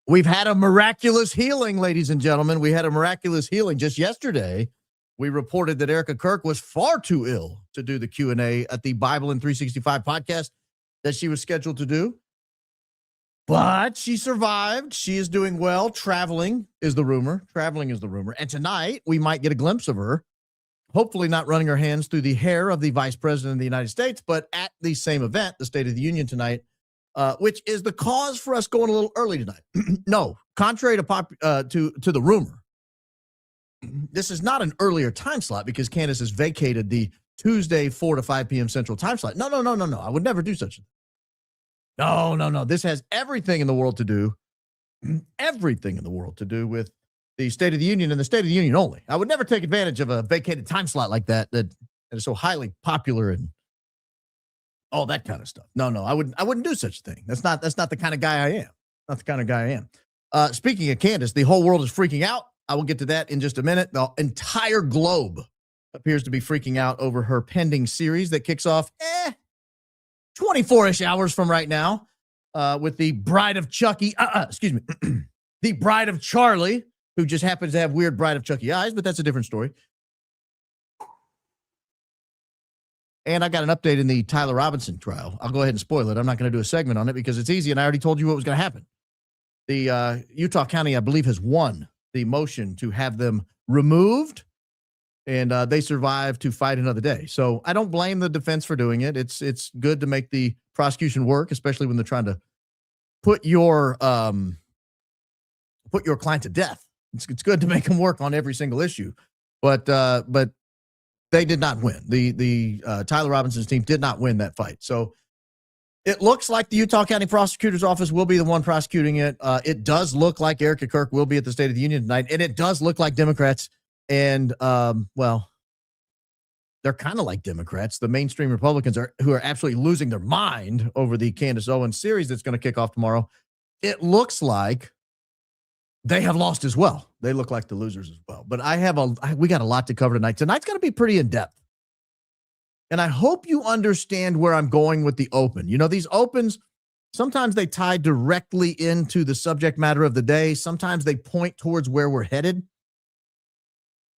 We've had a miraculous healing, ladies and gentlemen. We had a miraculous healing. Just yesterday, we reported that Erica Kirk was far too ill to do the Q&A at the Bible in 365 podcast that she was scheduled to do. But she survived. She is doing well. Traveling is the rumor. And tonight, we might get a glimpse of her, hopefully not running her hands through the hair of the Vice President of the United States, but at the same event, the State of the Union tonight, which is the cause for us going a little early tonight. No, contrary to the rumor, this is not an earlier time slot because Candace has vacated the Tuesday 4 to 5 p.m. Central time slot. No. I would never do such a thing. No. This has everything in the world to do with the State of the Union and the State of the Union only. I would never take advantage of a vacated time slot like that is so highly popular and all that kind of stuff. No, I wouldn't do such a thing. That's not the kind of guy I am. Speaking of Candace, the whole world is freaking out. I will get to that in just a minute. The entire globe appears to be freaking out over her pending series that kicks off 24-ish hours from right now with the Bride of Chucky. The Bride of Charlie, who just happens to have weird Bride of Chucky eyes, but that's a different story. And I got an update in the Tyler Robinson trial. I'll go ahead and spoil it. I'm not going to do a segment on it because it's easy, and I already told you what was going to happen. The Utah County, I believe, has won the motion to have them removed, and they survived to fight another day. So I don't blame the defense for doing it. It's good to make the prosecution work, especially when they're trying to put your client to death. It's good to make them work on every single issue, but they did not win. The Tyler Robinson's team did not win that fight. So it looks like the Utah County Prosecutor's Office will be the one prosecuting it. It does look like Erica Kirk will be at the State of the Union tonight, and it does look like Democrats and, they're kind of like Democrats. The mainstream Republicans who are absolutely losing their mind over the Candace Owens series that's going to kick off tomorrow. It looks like they have lost as well. They look like the losers as well. But we got a lot to cover tonight. Tonight's going to be pretty in-depth. And I hope you understand where I'm going with the open. You know, these opens, sometimes they tie directly into the subject matter of the day. Sometimes they point towards where we're headed.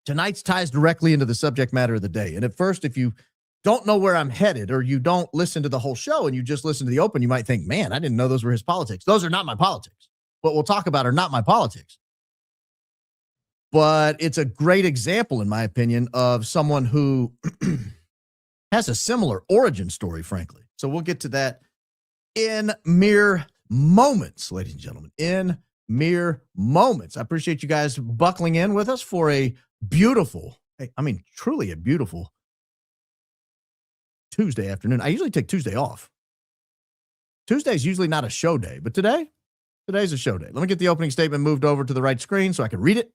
Tonight's ties directly into the subject matter of the day. And at first, if you don't know where I'm headed or you don't listen to the whole show and you just listen to the open, you might think, man, I didn't know those were his politics. Those are not my politics. What we'll talk about are not my politics. But it's a great example, in my opinion, of someone who has a similar origin story, frankly. So we'll get to that in mere moments, ladies and gentlemen, in mere moments. I appreciate you guys buckling in with us for a beautiful, truly a beautiful Tuesday afternoon. I usually take Tuesday off. Tuesday's usually not a show day, but today's a show day. Let me get the opening statement moved over to the right screen so I can read it.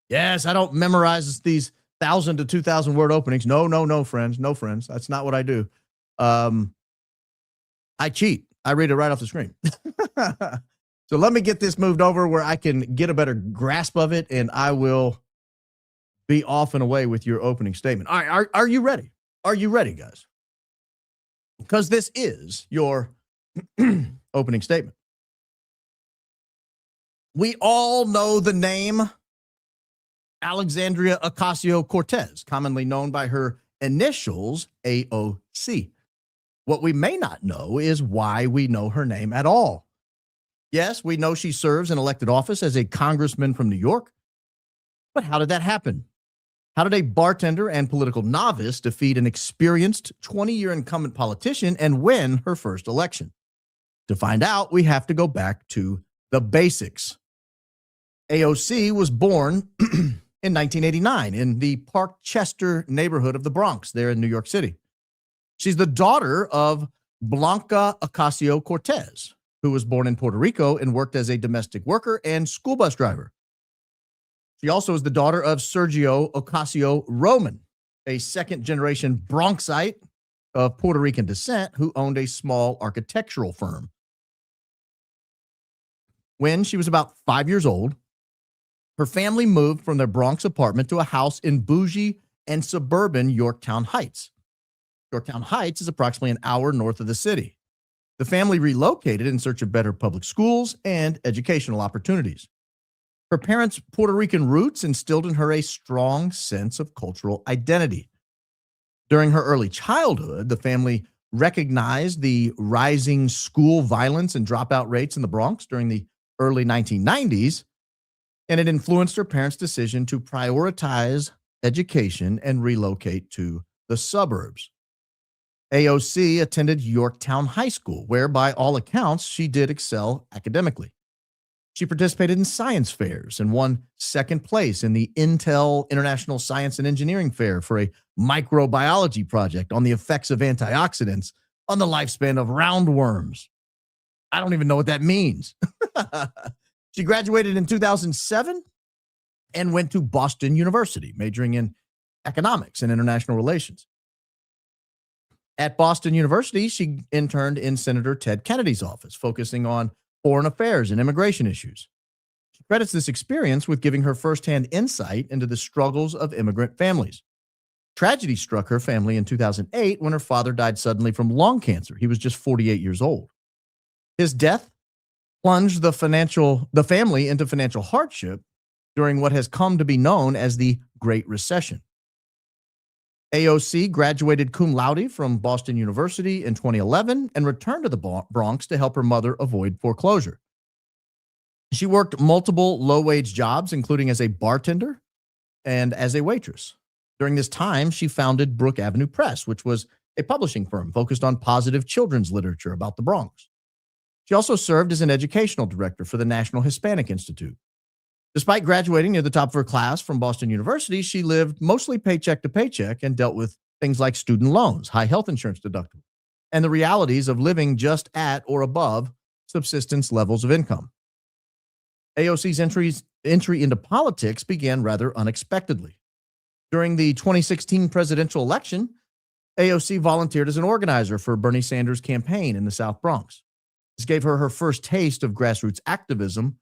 Yes, I don't memorize these 1,000 to 2,000 word openings. No, friends. No, friends. That's not what I do. I cheat. I read it right off the screen. So let me get this moved over where I can get a better grasp of it, and I will be off and away with your opening statement. All right, are you ready? Are you ready, guys? Because this is your opening statement. We all know the name Alexandria Ocasio-Cortez, commonly known by her initials AOC. What we may not know is why we know her name at all. Yes, we know she serves in elected office as a congressman from New York. But how did that happen? How did a bartender and political novice defeat an experienced 20-year incumbent politician and win her first election? To find out, we have to go back to the basics. AOC was born in 1989 in the Parkchester neighborhood of the Bronx there in New York City. She's the daughter of Blanca Ocasio-Cortez, who was born in Puerto Rico and worked as a domestic worker and school bus driver. She also is the daughter of Sergio Ocasio-Roman, a second-generation Bronxite of Puerto Rican descent who owned a small architectural firm. When she was about 5 years old, her family moved from their Bronx apartment to a house in bougie and suburban Yorktown Heights. Yorktown Heights is approximately an hour north of the city. The family relocated in search of better public schools and educational opportunities. Her parents' Puerto Rican roots instilled in her a strong sense of cultural identity. During her early childhood, the family recognized the rising school violence and dropout rates in the Bronx during the early 1990s, and it influenced her parents' decision to prioritize education and relocate to the suburbs. AOC attended Yorktown High School, where, by all accounts, she did excel academically. She participated in science fairs and won second place in the Intel International Science and Engineering Fair for a microbiology project on the effects of antioxidants on the lifespan of roundworms. I don't even know what that means. She graduated in 2007 and went to Boston University, majoring in economics and international relations. At Boston University, she interned in Senator Ted Kennedy's office, focusing on foreign affairs and immigration issues. She credits this experience with giving her firsthand insight into the struggles of immigrant families. Tragedy struck her family in 2008 when her father died suddenly from lung cancer. He was just 48 years old. His death plunged the family into financial hardship during what has come to be known as the Great Recession. AOC graduated cum laude from Boston University in 2011 and returned to the Bronx to help her mother avoid foreclosure. She worked multiple low-wage jobs, including as a bartender and as a waitress. During this time, she founded Brook Avenue Press, which was a publishing firm focused on positive children's literature about the Bronx. She also served as an educational director for the National Hispanic Institute. Despite graduating near the top of her class from Boston University, she lived mostly paycheck to paycheck and dealt with things like student loans, high health insurance deductible, and the realities of living just at or above subsistence levels of income. AOC's entry into politics began rather unexpectedly. During the 2016 presidential election, AOC volunteered as an organizer for Bernie Sanders' campaign in the South Bronx. This gave her first taste of grassroots activism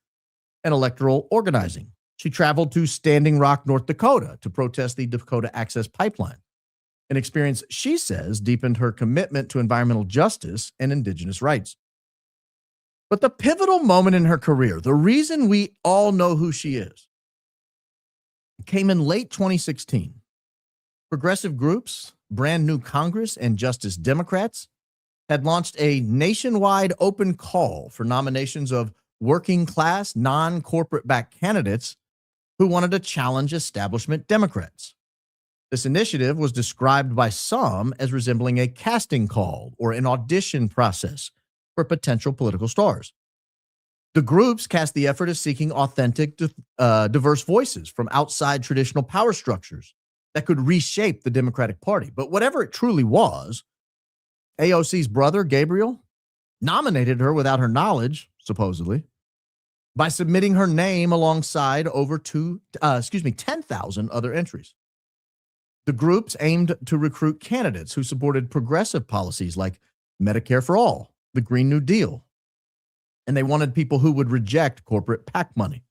and electoral organizing. She traveled to Standing Rock, North Dakota to protest the Dakota Access Pipeline, an experience she says deepened her commitment to environmental justice and indigenous rights. But the pivotal moment in her career, the reason we all know who she is, came in late 2016. Progressive groups, brand new Congress, and Justice Democrats had launched a nationwide open call for nominations of working class, non-corporate backed candidates who wanted to challenge establishment Democrats. This initiative was described by some as resembling a casting call or an audition process for potential political stars. The groups cast the effort of seeking authentic, diverse voices from outside traditional power structures that could reshape the Democratic Party. But whatever it truly was, AOC's brother, Gabriel, nominated her without her knowledge, supposedly, by submitting her name alongside over 10,000 other entries. The groups aimed to recruit candidates who supported progressive policies like Medicare for All, the Green New Deal, and they wanted people who would reject corporate PAC money.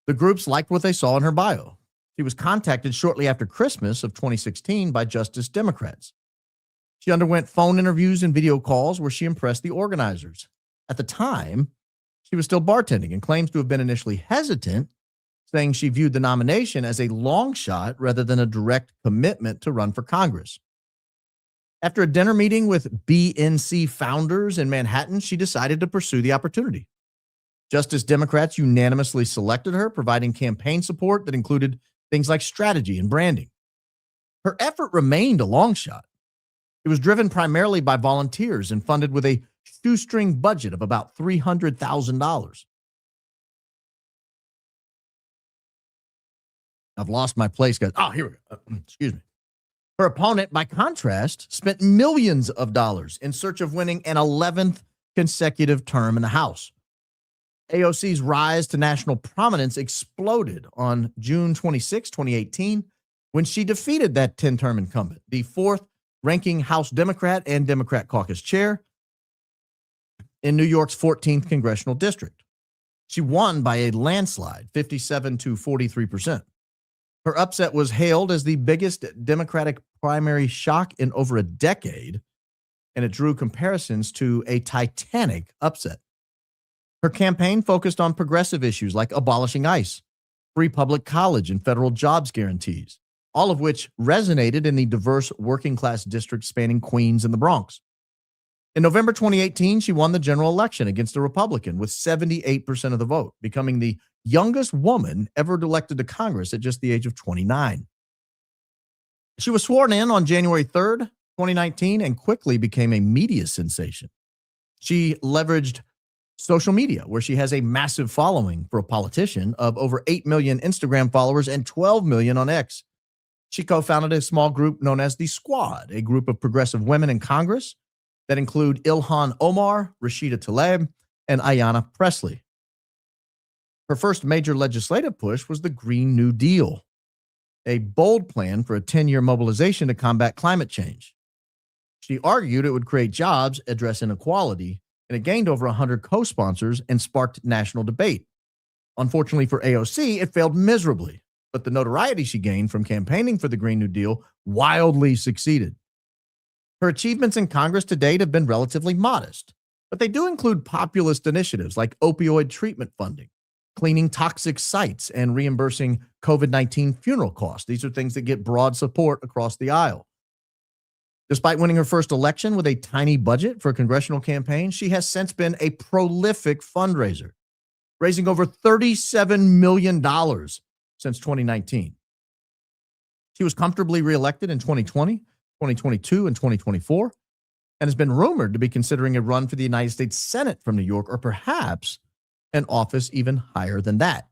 The groups liked what they saw in her bio. She was contacted shortly after Christmas of 2016 by Justice Democrats. She underwent phone interviews and video calls where she impressed the organizers. At the time, she was still bartending and claims to have been initially hesitant, saying she viewed the nomination as a long shot rather than a direct commitment to run for Congress. After a dinner meeting with BNC founders in Manhattan, she decided to pursue the opportunity. Justice Democrats unanimously selected her, providing campaign support that included things like strategy and branding. Her effort remained a long shot. It was driven primarily by volunteers and funded with a shoestring budget of about $300,000. I've lost my place, guys. Oh, here we go. Excuse me. Her opponent, by contrast, spent millions of dollars in search of winning an 11th consecutive term in the House. AOC's rise to national prominence exploded on June 26, 2018, when she defeated that 10-term incumbent, the fourth-ranking House Democrat and Democrat caucus chair in New York's 14th congressional district. She won by a landslide, 57 to 43%. Her upset was hailed as the biggest Democratic primary shock in over a decade, and it drew comparisons to a Titanic upset. Her campaign focused on progressive issues like abolishing ICE, free public college, and federal jobs guarantees, all of which resonated in the diverse working class districts spanning Queens and the Bronx. In November 2018, she won the general election against a Republican with 78% of the vote, becoming the youngest woman ever elected to Congress at just the age of 29. She was sworn in on January 3rd, 2019, and quickly became a media sensation. She leveraged social media, where she has a massive following for a politician of over 8 million Instagram followers and 12 million on X. She co-founded a small group known as The Squad, a group of progressive women in Congress that include Ilhan Omar, Rashida Tlaib, and Ayanna Pressley. Her first major legislative push was the Green New Deal, a bold plan for a 10-year mobilization to combat climate change. She argued it would create jobs, address inequality, and it gained over 100 co-sponsors and sparked national debate. Unfortunately for AOC, it failed miserably, but the notoriety she gained from campaigning for the Green New Deal wildly succeeded. Her achievements in Congress to date have been relatively modest, but they do include populist initiatives like opioid treatment funding, cleaning toxic sites, and reimbursing COVID-19 funeral costs. These are things that get broad support across the aisle. Despite winning her first election with a tiny budget for a congressional campaign, she has since been a prolific fundraiser, raising over $37 million since 2019. She was comfortably reelected in 2020, 2022, and 2024, and has been rumored to be considering a run for the United States Senate from New York, or perhaps an office even higher than that.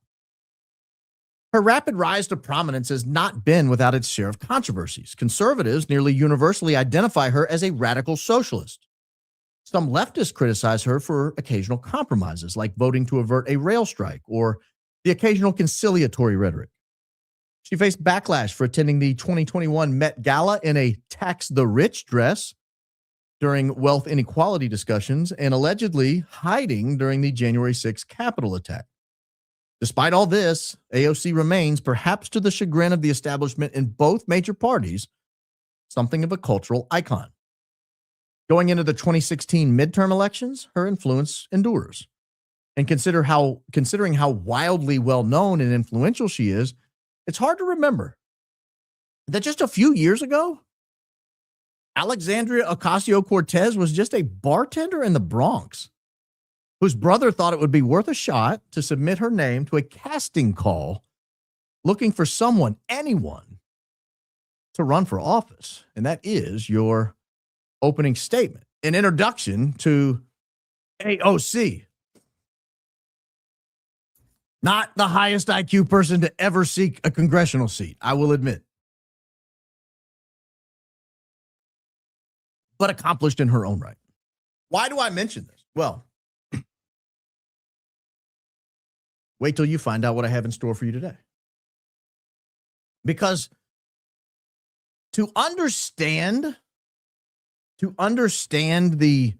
Her rapid rise to prominence has not been without its share of controversies. Conservatives nearly universally identify her as a radical socialist. Some leftists criticize her for occasional compromises, like voting to avert a rail strike or the occasional conciliatory rhetoric. She faced backlash for attending the 2021 Met Gala in a tax the rich dress during wealth inequality discussions and allegedly hiding during the January 6th Capitol attack. Despite all this, AOC remains, perhaps to the chagrin of the establishment in both major parties, something of a cultural icon. Going into the 2016 midterm elections, her influence endures. And considering how wildly well-known and influential she is, it's hard to remember that just a few years ago, Alexandria Ocasio-Cortez was just a bartender in the Bronx whose brother thought it would be worth a shot to submit her name to a casting call looking for someone, anyone, to run for office. And that is your opening statement, an introduction to AOC. Not the highest IQ person to ever seek a congressional seat, I will admit, but accomplished in her own right. Why do I mention this? Well, wait till you find out what I have in store for you today. Because to understand the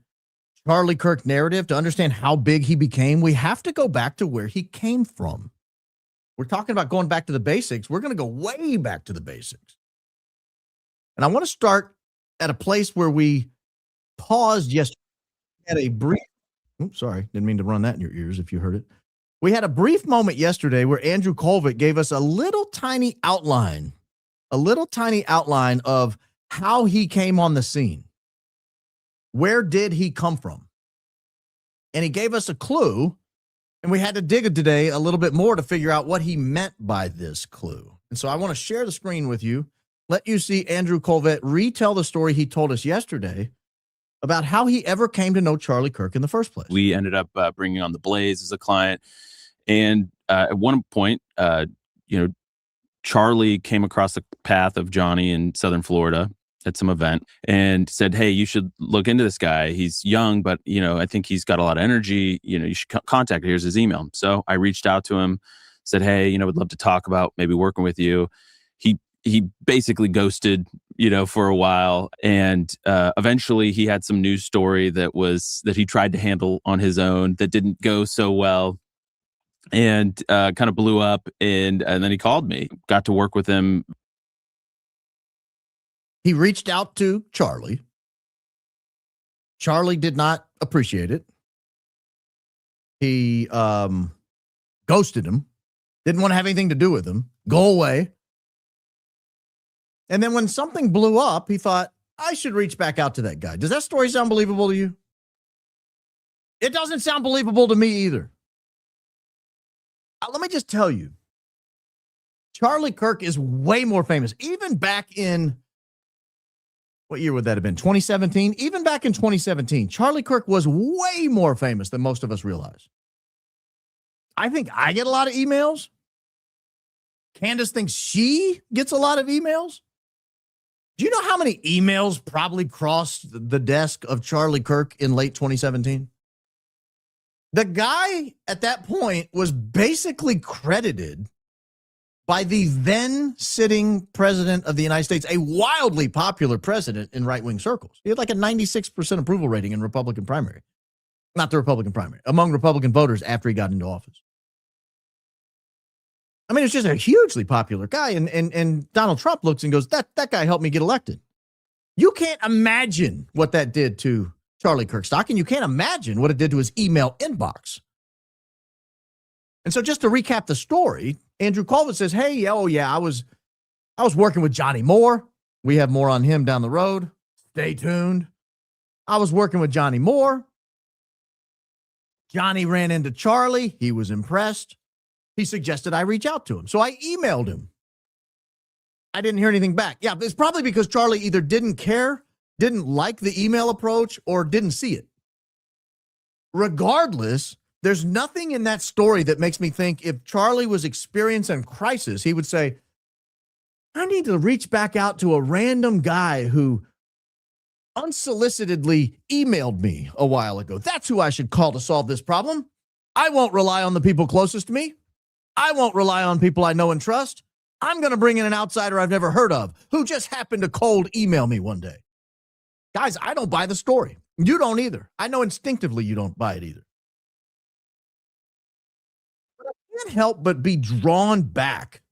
Charlie Kirk narrative, to understand how big he became, we have to go back to where he came from. We're talking about going back to the basics. We're going to go way back to the basics. And I want to start at a place where we paused yesterday at a brief, oops, sorry, didn't mean to run that in your ears if you heard it. We had a brief moment yesterday where Andrew Kolvet gave us a little tiny outline of how he came on the scene. Where did he come from? And he gave us a clue, and we had to dig it today a little bit more to figure out what he meant by this clue. And so I want to share the screen with you, let you see Andrew Kolvet retell the story he told us yesterday about how he ever came to know Charlie Kirk in the first place. We ended up bringing on the Blaze as a client. And at one point, Charlie came across the path of Johnny in Southern Florida at some event and said, "Hey, you should look into this guy. He's young, but, I think he's got a lot of energy. You should contact him. Here's his email." So I reached out to him, said, "Hey, would love to talk about maybe working with you." He basically ghosted, for a while. And eventually he had some news story that he tried to handle on his own that didn't go so well. And kind of blew up, and then he called me. Got to work with him. He reached out to Charlie Charlie did not appreciate it. He ghosted him, didn't want to have anything to do with him, go away. And then when something blew up, he thought, I should reach back out to that guy. Does that story sound believable to you? It doesn't sound believable to me either. Let me just tell you, Charlie Kirk is way more famous. Even back in, what year would that have been? 2017? Even back in 2017, Charlie Kirk was way more famous than most of us realize. I think I get a lot of emails. Candace thinks she gets a lot of emails. Do you know how many emails probably crossed the desk of Charlie Kirk in late 2017? The guy at that point was basically credited by the then sitting president of the United States, a wildly popular president in right-wing circles. He had like a 96% approval rating in Republican primary. Not the Republican primary, among Republican voters after he got into office. I mean, it's just a hugely popular guy. And Donald Trump looks and goes, that guy helped me get elected. You can't imagine what that did to Charlie Kirkstock, and you can't imagine what it did to his email inbox. And so just to recap the story, Andrew Kolvet says, hey, I was working with Johnny Moore. We have more on him down the road. Stay tuned. I was working with Johnny Moore. Johnny ran into Charlie. He was impressed. He suggested I reach out to him. So I emailed him. I didn't hear anything back. Yeah, it's probably because Charlie either didn't care, didn't like the email approach, or didn't see it. Regardless, there's nothing in that story that makes me think if Charlie was experiencing crisis, he would say, I need to reach back out to a random guy who unsolicitedly emailed me a while ago. That's who I should call to solve this problem. I won't rely on the people closest to me. I won't rely on people I know and trust. I'm going to bring in an outsider I've never heard of who just happened to cold email me one day. Guys, I don't buy the story. You don't either. I know instinctively you don't buy it either. But I can't help but be drawn back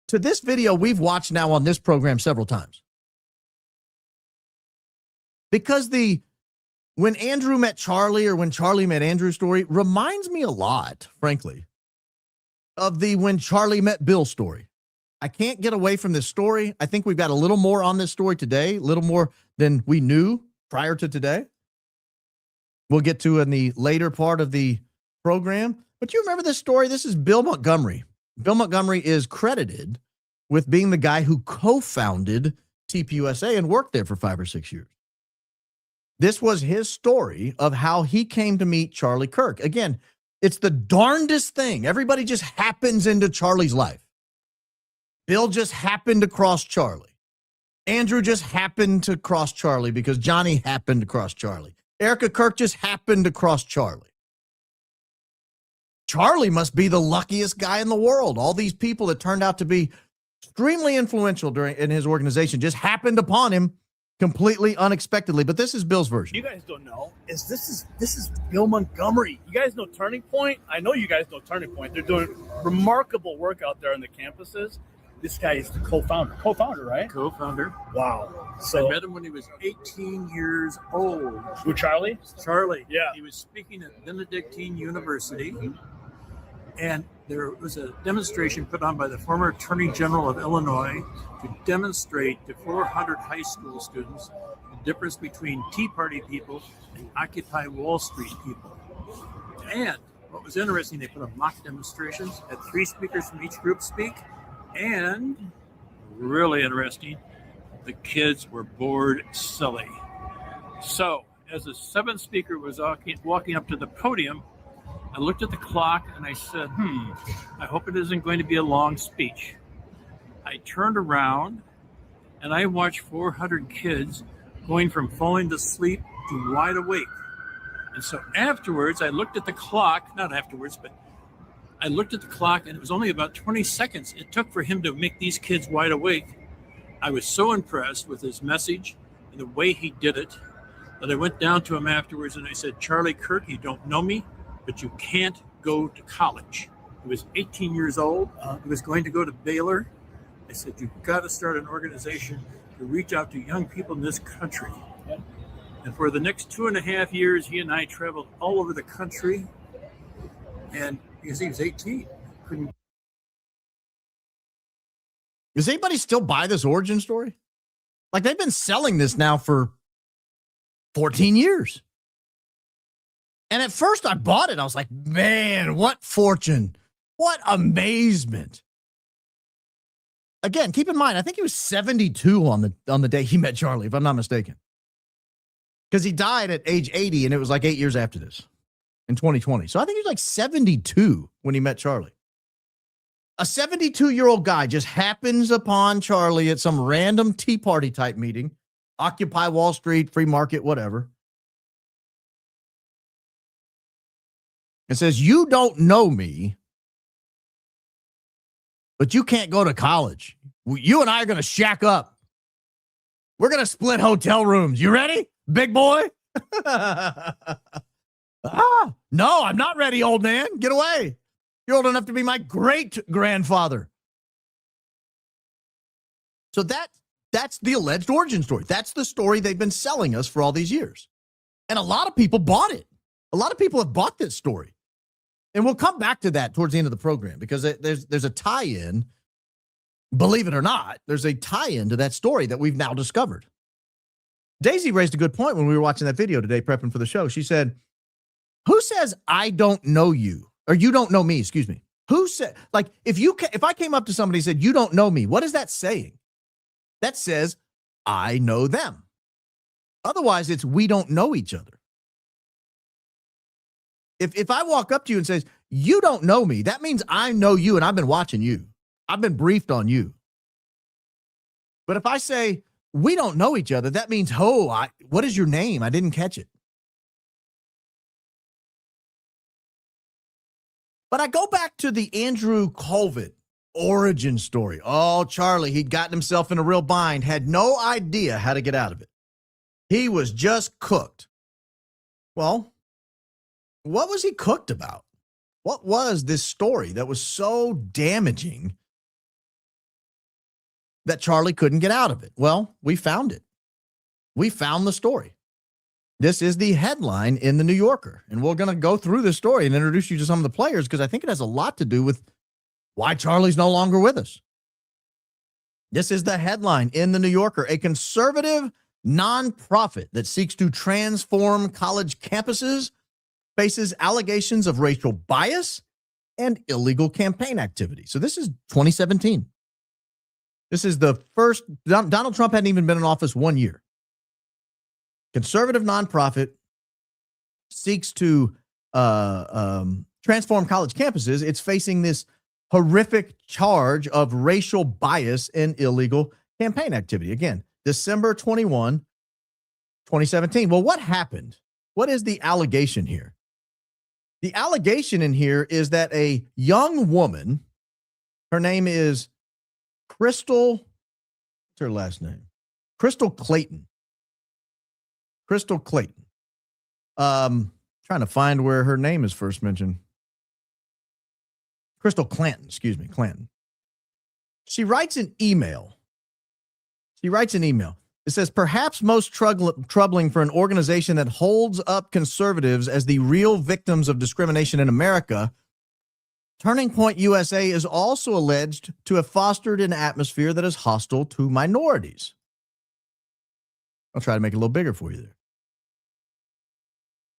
to this video we've watched now on this program several times. Because when Andrew met Charlie or when Charlie met Andrew story reminds me a lot, frankly, of the when Charlie met Bill story. I can't get away from this story. I think we've got a little more on this story today, a little more than we knew prior to today. We'll get to in the later part of the program. But you remember this story? This is Bill Montgomery. Bill Montgomery is credited with being the guy who co-founded TPUSA and worked there for 5 or 6 years. This was his story of how he came to meet Charlie Kirk. Again, it's the darndest thing. Everybody just happens into Charlie's life. Bill just happened to cross Charlie. Andrew just happened to cross Charlie because Johnny happened to cross Charlie. Erica Kirk just happened to cross Charlie. Charlie must be the luckiest guy in the world. All these people that turned out to be extremely influential in his organization just happened upon him completely unexpectedly. But this is Bill's version. You guys don't know this is Bill Montgomery. You guys know Turning Point? I know you guys know Turning Point. They're doing remarkable work out there on the campuses. This guy is the co-founder. Co-founder, right? Co-founder. Wow. So I met him when he was 18 years old. With Charlie? Charlie. Yeah. He was speaking at Benedictine University, and there was a demonstration put on by the former Attorney General of Illinois to demonstrate to 400 high school students the difference between Tea Party people and Occupy Wall Street people. And what was interesting, they put on mock demonstrations, had 3 speakers from each group speak, and really interesting, the kids were bored silly. So as the 7th speaker was walking up to the podium, I looked at the clock and I said, I hope it isn't going to be a long speech. I turned around and I watched 400 kids going from falling to sleep to wide awake. And so afterwards, I looked at the clock, not afterwards, but I looked at the clock and it was only about 20 seconds it took for him to make these kids wide awake. I was so impressed with his message and the way he did it that I went down to him afterwards and I said, Charlie Kirk, you don't know me, but you can't go to college. He was 18 years old. He was going to go to Baylor. I said, you've got to start an organization to reach out to young people in this country. And for the next 2.5 years, he and I traveled all over the country. And because he was 18, couldn't. Does anybody still buy this origin story? Like, they've been selling this now for 14 years. And at first I bought it. I was like, man, what fortune. What amazement. Again, keep in mind, I think he was 72 on the day he met Charlie, if I'm not mistaken. Because he died at age 80, and it was like 8 years after this in 2020. So I think he was like 72 when he met Charlie. A 72-year-old guy just happens upon Charlie at some random Tea Party type meeting, Occupy Wall Street, free market, whatever, and says, you don't know me, but you can't go to college. You and I are going to shack up. We're going to split hotel rooms. You ready, big boy? No, I'm not ready, old man. Get away. You're old enough to be my great-grandfather. So that's the alleged origin story. That's the story they've been selling us for all these years. And a lot of people bought it. A lot of people have bought this story. And we'll come back to that towards the end of the program because there's a tie-in, believe it or not, there's a tie-in to that story that we've now discovered. Daisy raised a good point when we were watching that video today, prepping for the show. She said, who says I don't know you? Or you don't know me, excuse me. Who said, like, if I came up to somebody and said, you don't know me, what is that saying? That says, I know them. Otherwise, it's we don't know each other. If I walk up to you and says, you don't know me, that means I know you and I've been watching you. I've been briefed on you. But if I say, we don't know each other, that means, what is your name? I didn't catch it. But I go back to the Andrew Kolvet origin story. Oh, Charlie, he'd gotten himself in a real bind, had no idea how to get out of it. He was just cooked. Well, what was he cooked about? What was this story that was so damaging that Charlie couldn't get out of it? Well, we found it. We found the story. This is the headline in the New Yorker, and we're going to go through this story and introduce you to some of the players because I think it has a lot to do with why Charlie's no longer with us. This is the headline in the New Yorker. A conservative nonprofit that seeks to transform college campuses faces allegations of racial bias and illegal campaign activity. So this is 2017. This is the first, Donald Trump hadn't even been in office 1 year. Conservative nonprofit seeks to transform college campuses. It's facing this horrific charge of racial bias and illegal campaign activity. Again, December 21, 2017. Well, what happened? What is the allegation here? The allegation in here is that a young woman, her name is Crystal, what's her last name? Crystal Clayton. Crystal Clayton. Trying to find where her name is first mentioned. Crystal Clanton, excuse me, Clanton. She writes an email. It says, perhaps most troubling for an organization that holds up conservatives as the real victims of discrimination in America, Turning Point USA is also alleged to have fostered an atmosphere that is hostile to minorities. I'll try to make it a little bigger for you there.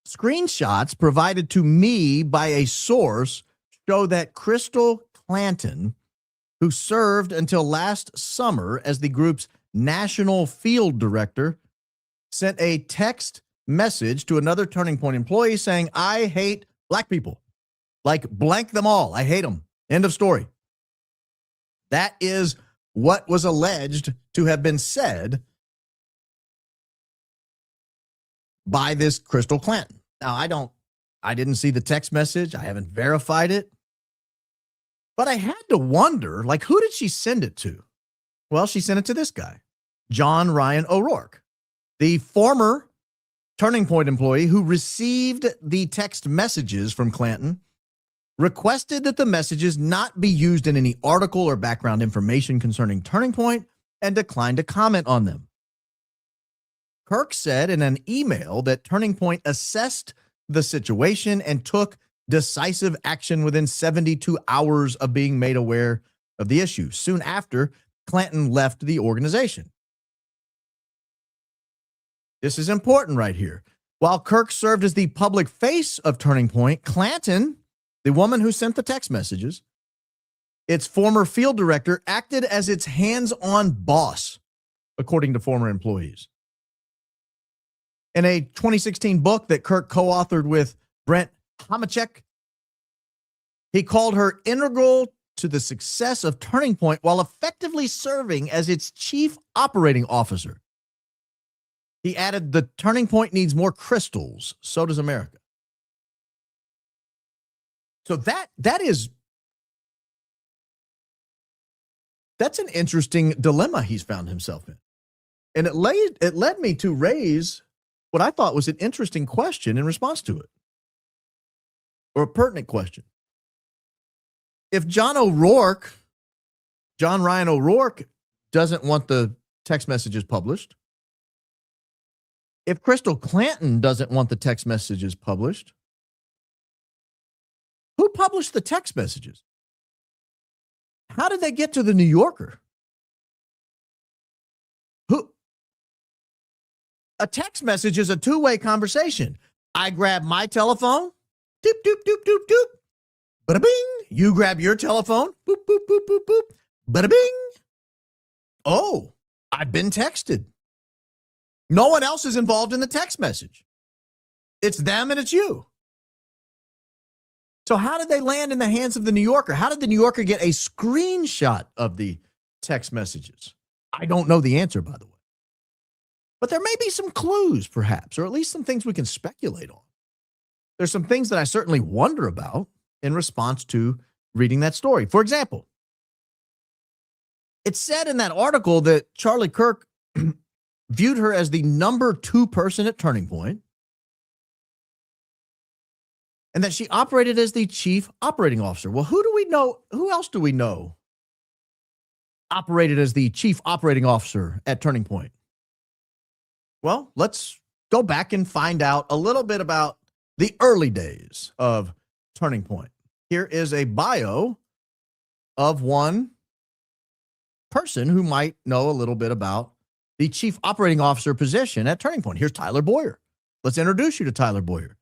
Screenshots provided to me by a source show that Crystal Clanton, who served until last summer as the group's national field director, sent a text message to another Turning Point employee saying, I hate black people. Like, blank them all. I hate them. End of story. That is what was alleged to have been said by this Crystal Clanton. Now, I didn't see the text message. I haven't verified it. But I had to wonder, like, who did she send it to? Well, she sent it to this guy, John Ryan O'Rourke, the former Turning Point employee who received the text messages from Clanton, requested that the messages not be used in any article or background information concerning Turning Point, and declined to comment on them. Kirk said in an email that Turning Point assessed the situation and took decisive action within 72 hours of being made aware of the issue. Soon after, Clanton left the organization. This is important right here. While Kirk served as the public face of Turning Point, Clanton, the woman who sent the text messages, its former field director, acted as its hands-on boss, according to former employees. In a 2016 book that Kirk co-authored with Brent Hamachek, he called her integral to the success of Turning Point while effectively serving as its chief operating officer. He added, the Turning Point needs more crystals. So does America. So that's an interesting dilemma he's found himself in. And it led me to raise what I thought was an interesting question in response to it, or a pertinent question. If John Ryan O'Rourke doesn't want the text messages published, if Crystal Clanton doesn't want the text messages published, who published the text messages? How did they get to the New Yorker? A text message is a two-way conversation. I grab my telephone, doop, doop, doop, doop, doop, bada bing. You grab your telephone, boop, boop, boop, boop, boop, bada bing. Oh, I've been texted. No one else is involved in the text message. It's them and it's you. So how did they land in the hands of the New Yorker? How did the New Yorker get a screenshot of the text messages? I don't know the answer, by the way. But there may be some clues, perhaps, or at least some things we can speculate on. There's some things that I certainly wonder about in response to reading that story. For example, it said in that article that Charlie Kirk viewed her as the number 2 person at Turning Point, and that she operated as the chief operating officer. Well, who do we know? Who else do we know operated as the chief operating officer at Turning Point? Well, let's go back and find out a little bit about the early days of Turning Point. Here is a bio of one person who might know a little bit about the chief operating officer position at Turning Point. Here's Tyler Boyer. Let's introduce you to Tyler Boyer.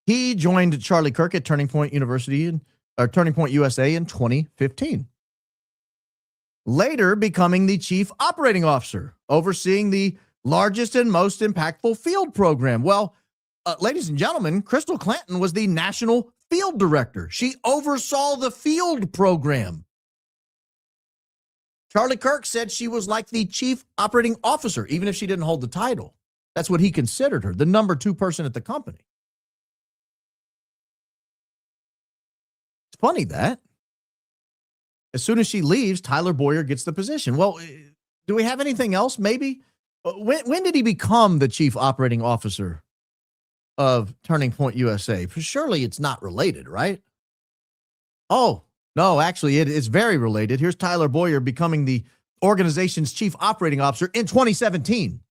He joined Charlie Kirk at Turning Point Turning Point USA in 2015. Later becoming the chief operating officer, overseeing the largest and most impactful field program. Well, ladies and gentlemen, Crystal Clanton was the national field director. She oversaw the field program. Charlie Kirk said she was like the chief operating officer, even if she didn't hold the title. That's what he considered her, the number 2 person at the company. It's funny that as soon as she leaves, Tyler Boyer gets the position. Well, do we have anything else maybe? When did he become the chief operating officer of Turning Point USA? Surely it's not related, right? Oh, no, actually, it is very related. Here's Tyler Boyer becoming the organization's chief operating officer in 2017.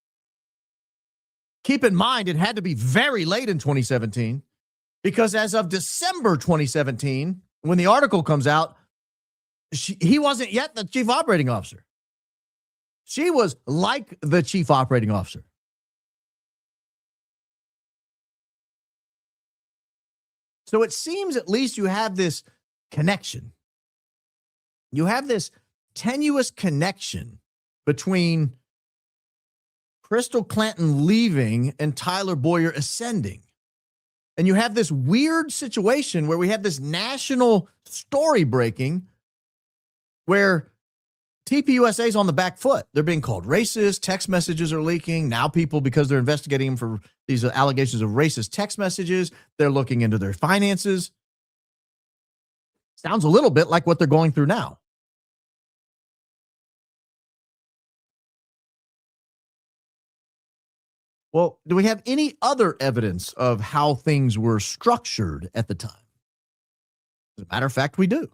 Keep in mind, it had to be very late in 2017 because as of December 2017, when the article comes out, he wasn't yet the chief operating officer. She was like the chief operating officer. So it seems at least you have this connection. You have this tenuous connection between Crystal Clanton leaving and Tyler Boyer ascending. And you have this weird situation where we have this national story breaking where TPUSA is on the back foot. They're being called racist. Text messages are leaking. Now people, because they're investigating them for these allegations of racist text messages, they're looking into their finances. Sounds a little bit like what they're going through now. Well, do we have any other evidence of how things were structured at the time? As a matter of fact, we do.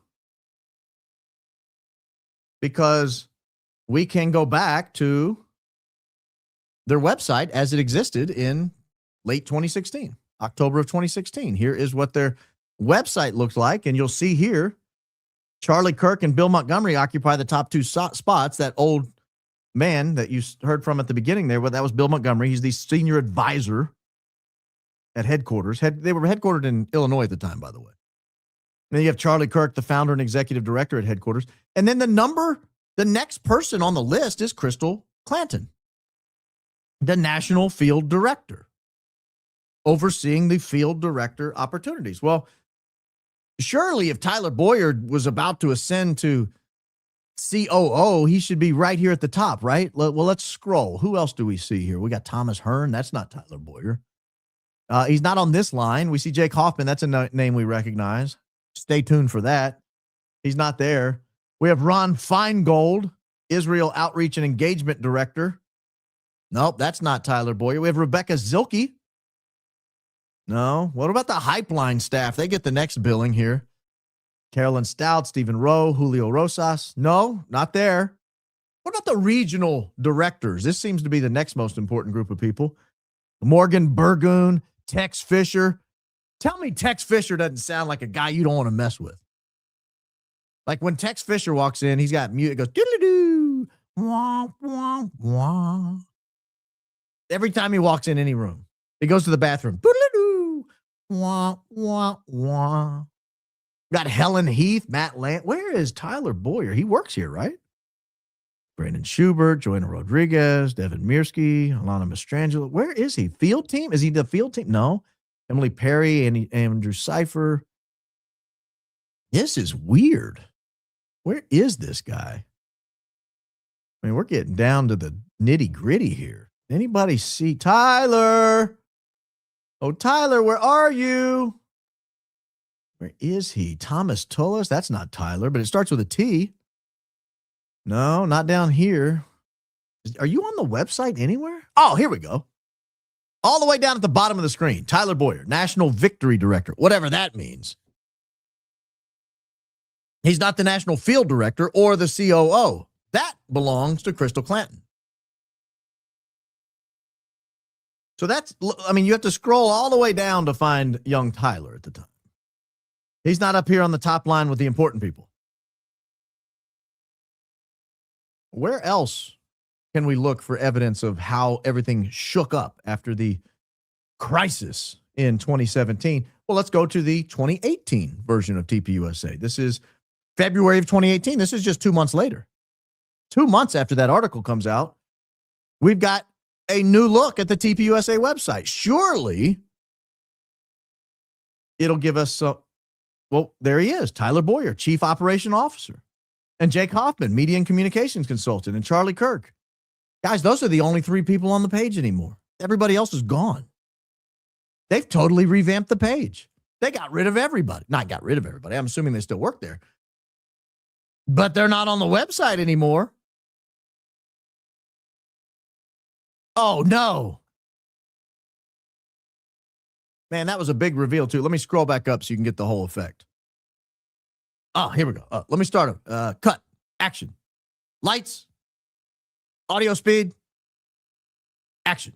Because we can go back to their website as it existed in late 2016, October of 2016. Here is what their website looks like. And you'll see here, Charlie Kirk and Bill Montgomery occupy the top two spots. That old man that you heard from at the beginning there, well, that was Bill Montgomery. He's the senior advisor at headquarters. They were headquartered in Illinois at the time, by the way. And then you have Charlie Kirk, the founder and executive director at headquarters. And then the next person on the list is Crystal Clanton, the national field director, overseeing the field director opportunities. Well, surely if Tyler Boyer was about to ascend to COO, he should be right here at the top, right? Well, let's scroll. Who else do we see here? We got Thomas Hearn. That's not Tyler Boyer. He's not on this line. We see Jake Hoffman. That's a name we recognize. Stay tuned for that. He's not there. We have Ron Feingold, Israel Outreach and Engagement Director. Nope, that's not Tyler Boyer. We have Rebecca Zilke. No. What about the Hypeline staff? They get the next billing here. Carolyn Stout, Stephen Rowe, Julio Rosas. No, not there. What about the regional directors? This seems to be the next most important group of people. Morgan Burgoon, Tex Fisher. Tell me Tex Fisher doesn't sound like a guy you don't want to mess with. Like when Tex Fisher walks in, he's got music, it goes, doodle-doo, wah, wah, wah. Every time he walks in any room, he goes to the bathroom, doodle-doo, wah, wah, wah. Got Helen Heath, Matt Lant. Where is Tyler Boyer? He works here, right? Brandon Schubert, Joanna Rodriguez, Devin Mirsky, Alana Mastrangelo. Where is he? Field team? Is he the field team? No. Emily Perry and Andrew Cipher. This is weird. Where is this guy? I mean, we're getting down to the nitty gritty here. Anybody see Tyler? Oh, Tyler, where are you? Where is he? Thomas Tullis? That's not Tyler, but it starts with a T. No, not down here. Are you on the website anywhere? Oh, here we go. All the way down at the bottom of the screen. Tyler Boyer, National Victory Director, whatever that means. He's not the National Field Director or the COO. That belongs to Crystal Clanton. So you have to scroll all the way down to find young Tyler at the time. He's not up here on the top line with the important people. Where else can we look for evidence of how everything shook up after the crisis in 2017? Well, let's go to the 2018 version of TPUSA. This is February of 2018. This is just 2 months later. 2 months after that article comes out, we've got a new look at the TPUSA website. Surely it'll give us some. Well, there he is, Tyler Boyer, Chief Operation Officer, and Jake Hoffman, Media and Communications Consultant, and Charlie Kirk. Guys, those are the only three people on the page anymore. Everybody else is gone. They've totally revamped the page. They got rid of everybody. Not got rid of everybody. I'm assuming they still work there. But they're not on the website anymore. Oh, no. Man, that was a big reveal, too. Let me scroll back up so you can get the whole effect. Oh, here we go. Let me start them. Cut. Action. Lights. Audio speed. Action.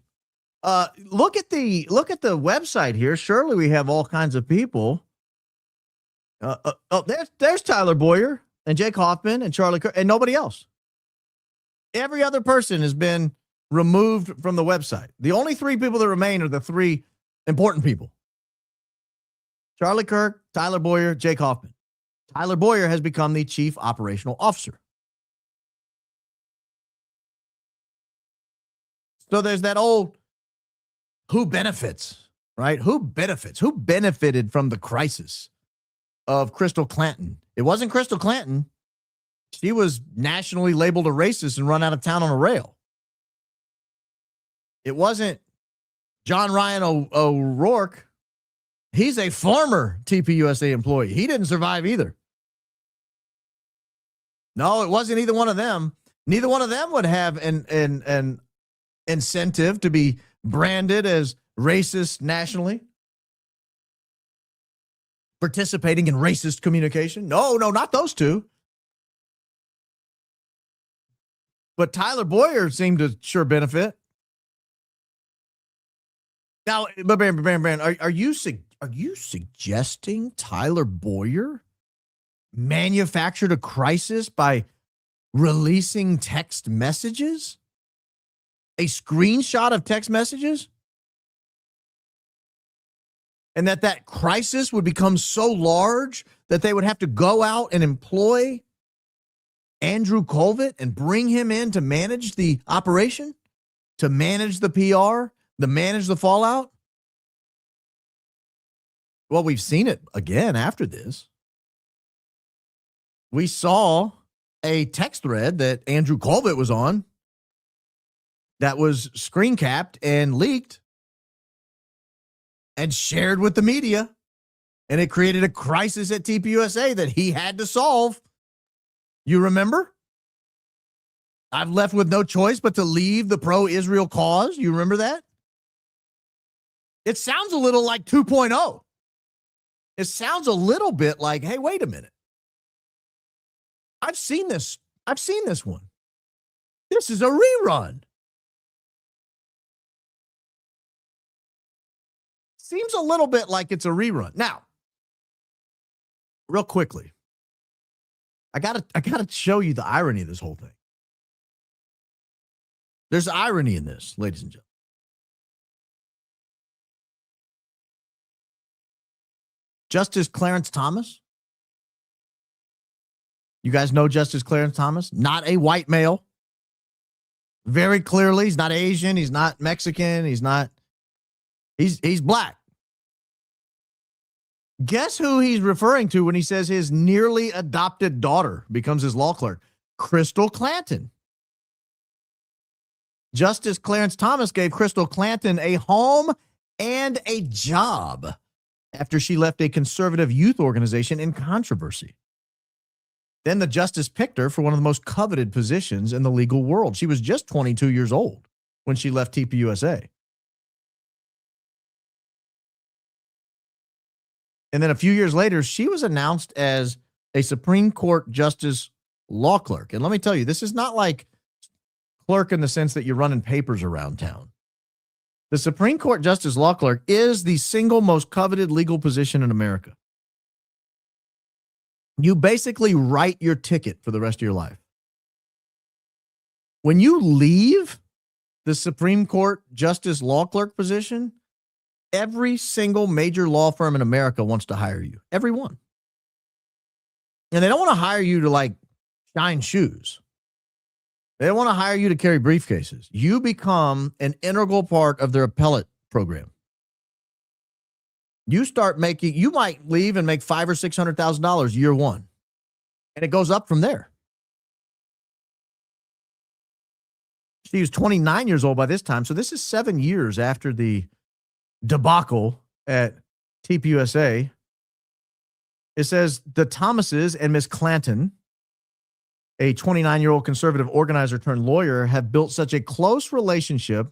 Look at the website here. Surely we have all kinds of people. There's Tyler Boyer and Jake Hoffman and Charlie Kirk and nobody else. Every other person has been removed from the website. The only three people that remain are the three important people. Charlie Kirk, Tyler Boyer, Jake Hoffman. Tyler Boyer has become the Chief Operational Officer. So there's that old who benefits, right? Who benefits? Who benefited from the crisis of Crystal Clanton? It wasn't Crystal Clanton. She was nationally labeled a racist and run out of town on a rail. It wasn't John Ryan O'Rourke. He's a former TPUSA employee. He didn't survive either. No, it wasn't either one of them. Neither one of them would have an incentive to be branded as racist nationally. Participating in racist communication. No, not those two. But Tyler Boyer seemed to sure benefit. Now, but Baron, are you suggesting Tyler Boyer manufactured a crisis by releasing text messages? A screenshot of text messages? And that crisis would become so large that they would have to go out and employ Andrew Kolvet and bring him in to manage the operation, to manage the PR, to manage the fallout? Well, we've seen it again after this. We saw a text thread that Andrew Kolvet was on that was screen capped and leaked and shared with the media. And it created a crisis at TPUSA that he had to solve. You remember? I've left with no choice but to leave the pro-Israel cause. You remember that? It sounds a little like 2.0. It sounds a little bit like, hey, wait a minute. I've seen this. I've seen this one. This is a rerun. Seems a little bit like it's a rerun. Now, real quickly, I gotta show you the irony of this whole thing. There's irony in this, ladies and gentlemen. Justice Clarence Thomas. You guys know Justice Clarence Thomas? Not a white male. Very clearly, he's not Asian. He's not Mexican. He's black. Guess who he's referring to when he says his nearly adopted daughter becomes his law clerk? Crystal Clanton. Justice Clarence Thomas gave Crystal Clanton a home and a job after she left a conservative youth organization in controversy. Then the justice picked her for one of the most coveted positions in the legal world. She was just 22 years old when she left TPUSA. And then a few years later, she was announced as a Supreme Court Justice law clerk. And let me tell you, this is not like clerk in the sense that you're running papers around town. The Supreme Court Justice law clerk is the single most coveted legal position in America. You basically write your ticket for the rest of your life. When you leave the Supreme Court Justice law clerk position, every single major law firm in America wants to hire you. Every one. And they don't want to hire you to like shine shoes. They don't want to hire you to carry briefcases. You become an integral part of their appellate program. You might leave and make $500,000 or $600,000 year one. And it goes up from there. She was 29 years old by this time. So this is 7 years after the debacle at TPUSA. It says the Thomases and Miss Clanton, a 29-year-old conservative organizer turned lawyer, have built such a close relationship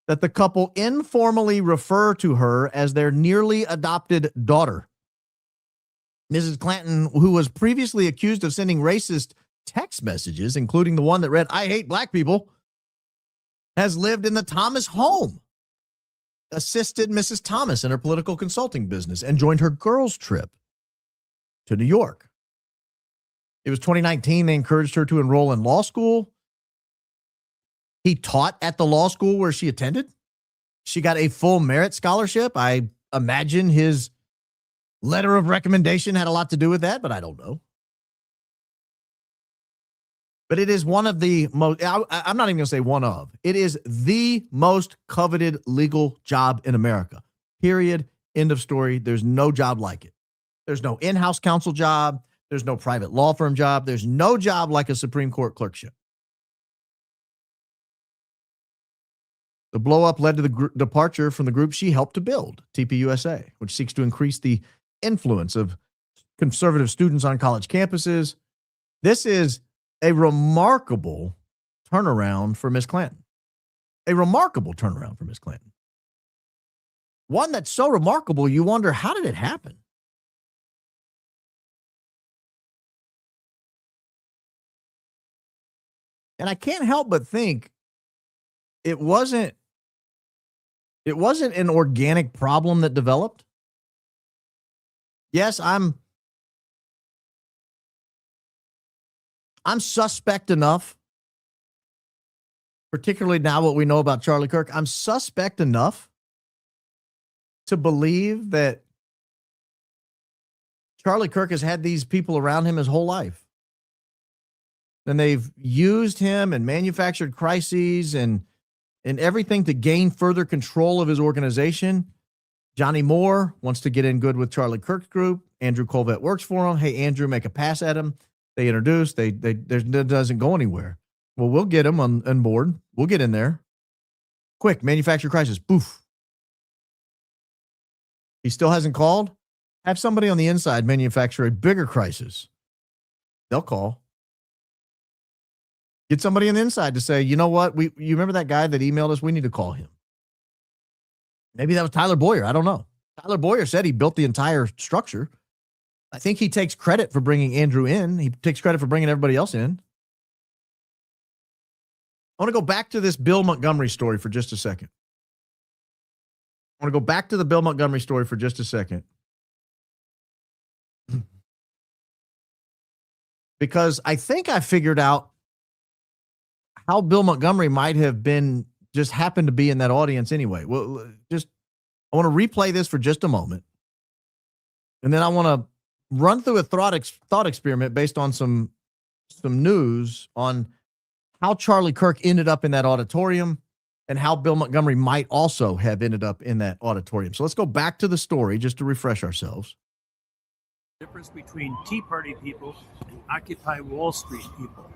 that the couple informally refer to her as their nearly adopted daughter. Mrs. Clanton, who was previously accused of sending racist text messages, including the one that read, "I hate black people," has lived in the Thomas home, assisted Mrs. Thomas in her political consulting business, and joined her girls' trip to New York. It was 2019. They encouraged her to enroll in law school. He taught at the law school where she attended. She got a full merit scholarship. I imagine his letter of recommendation had a lot to do with that, but I don't know. But it is one of the most, I'm not even going to say one of, it is the most coveted legal job in America. Period. End of story. There's no job like it. There's no in-house counsel job. There's no private law firm job. There's no job like a Supreme Court clerkship. The blow-up led to the departure from the group she helped to build, TPUSA, which seeks to increase the influence of conservative students on college campuses. This is a remarkable turnaround for Miss Clanton. A remarkable turnaround for Miss Clanton. One that's so remarkable, you wonder, how did it happen? And I can't help but think it wasn't It wasn't an organic problem that developed. Yes, I'm suspect enough, particularly now what we know about Charlie Kirk. I'm suspect enough to believe that Charlie Kirk has had these people around him his whole life. And they've used him and manufactured crises and everything to gain further control of his organization. Johnny Moore wants to get in good with Charlie Kirk's group. Andrew Kolvet works for him. Hey, Andrew, make a pass at him. They introduce. It doesn't go anywhere. Well, we'll get him on board. We'll get in there. Quick, manufacture crisis. Boof. He still hasn't called. Have somebody on the inside manufacture a bigger crisis. They'll call. Get somebody on the inside to say, you know what? You remember that guy that emailed us? We need to call him. Maybe that was Tyler Boyer. I don't know. Tyler Boyer said he built the entire structure. I think he takes credit for bringing Andrew in. He takes credit for bringing everybody else in. I want to go back to this Bill Montgomery story for just a second. Because I think I figured out how Bill Montgomery might have been, just happened to be in that audience anyway. Well, I want to replay this for just a moment. And then I want to run through a thought experiment based on some news on how Charlie Kirk ended up in that auditorium and how Bill Montgomery might also have ended up in that auditorium. So let's go back to the story just to refresh ourselves. Difference between Tea Party people and Occupy Wall Street people.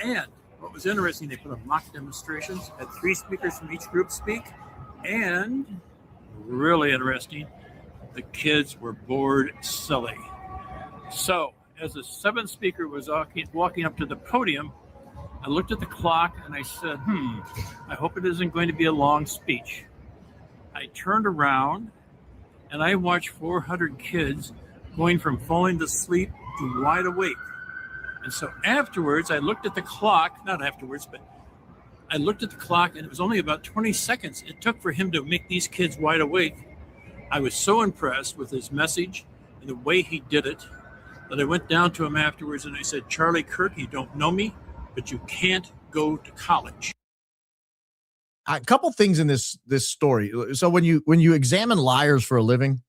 And what was interesting, they put on mock demonstrations, had 3 speakers from each group speak, and really interesting, the kids were bored silly. So, as the 7th speaker was walking up to the podium, I looked at the clock and I said, I hope it isn't going to be a long speech. I turned around and I watched 400 kids going from falling to sleep to wide awake. And so afterwards, I looked at the clock, not afterwards, but I looked at the clock and it was only about 20 seconds it took for him to make these kids wide awake. I was so impressed with his message and the way he did it that I went down to him afterwards and I said, Charlie Kirk, you don't know me, but you can't go to college. A couple things in this story. So when you examine liars for a living,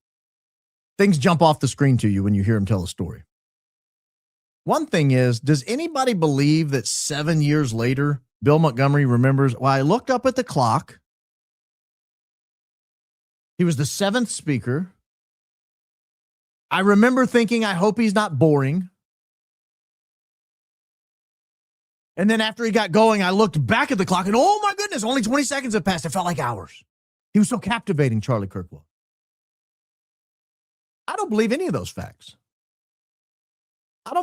things jump off the screen to you when you hear them tell a story. One thing is, does anybody believe that 7 years later, Bill Montgomery remembers, well, I looked up at the clock. He was the 7th speaker. I remember thinking, I hope he's not boring. And then after he got going, I looked back at the clock and, oh my goodness, only 20 seconds had passed. It felt like hours. He was so captivating, Charlie Kirk was. I don't believe any of those facts. I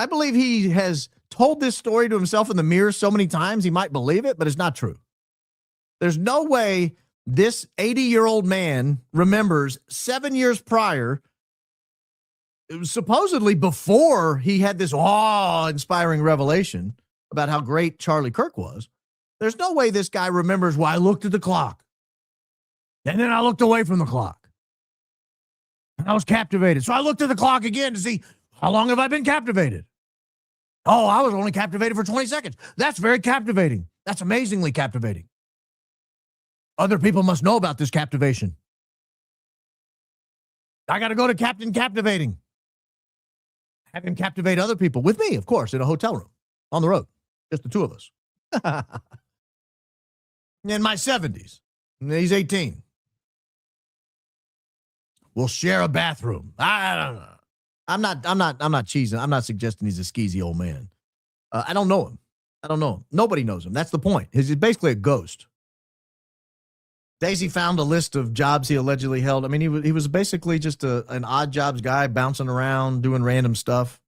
believe he has told this story to himself in the mirror so many times he might believe it, but it's not true. There's no way this 80-year-old man remembers 7 years prior, it was supposedly before he had this awe-inspiring revelation about how great Charlie Kirk was. There's no way this guy remembers, well, I looked at the clock. And then I looked away from the clock. And I was captivated. So I looked at the clock again to see, how long have I been captivated? Oh, I was only captivated for 20 seconds. That's very captivating. That's amazingly captivating. Other people must know about this captivation. I got to go to Captain Captivating. Have him captivate other people with me, of course, in a hotel room on the road. Just the two of us. In my 70s. And he's 18. We'll share a bathroom. I don't know. I'm not cheesing. I'm not suggesting he's a skeezy old man. I don't know him. Nobody knows him. That's the point. He's basically a ghost. Daisy found a list of jobs he allegedly held. I mean, he was basically just an odd jobs guy bouncing around, doing random stuff.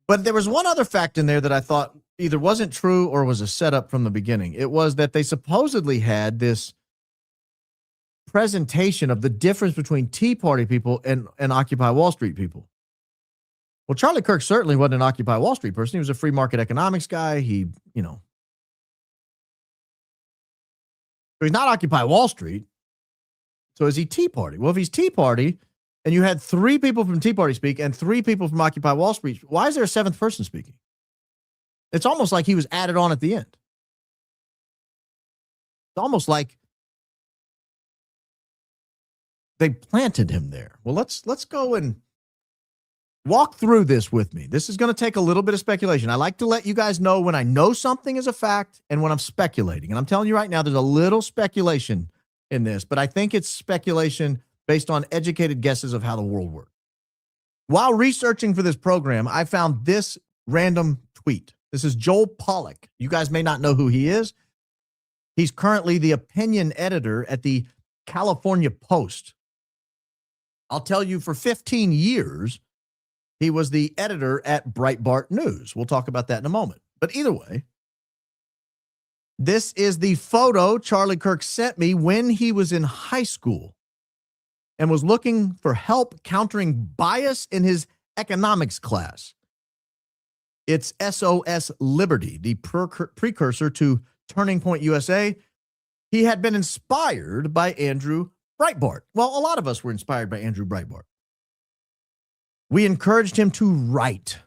But there was one other fact in there that I thought either wasn't true or was a setup from the beginning. It was that they supposedly had this presentation of the difference between Tea Party people and Occupy Wall Street people. Well, Charlie Kirk certainly wasn't an Occupy Wall Street person. He was a free market economics guy. He, So he's not Occupy Wall Street. So is he Tea Party? Well, if he's Tea Party and you had 3 people from Tea Party speak and 3 people from Occupy Wall Street, why is there a 7th person speaking? It's almost like he was added on at the end. It's almost like they planted him there. Well, let's go and walk through this with me. This is going to take a little bit of speculation. I like to let you guys know when I know something is a fact and when I'm speculating. And I'm telling you right now, there's a little speculation in this, but I think it's speculation based on educated guesses of how the world works. While researching for this program, I found this random tweet. This is Joel Pollak. You guys may not know who he is. He's currently the opinion editor at the California Post. I'll tell you, for 15 years, he was the editor at Breitbart News. We'll talk about that in a moment. But either way, this is the photo Charlie Kirk sent me when he was in high school and was looking for help countering bias in his economics class. It's SOS Liberty, the precursor to Turning Point USA. He had been inspired by Andrew Breitbart. Well, a lot of us were inspired by Andrew Breitbart. We encouraged him to write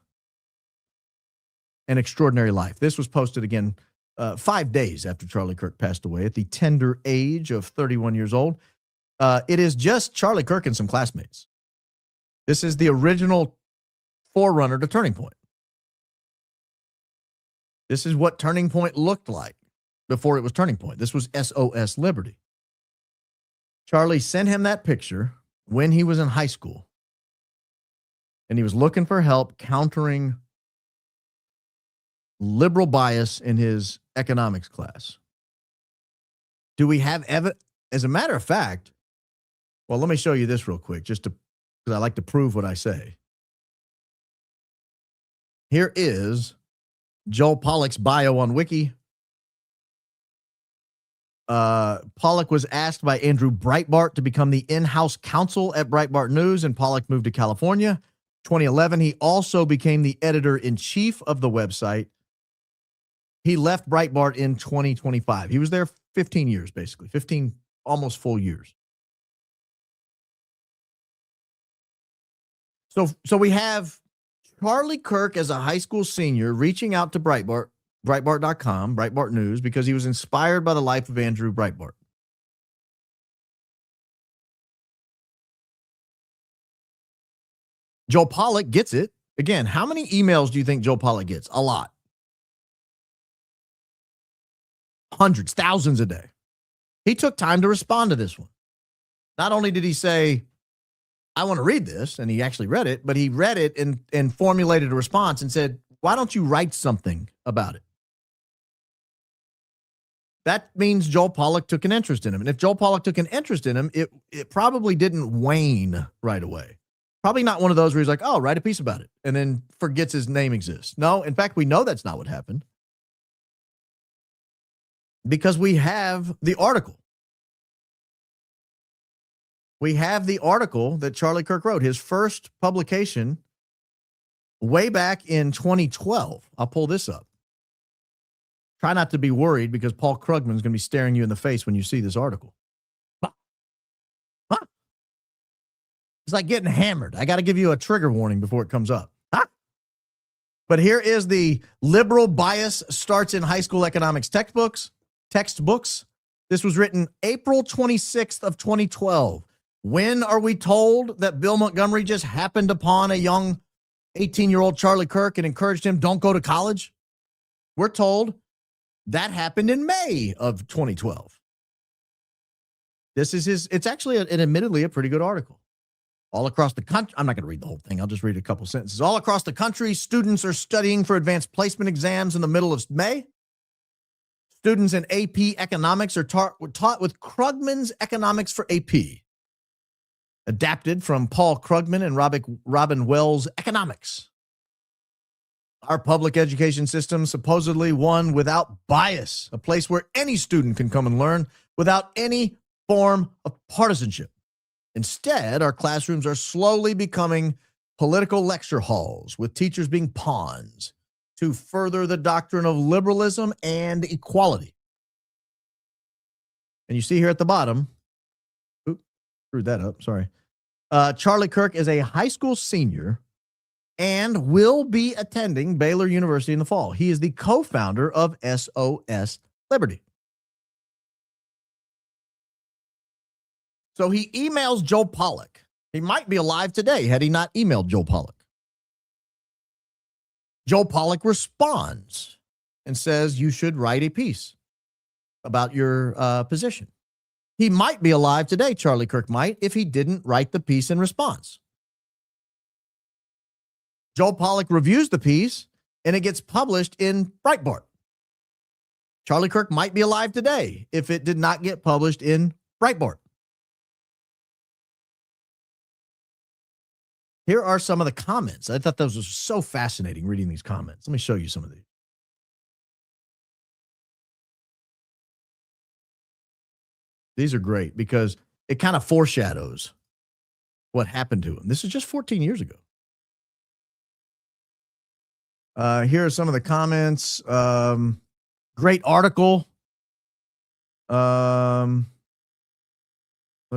An Extraordinary Life. This was posted again 5 days after Charlie Kirk passed away at the tender age of 31 years old. It is just Charlie Kirk and some classmates. This is the original forerunner to Turning Point. This is what Turning Point looked like before it was Turning Point. This was SOS Liberty. Charlie sent him that picture when he was in high school. And he was looking for help countering liberal bias in his economics class. Do we have evidence? As a matter of fact, well, let me show you this real quick, just to, because I like to prove what I say. Here is Joel Pollak's bio on Wiki. Pollak was asked by Andrew Breitbart to become the in-house counsel at Breitbart News, and Pollak moved to California. 2011, he also became the editor-in-chief of the website. He left Breitbart in 2025. He was there 15 years, basically, 15 almost full years. So we have Charlie Kirk as a high school senior reaching out to Breitbart, Breitbart.com, Breitbart News, because he was inspired by the life of Andrew Breitbart. Joel Pollak gets it. Again, how many emails do you think Joel Pollak gets? A lot. Hundreds, thousands a day. He took time to respond to this one. Not only did he say, I want to read this, and he actually read it, but he read it and formulated a response and said, why don't you write something about it? That means Joel Pollak took an interest in him. And if Joel Pollak took an interest in him, it probably didn't wane right away. Probably not one of those where he's like, oh, write a piece about it, and then forgets his name exists. No, in fact, we know that's not what happened because we have the article. We have the article that Charlie Kirk wrote, his first publication way back in 2012. I'll pull this up. Try not to be worried because Paul Krugman is going to be staring you in the face when you see this article. It's like getting hammered. I got to give you a trigger warning before it comes up. But here is the liberal bias starts in high school economics textbooks. This was written April 26th of 2012. When are we told that Bill Montgomery just happened upon a young 18-year-old Charlie Kirk and encouraged him, don't go to college? We're told that happened in May of 2012. This is it's actually admittedly a pretty good article. All across the country, I'm not going to read the whole thing. I'll just read a couple sentences. All across the country, students are studying for advanced placement exams in the middle of May. Students in AP economics are taught with Krugman's Economics for AP, adapted from Paul Krugman and Robin Wells' Economics. Our public education system, supposedly one without bias, a place where any student can come and learn without any form of partisanship. Instead, our classrooms are slowly becoming political lecture halls with teachers being pawns to further the doctrine of liberalism and equality. And you see here at the bottom, oops, screwed that up, sorry. Charlie Kirk is a high school senior and will be attending Baylor University in the fall. He is the co-founder of SOS Liberty. So he emails Joe Pollock. He might be alive today had he not emailed Joe Pollock. Joe Pollock responds and says, you should write a piece about your position. He might be alive today, Charlie Kirk might, if he didn't write the piece in response. Joe Pollock reviews the piece, and it gets published in Breitbart. Charlie Kirk might be alive today if it did not get published in Breitbart. Here are some of the comments. I thought those was so fascinating reading these comments. Let me show you some of these. These are great because it kind of foreshadows what happened to him. This is just 14 years ago. Here are some of the comments. Great article. Let's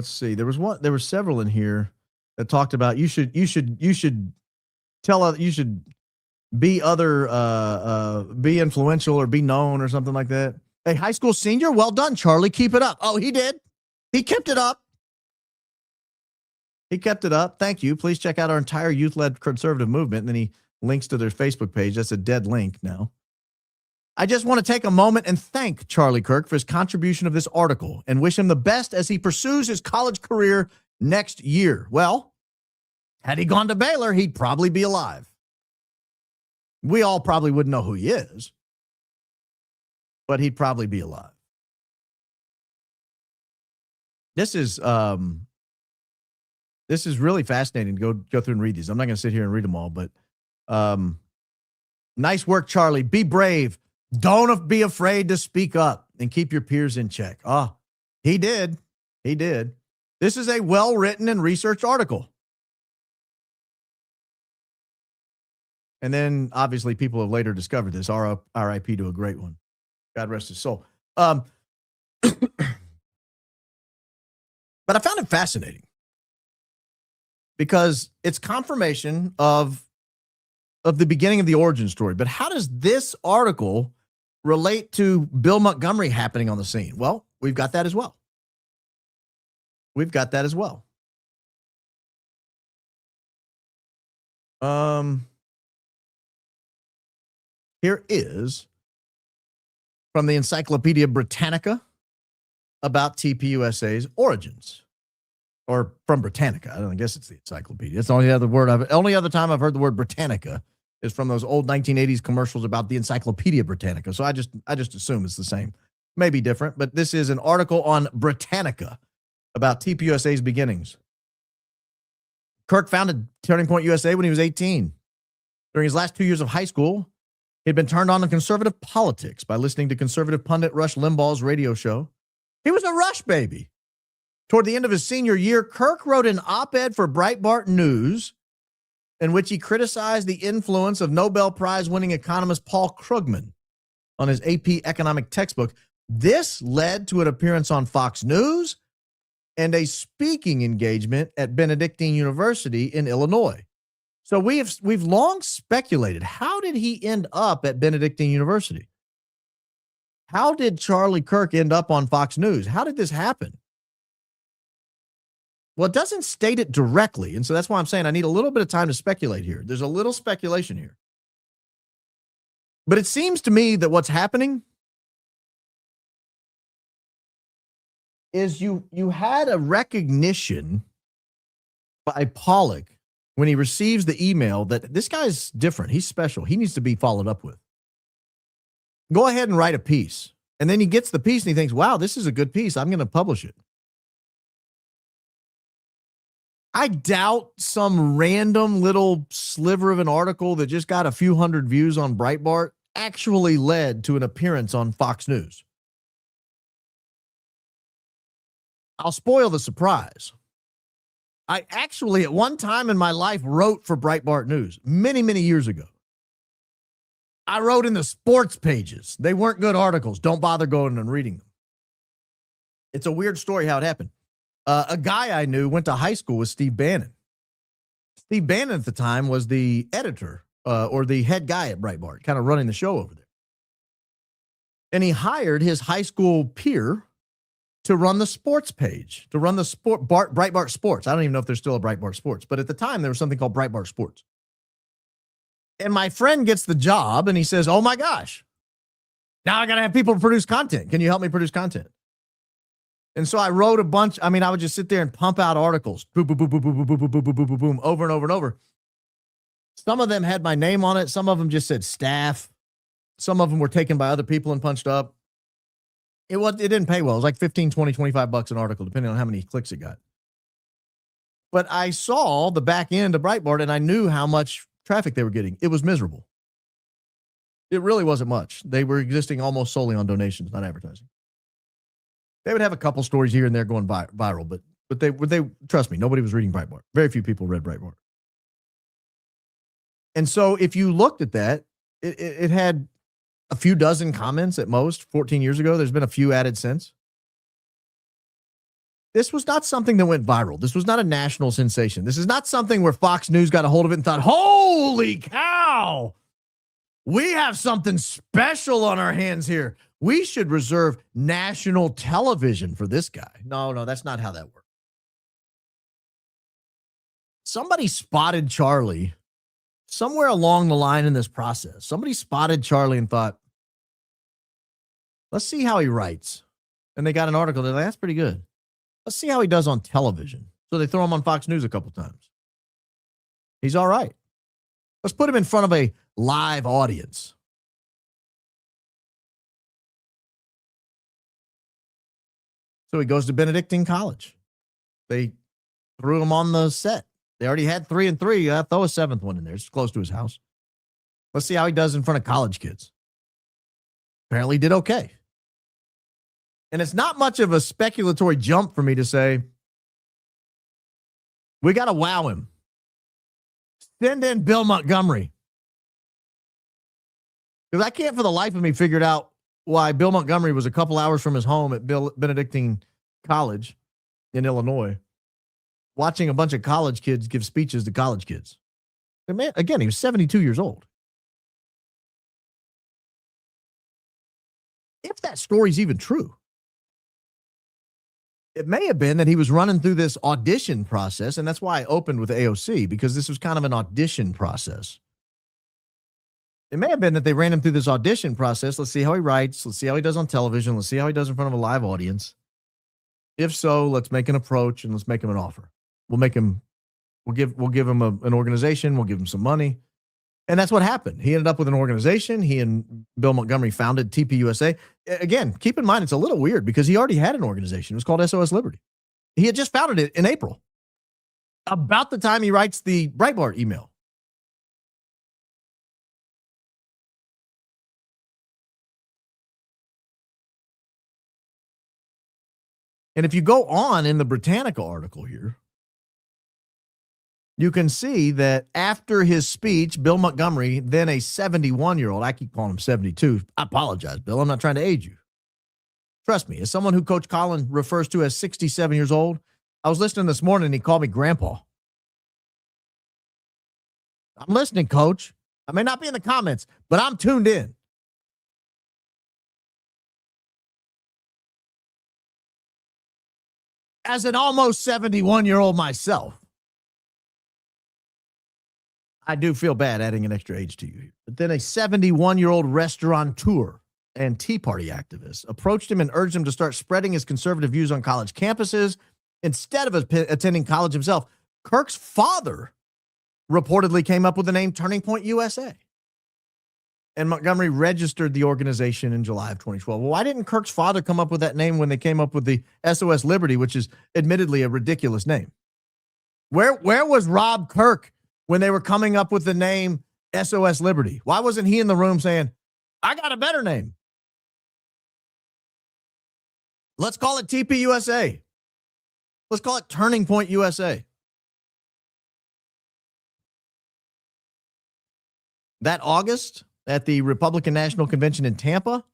see. There were several in here that talked about you should be influential or be known or something like that. Hey, high school senior, well done, Charlie. Keep it up. Oh, he did. He kept it up. He kept it up. Thank you. Please check out our entire youth-led conservative movement. And then he links to their Facebook page. That's a dead link now. I just want to take a moment and thank Charlie Kirk for his contribution of this article and wish him the best as he pursues his college career next year. Well, had he gone to Baylor, he'd probably be alive. We all probably wouldn't know who he is, but he'd probably be alive. This is really fascinating to go through and read these. I'm not going to sit here and read them all, but nice work, Charlie. Be brave. Don't be afraid to speak up and keep your peers in check. Oh, he did. He did. This is a well-written and researched article. And then, obviously, people have later discovered this. R.I.P. to a great one. God rest his soul. But I found it fascinating because it's confirmation of the beginning of the origin story. But how does this article relate to Bill Montgomery happening on the scene? Well, we've got that as well. Here is from the Encyclopedia Britannica about TPUSA's origins, or from Britannica. I guess it's the Encyclopedia. It's the only other time I've heard the word Britannica is from those old 1980s commercials about the Encyclopedia Britannica. So I just assume it's the same, maybe different, but this is an article on Britannica about TPUSA's beginnings. Kirk founded Turning Point USA when he was 18. During his last 2 years of high school, he had been turned on to conservative politics by listening to conservative pundit Rush Limbaugh's radio show. He was a Rush baby. Toward the end of his senior year, Kirk wrote an op-ed for Breitbart News in which he criticized the influence of Nobel Prize-winning economist Paul Krugman on his AP economic textbook. This led to an appearance on Fox News and a speaking engagement at Benedictine University in Illinois. So we've long speculated, how did he end up at Benedictine University? How did Charlie Kirk end up on Fox News? How did this happen? Well, it doesn't state it directly, and so that's why I'm saying I need a little bit of time to speculate here. There's a little speculation here. But it seems to me that what's happening is you had a recognition by Pollock when he receives the email that this guy's different. He's special. He needs to be followed up with. Go ahead and write a piece. And then he gets the piece and he thinks, wow, this is a good piece. I'm going to publish it. I doubt some random little sliver of an article that just got a few hundred views on Breitbart actually led to an appearance on Fox News. I'll spoil the surprise. I actually, at one time in my life, wrote for Breitbart News many, many years ago. I wrote in the sports pages. They weren't good articles. Don't bother going and reading them. It's a weird story how it happened. A guy I knew went to high school with Steve Bannon. Steve Bannon at the time was the editor or the head guy at Breitbart, kind of running the show over there. And he hired his high school peer to run the sports page, to run the Breitbart Sports. I don't even know if there's still a Breitbart Sports, but at the time there was something called Breitbart Sports. And my friend gets the job and he says, oh my gosh, now I got to have people produce content. Can you help me produce content? And so I wrote a bunch. I mean, I would just sit there and pump out articles, boom, boom, boom, boom, boom, boom, boom, boom, boom, boom, boom, boom, over and over and over. Some of them had my name on it. Some of them just said staff. Some of them were taken by other people and punched up. It didn't pay well. It was like 15, 20, 25 bucks an article, depending on how many clicks it got. But I saw the back end of Breitbart and I knew how much traffic they were getting. It was miserable. It really wasn't much. They were existing almost solely on donations, not advertising. They would have a couple stories here and there going viral, but they trust me, nobody was reading Breitbart. Very few people read Breitbart. And so if you looked at that, it had a few dozen comments at most 14 years ago. There's been a few added since. This was not something that went viral. This was not a national sensation. This is not something where Fox News got a hold of it and thought, holy cow, we have something special on our hands here. We should reserve national television for this guy. No, that's not how that works. Somebody spotted Charlie somewhere along the line in this process. Somebody spotted Charlie and thought, let's see how he writes. And they got an article. They're like, that's pretty good. Let's see how he does on television. So they throw him on Fox News a couple times. He's all right. Let's put him in front of a live audience. So he goes to Benedictine College. They threw him on the set. They already had 3 and 3. Throw a 7th one in there. It's close to his house. Let's see how he does in front of college kids. Apparently did okay. And it's not much of a speculatory jump for me to say, we got to wow him. Send in Bill Montgomery. Because I can't for the life of me figure out why Bill Montgomery was a couple hours from his home at Benedictine College in Illinois, watching a bunch of college kids give speeches to college kids. And man, again, he was 72 years old. If that story's even true, it may have been that he was running through this audition process, and that's why I opened with AOC, because this was kind of an audition process. It may have been that they ran him through this audition process. Let's see how he writes. Let's see how he does on television. Let's see how he does in front of a live audience. If so, let's make an approach and let's make him an offer. We'll give him an organization. We'll give him some money. And that's what happened. He ended up with an organization. He and Bill Montgomery founded TPUSA. Again, keep in mind, it's a little weird because he already had an organization. It was called SOS Liberty. He had just founded it in April, about the time he writes the Breitbart email. And if you go on in the Britannica article here, you can see that after his speech, Bill Montgomery, then a 71-year-old, I keep calling him 72. I apologize, Bill. I'm not trying to age you. Trust me, as someone who Coach Colin refers to as 67 years old, I was listening this morning and he called me grandpa. I'm listening, Coach. I may not be in the comments, but I'm tuned in. As an almost 71-year-old myself, I do feel bad adding an extra age to you. But then a 71-year-old restaurateur and Tea Party activist approached him and urged him to start spreading his conservative views on college campuses instead of attending college himself. Kirk's father reportedly came up with the name Turning Point USA. And Montgomery registered the organization in July of 2012. Well, why didn't Kirk's father come up with that name when they came up with the SOS Liberty, which is admittedly a ridiculous name? Where was Rob Kirk when they were coming up with the name SOS Liberty? Why wasn't he in the room saying, I got a better name? Let's call it TPUSA. Let's call it Turning Point USA. That August, at the Republican National Convention in Tampa,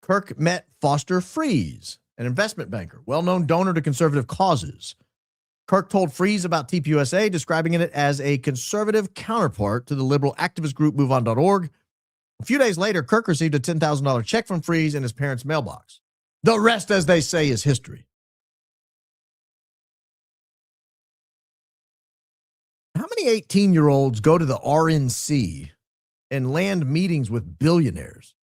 Kirk met Foster Friess an investment banker, well-known donor to conservative causes. Kirk told Freeze about TPUSA, describing it as a conservative counterpart to the liberal activist group MoveOn.org. A few days later, Kirk received a $10,000 check from Freeze in his parents' mailbox. The rest, as they say, is history. How many 18-year-olds go to the RNC and land meetings with billionaires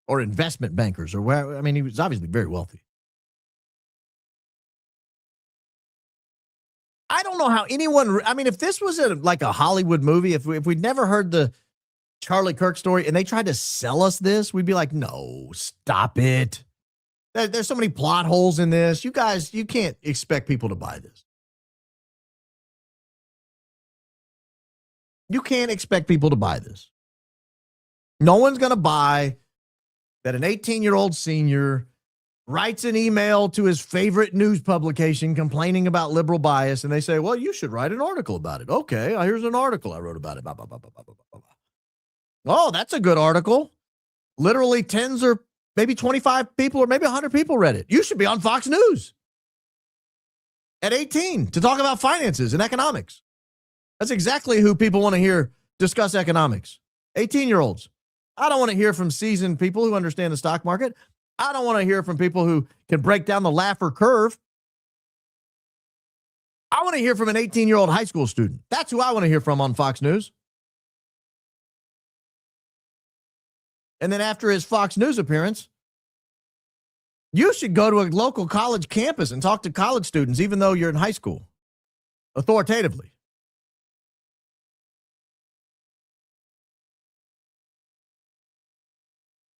or investment bankers or where? I mean, he was obviously very wealthy. I don't know how anyone, I mean, if this was like a Hollywood movie, if we'd never heard the Charlie Kirk story and they tried to sell us this, we'd be like, no, stop it. There's so many plot holes in this. You guys, you can't expect people to buy this. You can't expect people to buy this. No one's going to buy that an 18-year-old senior writes an email to his favorite news publication complaining about liberal bias, and they say, well, you should write an article about it. Okay, here's an article I wrote about it. Blah, blah, blah, blah, blah, blah, blah. Oh, that's a good article. Literally tens or maybe 25 people or maybe 100 people read it. You should be on Fox News at 18 to talk about finances and economics. That's exactly who people want to hear discuss economics. 18-year-olds. I don't want to hear from seasoned people who understand the stock market. I don't want to hear from people who can break down the Laffer curve. I want to hear from an 18-year-old high school student. That's who I want to hear from on Fox News. And then after his Fox News appearance, you should go to a local college campus and talk to college students, even though you're in high school, authoritatively.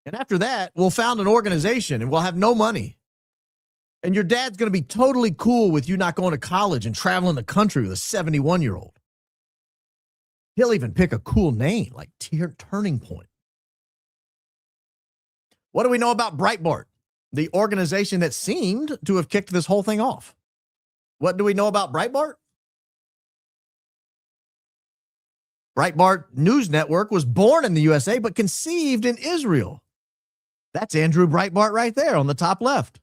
And after that, we'll found an organization and we'll have no money. And your dad's going to be totally cool with you not going to college and traveling the country with a 71-year-old. He'll even pick a cool name like Turning Point. What do we know about Breitbart, the organization that seemed to have kicked this whole thing off? What do we know about Breitbart? Breitbart News Network was born in the USA but conceived in Israel. That's Andrew Breitbart right there on the top left.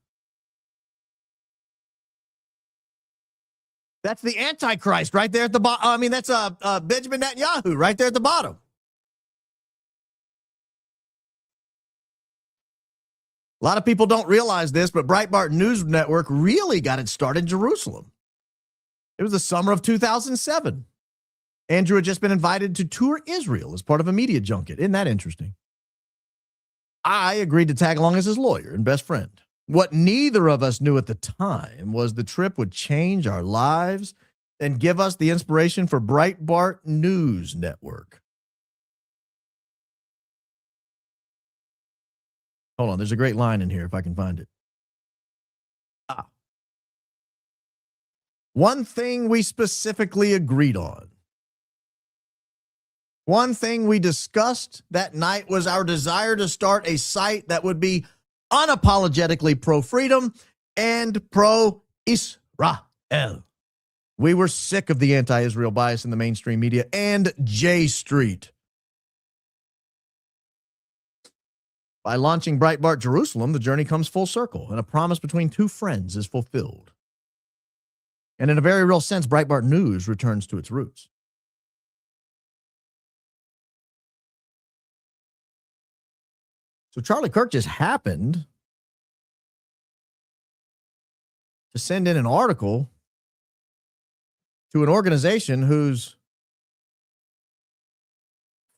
That's the Antichrist right there at the bottom. I mean, that's Benjamin Netanyahu right there at the bottom. A lot of people don't realize this, but Breitbart News Network really got its start in Jerusalem. It was the summer of 2007. Andrew had just been invited to tour Israel as part of a media junket. Isn't that interesting? I agreed to tag along as his lawyer and best friend. What neither of us knew at the time was the trip would change our lives and give us the inspiration for Breitbart News Network. Hold on, there's a great line in here if I can find it. One thing we specifically agreed on. One thing we discussed that night was our desire to start a site that would be unapologetically pro-freedom and pro-Israel. We were sick of the anti-Israel bias in the mainstream media and J Street. By launching Breitbart Jerusalem, the journey comes full circle, and a promise between two friends is fulfilled. And in a very real sense, Breitbart News returns to its roots. So Charlie Kirk just happened to send in an article to an organization whose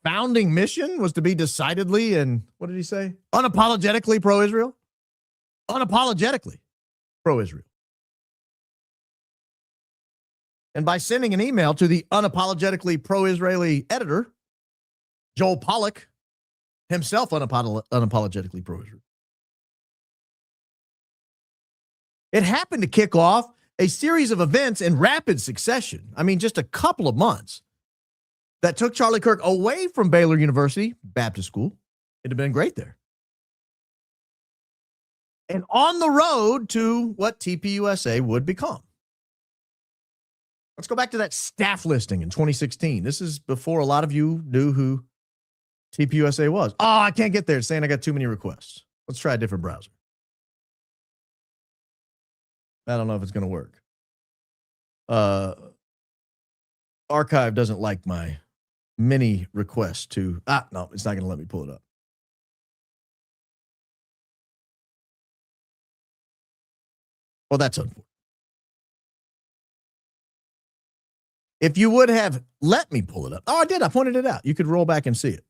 founding mission was to be decidedly and, what did he say? Unapologetically pro-Israel? Unapologetically pro-Israel. And by sending an email to the unapologetically pro-Israeli editor, Joel Pollack, himself unapologetically pro-Israel. It happened to kick off a series of events in rapid succession. I mean, just a couple of months that took Charlie Kirk away from Baylor University Baptist School. It'd have been great there. And on the road to what TPUSA would become. Let's go back to that staff listing in 2016. This is before a lot of you knew who TPUSA was. Oh, I can't get there. It's saying I got too many requests. Let's try a different browser. I don't know if it's going to work. Archive doesn't like my mini request to, no, it's not going to let me pull it up. Well, that's unfortunate. If you would have let me pull it up. Oh, I did. I pointed it out. You could roll back and see it.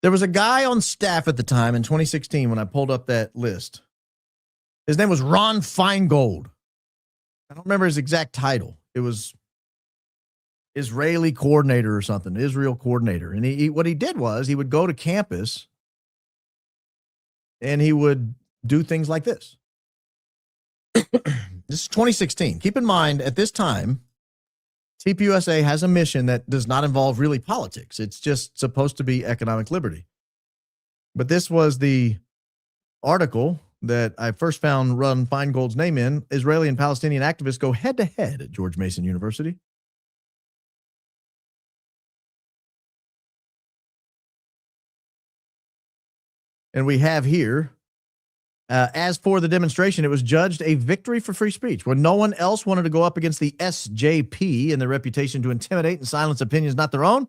There was a guy on staff at the time in 2016 when I pulled up that list. His name was Ron Feingold. I don't remember his exact title. It was Israeli coordinator or something, Israel coordinator. And he what he did was he would go to campus and he would do things like this. This is 2016. Keep in mind, at this time, TPUSA has a mission that does not involve really politics. It's just supposed to be economic liberty. But this was the article that I first found Ron Feingold's name in. Israeli and Palestinian activists go head-to-head at George Mason University. And we have here, as for the demonstration, it was judged a victory for free speech. When no one else wanted to go up against the SJP and their reputation to intimidate and silence opinions not their own,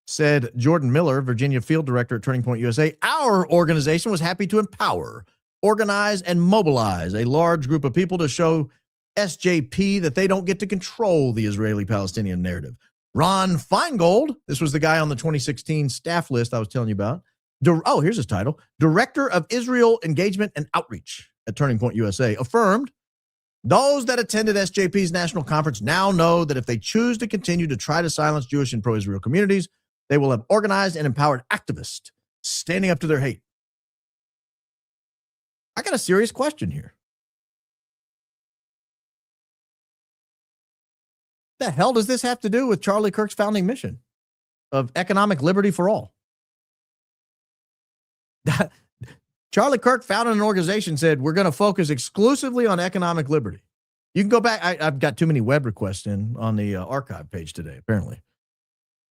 said Jordan Miller, Virginia field director at Turning Point USA, our organization was happy to empower, organize, and mobilize a large group of people to show SJP that they don't get to control the Israeli-Palestinian narrative. Ron Feingold, this was the guy on the 2016 staff list I was telling you about. Here's his title. Director of Israel Engagement and Outreach at Turning Point USA, affirmed those that attended SJP's national conference now know that if they choose to continue to try to silence Jewish and pro-Israel communities, they will have organized and empowered activists standing up to their hate. I got a serious question here. What the hell does this have to do with Charlie Kirk's founding mission of economic liberty for all? Charlie Kirk founded an organization, said, we're going to focus exclusively on economic liberty. You can go back. I've got too many web requests in on the archive page today, apparently.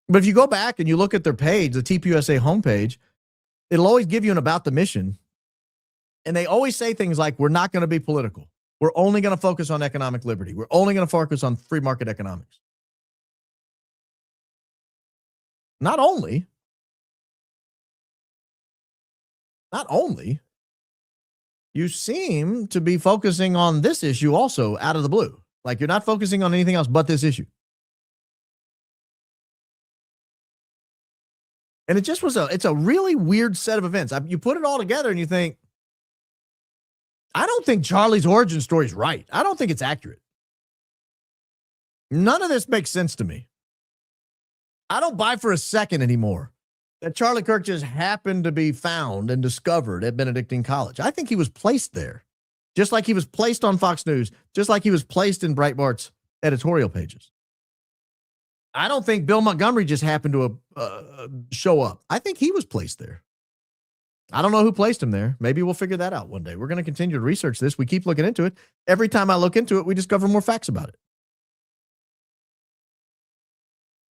But if you go back and you look at their page, the TPUSA homepage, it'll always give you an about the mission. And they always say things like, we're not going to be political. We're only going to focus on economic liberty. We're only going to focus on free market economics. Not only, you seem to be focusing on this issue also out of the blue. Like you're not focusing on anything else but this issue. And it just was it's a really weird set of events. You put it all together and you think, I don't think Charlie's origin story is right. I don't think it's accurate. None of this makes sense to me. I don't buy for a second anymore that Charlie Kirk just happened to be found and discovered at Benedictine College. I think he was placed there, just like he was placed on Fox News, just like he was placed in Breitbart's editorial pages. I don't think Bill Montgomery just happened to show up. I think he was placed there. I don't know who placed him there. Maybe we'll figure that out one day. We're going to continue to research this. We keep looking into it. Every time I look into it, we discover more facts about it.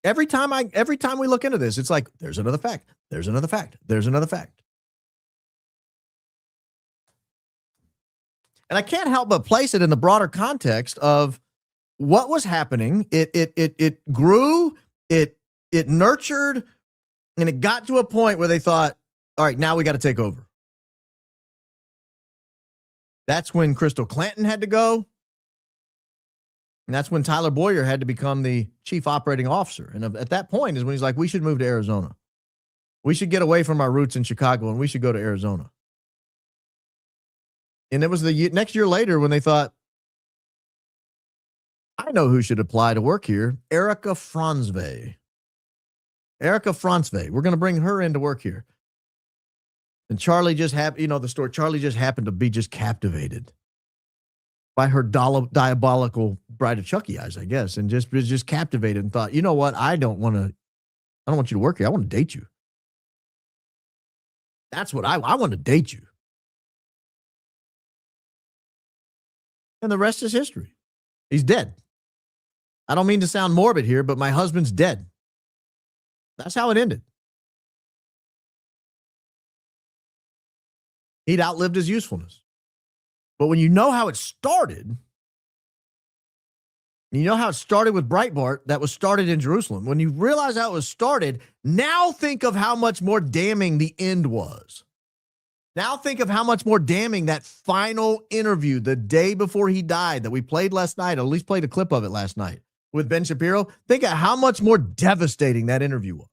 Every time we look into this, it's like, there's another fact. There's another fact. There's another fact. And I can't help but place it in the broader context of what was happening. It grew, it nurtured, and it got to a point where they thought, all right, now we got to take over. That's when Crystal Clanton had to go. And that's when Tyler Boyer had to become the chief operating officer. And at that point is when he's like, we should move to Arizona. We should get away from our roots in Chicago and we should go to Arizona. And it was the next year later when they thought, I know who should apply to work here. Erica Franzwe. Erica Franzwe. We're going to bring her in to work here. And Charlie just happened, the story, Charlie just happened to be just captivated by her diabolical Bride of Chucky eyes, I guess, and was just captivated and thought, you know what? I don't want you to work here. I want to date you. That's what I want to date you. And the rest is history. He's dead. I don't mean to sound morbid here, but my husband's dead. That's how it ended. He'd outlived his usefulness. But when you know how it started, you know how it started with Breitbart, that was started in Jerusalem. When you realize how it was started, now think of how much more damning the end was. Now think of how much more damning that final interview the day before he died that we played last night, or at least played a clip of it last night with Ben Shapiro. Think of how much more devastating that interview was.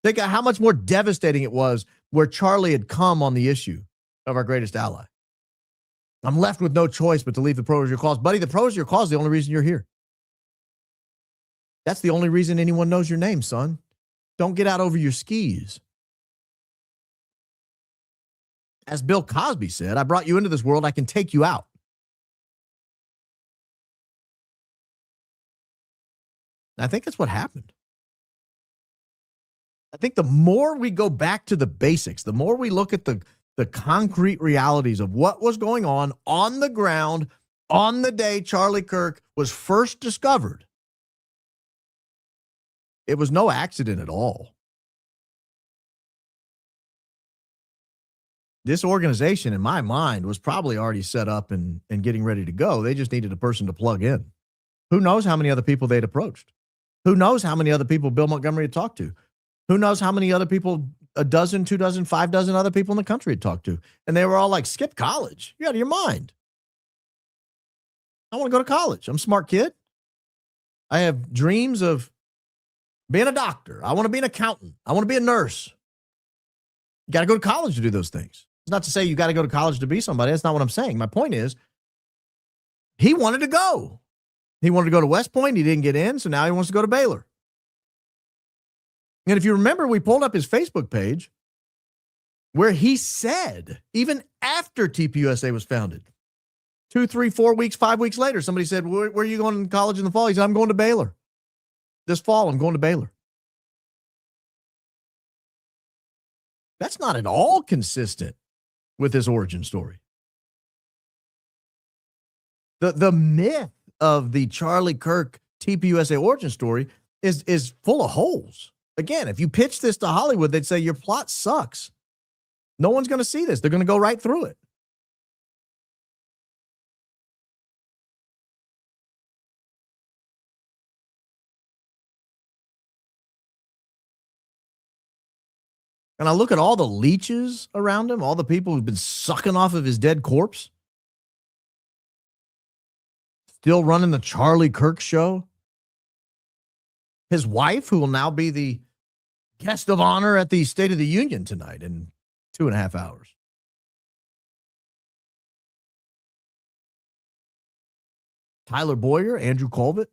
Think of how much more devastating it was where Charlie had come on the issue of our greatest ally. I'm left with no choice but to leave the pros of your cause. Buddy, the pros of your cause is the only reason you're here. That's the only reason anyone knows your name, son. Don't get out over your skis. As Bill Cosby said, I brought you into this world, I can take you out. I think that's what happened. I think the more we go back to the basics, the more we look at the concrete realities of what was going on the ground on the day Charlie Kirk was first discovered, it was no accident at all. This organization, in my mind, was probably already set up and getting ready to go. They just needed a person to plug in. Who knows how many other people they'd approached? Who knows how many other people Bill Montgomery had talked to? Who knows how many other people, a dozen, 2 dozen, 5 dozen other people in the country had talked to? And they were all like, skip college. You're out of your mind. I want to go to college. I'm a smart kid. I have dreams of being a doctor. I want to be an accountant. I want to be a nurse. You got to go to college to do those things. It's not to say you got to go to college to be somebody. That's not what I'm saying. My point is, he wanted to go. He wanted to go to West Point. He didn't get in, so now he wants to go to Baylor. And if you remember, we pulled up his Facebook page where he said, even after TPUSA was founded, 2, 3, 4 weeks, 5 weeks later, somebody said, where are you going to college in the fall? He said, I'm going to Baylor. This fall, I'm going to Baylor. That's not at all consistent with his origin story. The myth of the Charlie Kirk TPUSA origin story is full of holes. Again, if you pitch this to Hollywood, they'd say your plot sucks. No one's going to see this. They're going to go right through it. And I look at all the leeches around him, all the people who've been sucking off of his dead corpse, still running the Charlie Kirk show. His wife, who will now be the guest of honor at the State of the Union tonight in 2.5 hours. Tyler Boyer, Andrew Kolvet,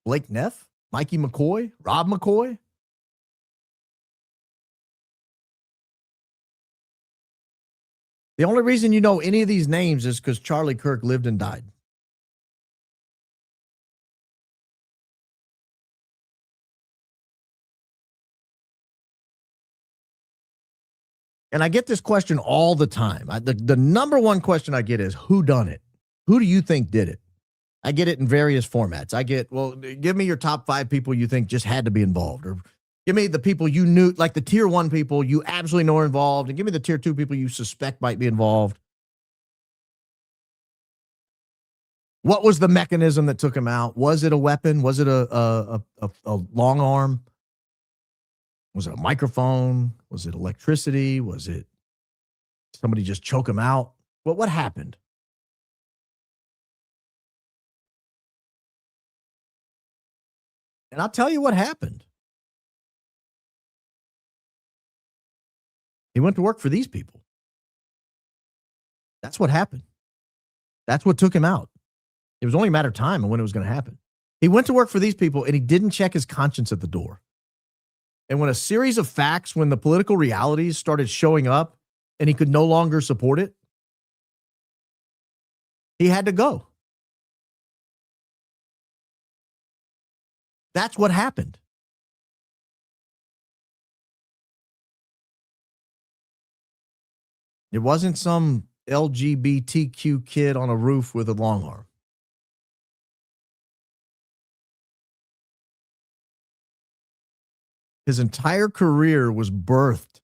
Blake Neff, Mikey McCoy, Rob McCoy. The only reason you know any of these names is because Charlie Kirk lived and died. And I get this question all the time. The number one question I get is, who done it? Who do you think did it? I get it in various formats. I get, well, give me your top 5 people you think just had to be involved, or give me the people you knew, like the tier 1 people you absolutely know are involved, and give me the tier 2 people you suspect might be involved. What was the mechanism that took him out? Was it a weapon? Was it a long arm? Was it a microphone? Was it electricity? Was it somebody just choke him out? Well, what happened? And I'll tell you what happened. He went to work for these people. That's what happened. That's what took him out. It was only a matter of time and when it was going to happen. He went to work for these people and he didn't check his conscience at the door. And when a series of facts, when the political realities started showing up and he could no longer support it, he had to go. That's what happened. It wasn't some LGBTQ kid on a roof with a long arm. His entire career was birthed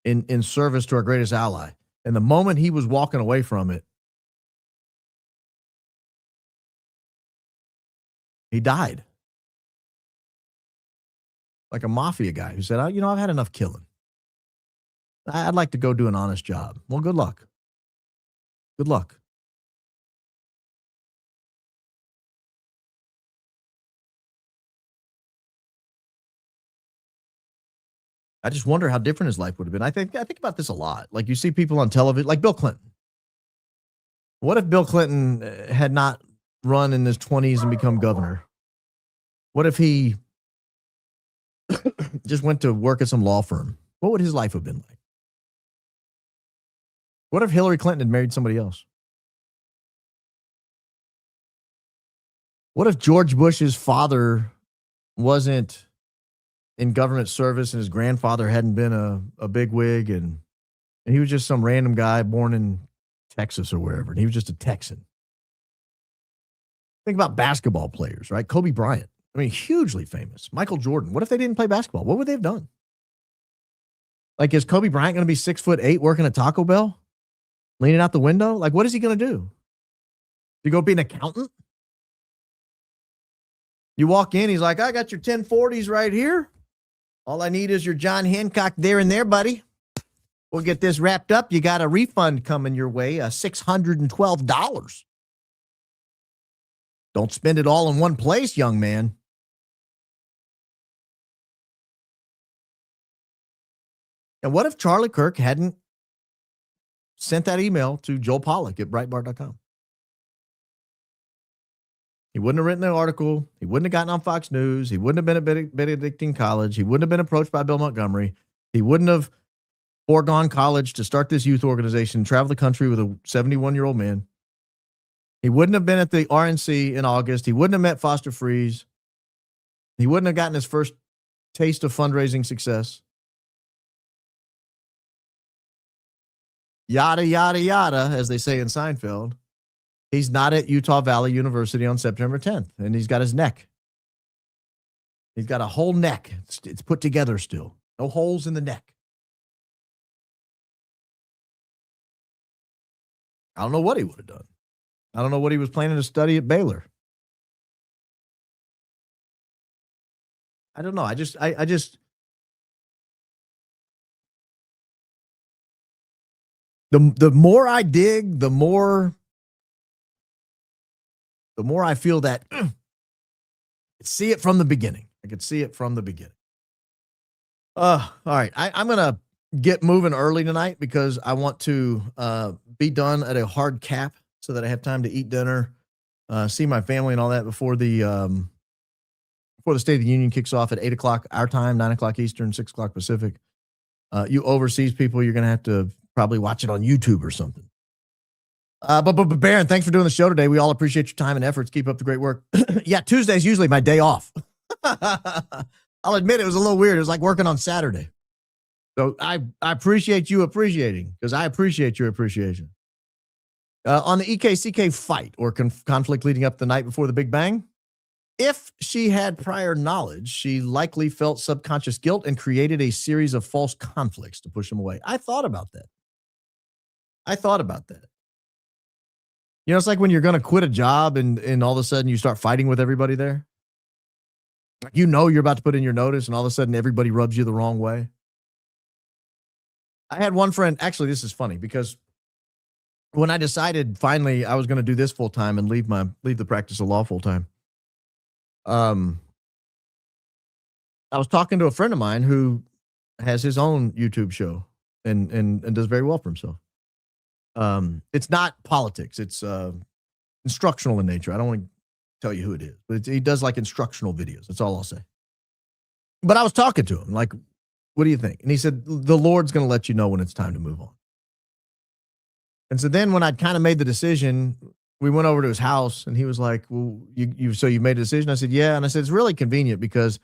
in service to our greatest ally. And the moment he was walking away from it, he died. Like a mafia guy who said, I've had enough killing. I'd like to go do an honest job. Well, good luck. Good luck. I just wonder how different his life would have been. I think about this a lot. Like you see people on television, like Bill Clinton. What if Bill Clinton had not run in his 20s and become governor? What if he just went to work at some law firm? What would his life have been like? What if Hillary Clinton had married somebody else? What if George Bush's father wasn't in government service and his grandfather hadn't been a bigwig and he was just some random guy born in Texas or wherever, and he was just a Texan? Think about basketball players, right? Kobe Bryant. I mean, hugely famous. Michael Jordan. What if they didn't play basketball? What would they have done? Like, is Kobe Bryant going to be 6'8" working at Taco Bell? Leaning out the window? Like, what is he going to do? You go be an accountant? You walk in, he's like, I got your 1040s right here. All I need is your John Hancock there and there, buddy. We'll get this wrapped up. You got a refund coming your way, $612. Don't spend it all in one place, young man. And what if Charlie Kirk hadn't sent that email to Joel Pollack at Breitbart.com? He wouldn't have written the article. He wouldn't have gotten on Fox News. He wouldn't have been at Benedictine College. He wouldn't have been approached by Bill Montgomery. He wouldn't have foregone college to start this youth organization, travel the country with a 71-year-old man. He wouldn't have been at the RNC in August. He wouldn't have met Foster Freeze. He wouldn't have gotten his first taste of fundraising success. Yada, yada, yada, as they say in Seinfeld. He's not at Utah Valley University on September 10th, and he's got his neck. He's got a whole neck. It's put together still. No holes in the neck. I don't know what he would have done. I don't know what he was planning to study at Baylor. I don't know. I just the more I dig, the more I feel that see it from the beginning. I could see it from the beginning. All right. I'm going to get moving early tonight because I want to be done at a hard cap so that I have time to eat dinner, see my family and all that before the State of the Union kicks off at 8 o'clock our time, 9 o'clock Eastern, 6 o'clock Pacific. You overseas people, you're going to have to probably watch it on YouTube or something. But Baron, thanks for doing the show today. We all appreciate your time and efforts. Keep up the great work. Yeah, Tuesday's usually my day off. I'll admit it was a little weird. It was like working on Saturday. So I appreciate you appreciating, because I appreciate your appreciation. On the EKCK fight or conflict leading up the night before the Big Bang, if she had prior knowledge, she likely felt subconscious guilt and created a series of false conflicts to push him away. I thought about that. You know, it's like when you're going to quit a job and all of a sudden you start fighting with everybody there. You know you're about to put in your notice and all of a sudden everybody rubs you the wrong way. I had one friend, actually this is funny because when I decided finally I was going to do this full time and leave the practice of law full time, I was talking to a friend of mine who has his own YouTube show and does very well for himself. It's not politics. It's instructional in nature. I don't want to tell you who it is, but he does like instructional videos. That's all I'll say. But I was talking to him like, what do you think? And he said, the Lord's going to let you know when it's time to move on. And so then when I'd kind of made the decision, we went over to his house and he was like, well, so you made a decision? I said, yeah. And I said, it's really convenient because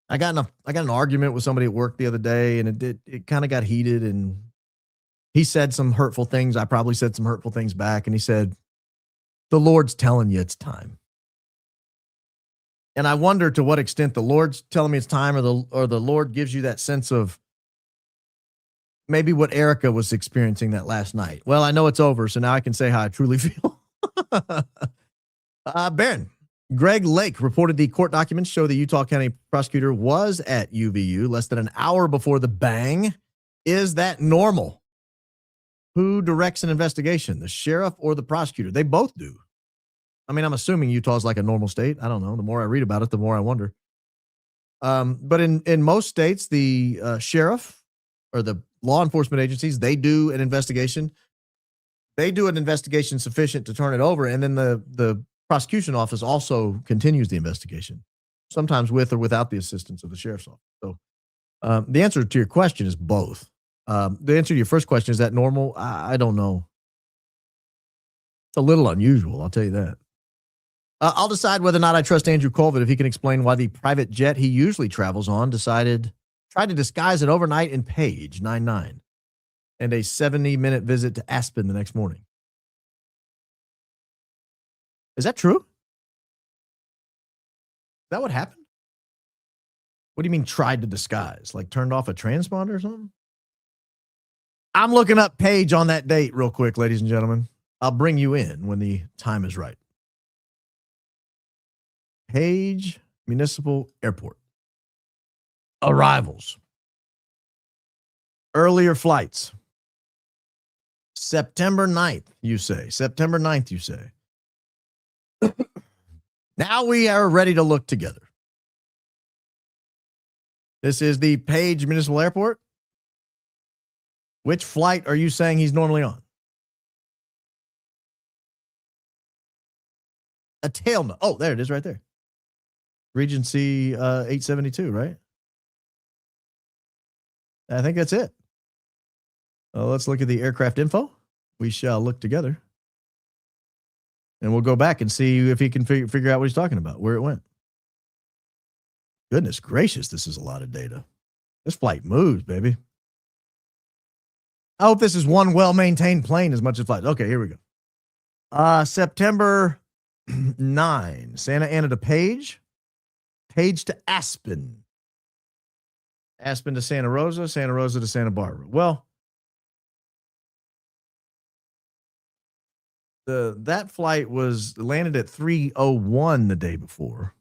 I got an argument with somebody at work the other day and it kind of got heated and he said some hurtful things. I probably said some hurtful things back. And he said, the Lord's telling you it's time. And I wonder to what extent the Lord's telling me it's time or the Lord gives you that sense of maybe what Erica was experiencing that last night. Well, I know it's over, so now I can say how I truly feel. Baron, Greg Lake reported the court documents show the Utah County prosecutor was at UVU less than an hour before the bang. Is that normal? Who directs an investigation, the sheriff or the prosecutor? They both do. I mean, I'm assuming Utah's like a normal state. I don't know. The more I read about it, the more I wonder. But in most states, the sheriff or the law enforcement agencies, they do an investigation. They do an investigation sufficient to turn it over, and then the prosecution office also continues the investigation, sometimes with or without the assistance of the sheriff's office. So the answer to your question is both. The answer to your first question, is that normal? I don't know. It's a little unusual, I'll tell you that. I'll decide whether or not I trust Andrew Kolvet if he can explain why the private jet he usually travels on tried to disguise it overnight in Page 99 and a 70-minute visit to Aspen the next morning. Is that true? Is that what happened? What do you mean tried to disguise? Like turned off a transponder or something? I'm looking up Page on that date real quick, ladies and gentlemen. I'll bring you in when the time is right. Page Municipal Airport. Arrivals. Earlier flights. September 9th, you say. September 9th, you say. Now we are ready to look together. This is the Page Municipal Airport. Which flight are you saying he's normally on? A tail no. Oh, there it is right there. Regency 872, right? I think that's it. Let's look at the aircraft info. We shall look together. And we'll go back and see if he can figure out what he's talking about, where it went. Goodness gracious, this is a lot of data. This flight moves, baby. I hope this is one well-maintained plane as much as flights. Okay, here we go. September 9, Santa Ana to Page. Page to Aspen. Aspen to Santa Rosa to Santa Barbara. Well, that flight was landed at 3:01 the day before.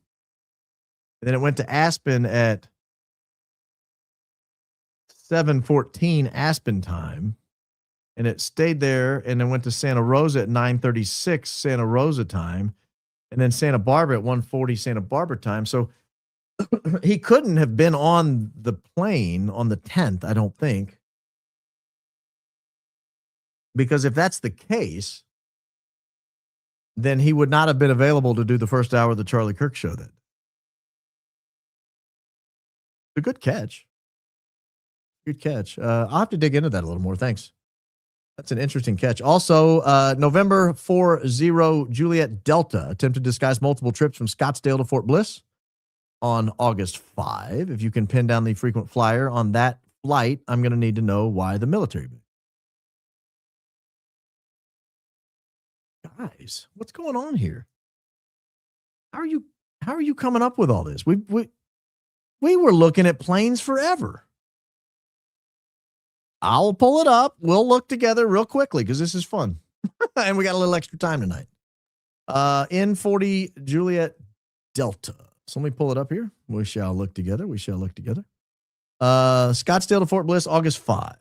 And then it went to Aspen at 7:14 Aspen time. And it stayed there and then went to Santa Rosa at 9:36 Santa Rosa time. And then Santa Barbara at 1:40 Santa Barbara time. So he couldn't have been on the plane on the 10th, I don't think. Because if that's the case, then he would not have been available to do the first hour of the Charlie Kirk show then. A good catch. Good catch. I'll have to dig into that a little more. Thanks. That's an interesting catch. Also, November 40 Juliet Delta attempted to disguise multiple trips from Scottsdale to Fort Bliss on August 5. If you can pin down the frequent flyer on that flight, I'm going to need to know why the military base. Guys, what's going on here? How are you coming up with all this? We were looking at planes forever. I'll pull it up. We'll look together real quickly because this is fun. And we got a little extra time tonight. N40 Juliet Delta. So let me pull it up here. We shall look together. Scottsdale to Fort Bliss, August 5.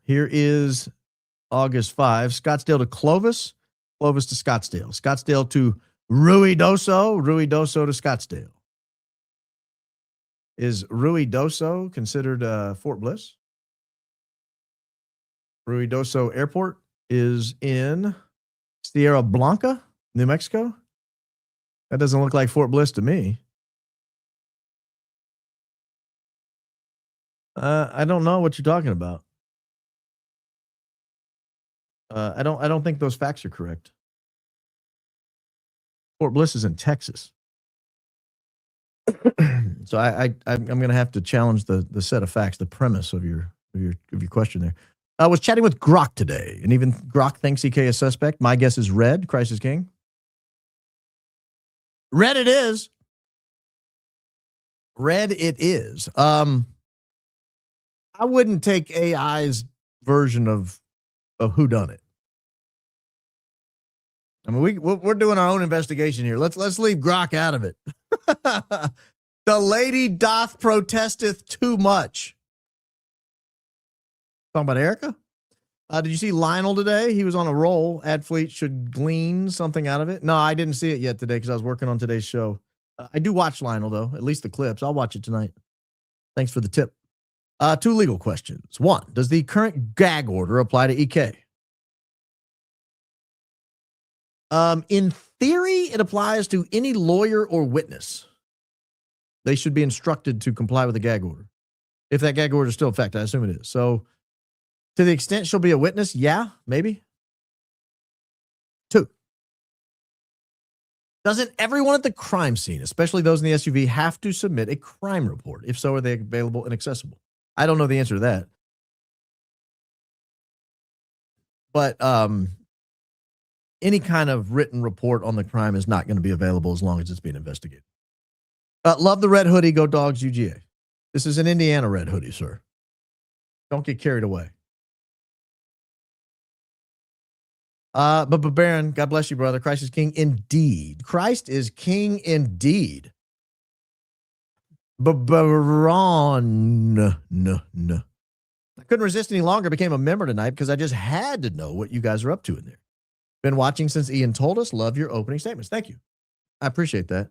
Here is August 5. Scottsdale to Clovis, Clovis to Scottsdale. Scottsdale to Ruidoso, Ruidoso to Scottsdale. Is Ruidoso considered Fort Bliss? Ruidoso Airport is in Sierra Blanca, New Mexico. That doesn't look like Fort Bliss to me. I don't know what you're talking about. I don't think those facts are correct. Fort Bliss is in Texas. So I'm going to have to challenge the set of facts, the premise of your question there. I was chatting with Grok today, and even Grok thinks EK is suspect. My guess is red. Christ is king. Red it is. Red it is. I wouldn't take AI's version of whodunit. I mean, we're doing our own investigation here. Let's leave Grok out of it. The lady doth protesteth too much. Talking about Erica? Did you see Lionel today? He was on a roll. Adfleet should glean something out of it. No, I didn't see it yet today because I was working on today's show. I do watch Lionel, though, at least the clips. I'll watch it tonight. Thanks for the tip. 2 legal questions. 1, does the current gag order apply to EK? In theory, it applies to any lawyer or witness. They should be instructed to comply with the gag order. If that gag order is still in effect, I assume it is. So, to the extent she'll be a witness, yeah, maybe. 2, doesn't everyone at the crime scene, especially those in the SUV, have to submit a crime report? If so, are they available and accessible? I don't know the answer to that. But any kind of written report on the crime is not going to be available as long as it's being investigated. Love the red hoodie. Go Dogs UGA. This is an Indiana red hoodie, sir. Don't get carried away. But Baron, God bless you, brother. Christ is king indeed. Christ is king indeed. Baron. No. I couldn't resist any longer. Became a member tonight because I just had to know what you guys are up to in there. Been watching since Ian told us. Love your opening statements. Thank you. I appreciate that.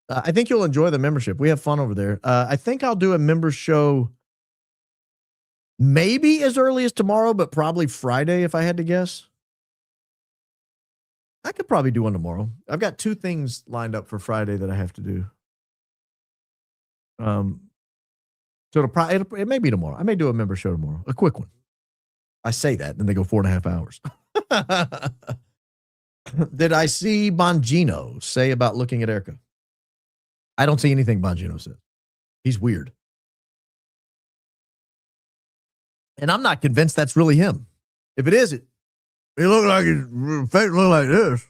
I think you'll enjoy the membership. We have fun over there. I think I'll do a member show maybe as early as tomorrow, but probably Friday if I had to guess. I could probably do one tomorrow. I've got 2 things lined up for Friday that I have to do. So it may be tomorrow. I may do a member show tomorrow, a quick one. I say that, then they go 4.5 hours. Did I see Bongino say about looking at Erica? I don't see anything Bongino said. He's weird. And I'm not convinced that's really him. If it is, he looked like his face looked like this.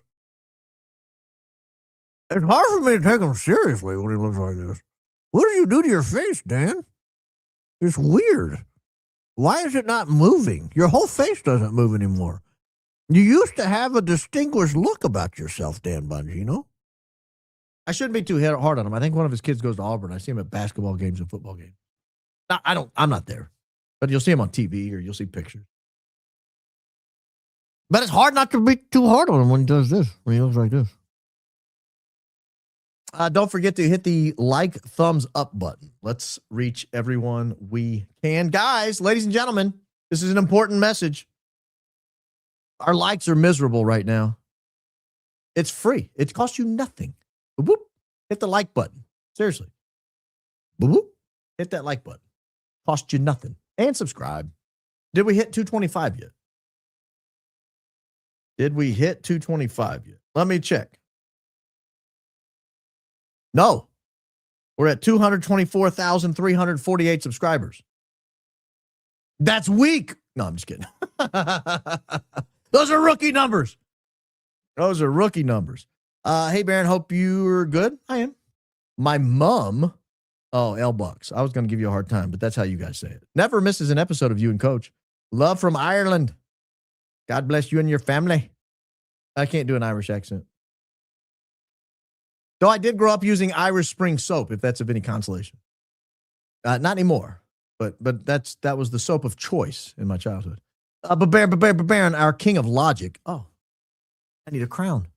It's hard for me to take him seriously when he looks like this. What did you do to your face, Dan? It's weird. Why is it not moving? Your whole face doesn't move anymore. You used to have a distinguished look about yourself, Dan Bongino. I shouldn't be too hard on him. I think one of his kids goes to Auburn. I see him at basketball games and football games. Now, I'm not there, but you'll see him on TV or you'll see pictures. But it's hard not to be too hard on him when he does this, when he looks like this. Don't forget to hit the thumbs up button. Let's reach everyone we can. Guys, ladies and gentlemen, this is an important message. Our likes are miserable right now. It's free. It costs you nothing. Boop, boop. Hit the like button. Seriously. Boop, boop. Hit that like button. Cost you nothing. And subscribe. Did we hit 225 yet? Did we hit 225 yet? Let me check. No. We're at 224,348 subscribers. That's weak. No, I'm just kidding. Those are rookie numbers. Those are rookie numbers. Hey, Baron, hope you're good. I am. My mom. Oh, L-Bucks. I was going to give you a hard time, but that's how you guys say it. Never misses an episode of You and Coach. Love from Ireland. God bless you and your family. I can't do an Irish accent. Though I did grow up using Irish Spring soap, if that's of any consolation. Not anymore, but that was the soap of choice in my childhood. Baron, our king of logic. Oh, I need a crown.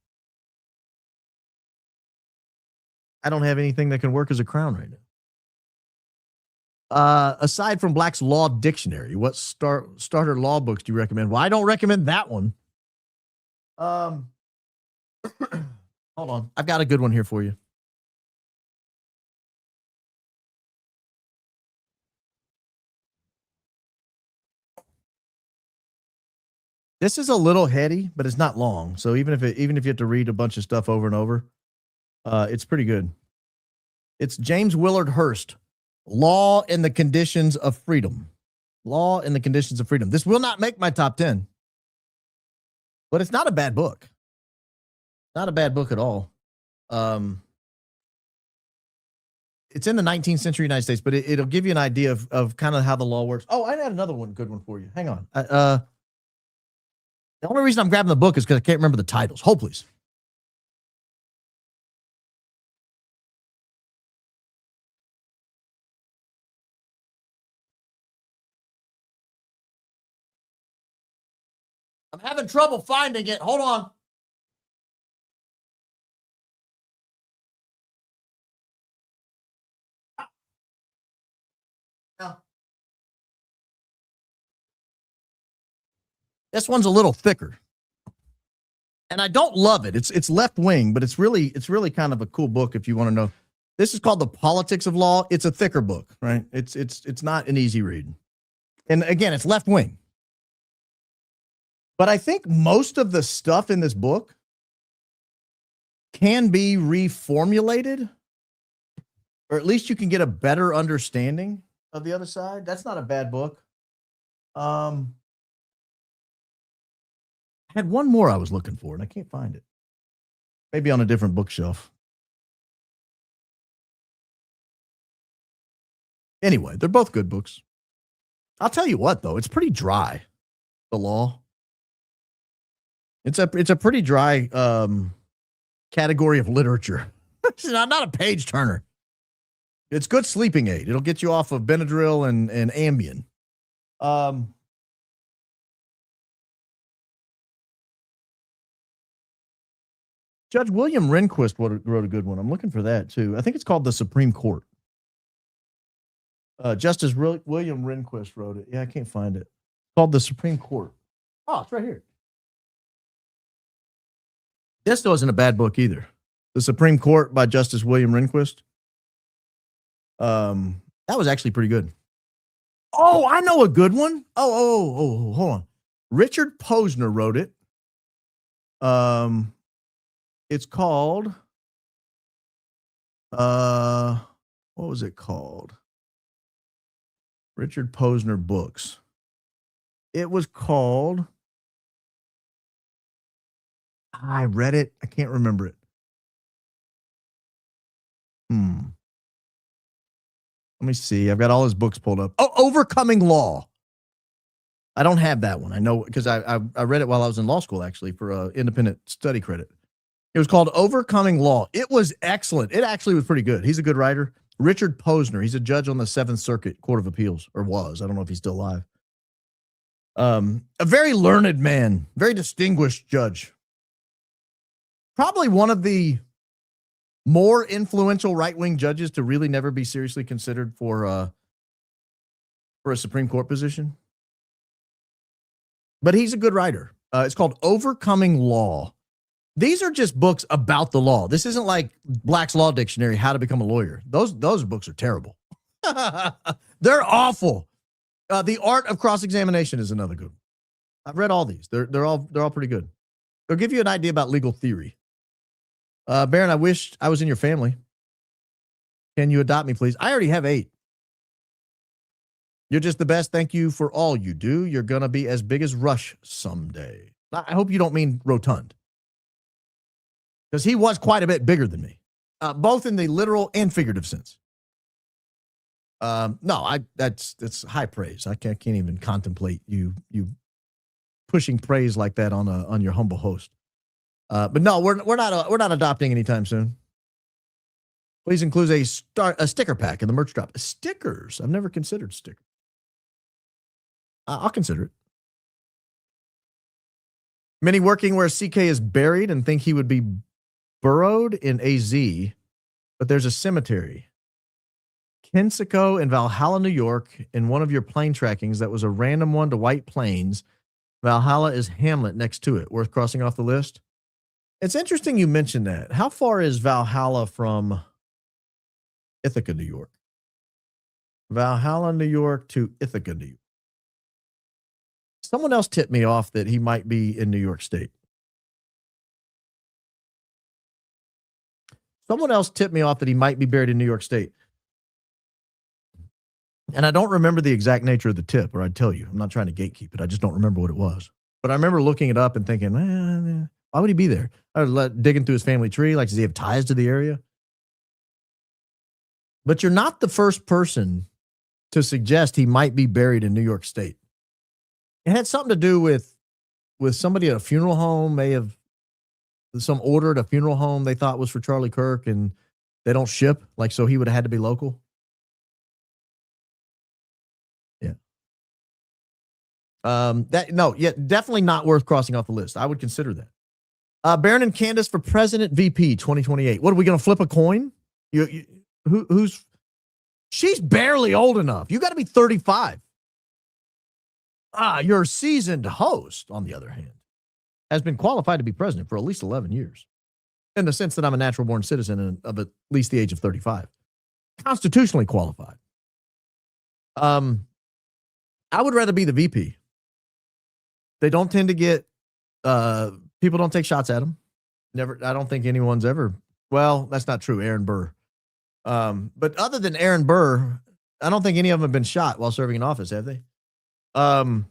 I don't have anything that can work as a crown right now. Aside from Black's Law Dictionary, what starter law books do you recommend? Well, I don't recommend that one. Hold on. I've got a good one here for you. This is a little heady, but it's not long. So even if you have to read a bunch of stuff over and over, it's pretty good. It's James Willard Hurst, Law and the Conditions of Freedom. Law and the Conditions of Freedom. This will not make my top 10, but it's not a bad book. Not a bad book at all. it's in the 19th century United States, but it'll give you an idea of kind of how the law works. Oh, I had another good one for you. Hang on. The only reason I'm grabbing the book is because I can't remember the titles. Hold, please. I'm having trouble finding it. Hold on. This one's a little thicker. And I don't love it. It's left wing, but it's really kind of a cool book if you want to know. This is called The Politics of Law. It's a thicker book, right? It's not an easy read. And again, it's left wing. But I think most of the stuff in this book can be reformulated, or at least you can get a better understanding of the other side. That's not a bad book. I had one more I was looking for, and I can't find it. Maybe on a different bookshelf. Anyway, they're both good books. I'll tell you what, though, it's pretty dry, the law. It's a pretty dry category of literature. It's not a page turner. It's good sleeping aid. It'll get you off of Benadryl and Ambien. Judge William Rehnquist wrote a good one. I'm looking for that, too. I think it's called The Supreme Court. Justice William Rehnquist wrote it. Yeah, I can't find it. It's called The Supreme Court. Oh, it's right here. This wasn't a bad book either. The Supreme Court by Justice William Rehnquist. That was actually pretty good. Oh, I know a good one. Oh, hold on. Richard Posner wrote it. It's called, what was it called? Richard Posner books. It was called, I read it. I can't remember it. Let me see. I've got all his books pulled up. Oh, Overcoming Law. I don't have that one. I know because I read it while I was in law school, actually, for independent study credit. It was called Overcoming Law. It was excellent. It actually was pretty good. He's a good writer. Richard Posner. He's a judge on the 7th Circuit Court of Appeals, or was. I don't know if he's still alive. A very learned man, very distinguished judge. Probably one of the more influential right-wing judges to really never be seriously considered for a Supreme Court position. But he's a good writer. It's called Overcoming Law. These are just books about the law. This isn't like Black's Law Dictionary, How to Become a Lawyer. Those books are terrible. They're awful. The Art of Cross-Examination is another good one. I've read all these. They're all pretty good. They'll give you an idea about legal theory. Baron, I wish I was in your family. Can you adopt me, please? I already have 8. You're just the best. Thank you for all you do. You're going to be as big as Rush someday. I hope you don't mean rotund. Because he was quite a bit bigger than me, both in the literal and figurative sense. No, that's high praise. I can't even contemplate you pushing praise like that on your humble host. But no, we're not adopting anytime soon. Please include a sticker pack in the merch drop. Stickers. I've never considered stickers. I'll consider it. Many working where CK is buried and think he would be burrowed in AZ, but there's a cemetery. Kensico in Valhalla, New York, in one of your plane trackings that was a random one to White Plains. Valhalla is Hamlet next to it. Worth crossing off the list? It's interesting you mentioned that. How far is Valhalla from Ithaca, New York? Valhalla, New York to Ithaca, New York. Someone else tipped me off that he might be in New York State. Someone else tipped me off that he might be buried in New York State. And I don't remember the exact nature of the tip, or I'd tell you. I'm not trying to gatekeep it. I just don't remember what it was. But I remember looking it up and thinking, why would he be there? I was digging through his family tree. Like, does he have ties to the area? But you're not the first person to suggest he might be buried in New York State. It had something to do with somebody at a funeral home, may have some order at a funeral home they thought was for Charlie Kirk, and they don't ship, like, so he would have had to be local. Yeah. Definitely not worth crossing off the list. I would consider that. Barron and Candace for President VP 2028. What are we going to flip a coin? Who's she's barely old enough. You got to be 35. Your seasoned host, on the other hand, has been qualified to be president for at least 11 years, in the sense that I'm a natural born citizen of at least the age of 35, constitutionally qualified. I would rather be the VP. They don't tend to get, people don't take shots at them. Never. I don't think anyone's ever, well, that's not true. Aaron Burr. But other than Aaron Burr, I don't think any of them have been shot while serving in office, have they? With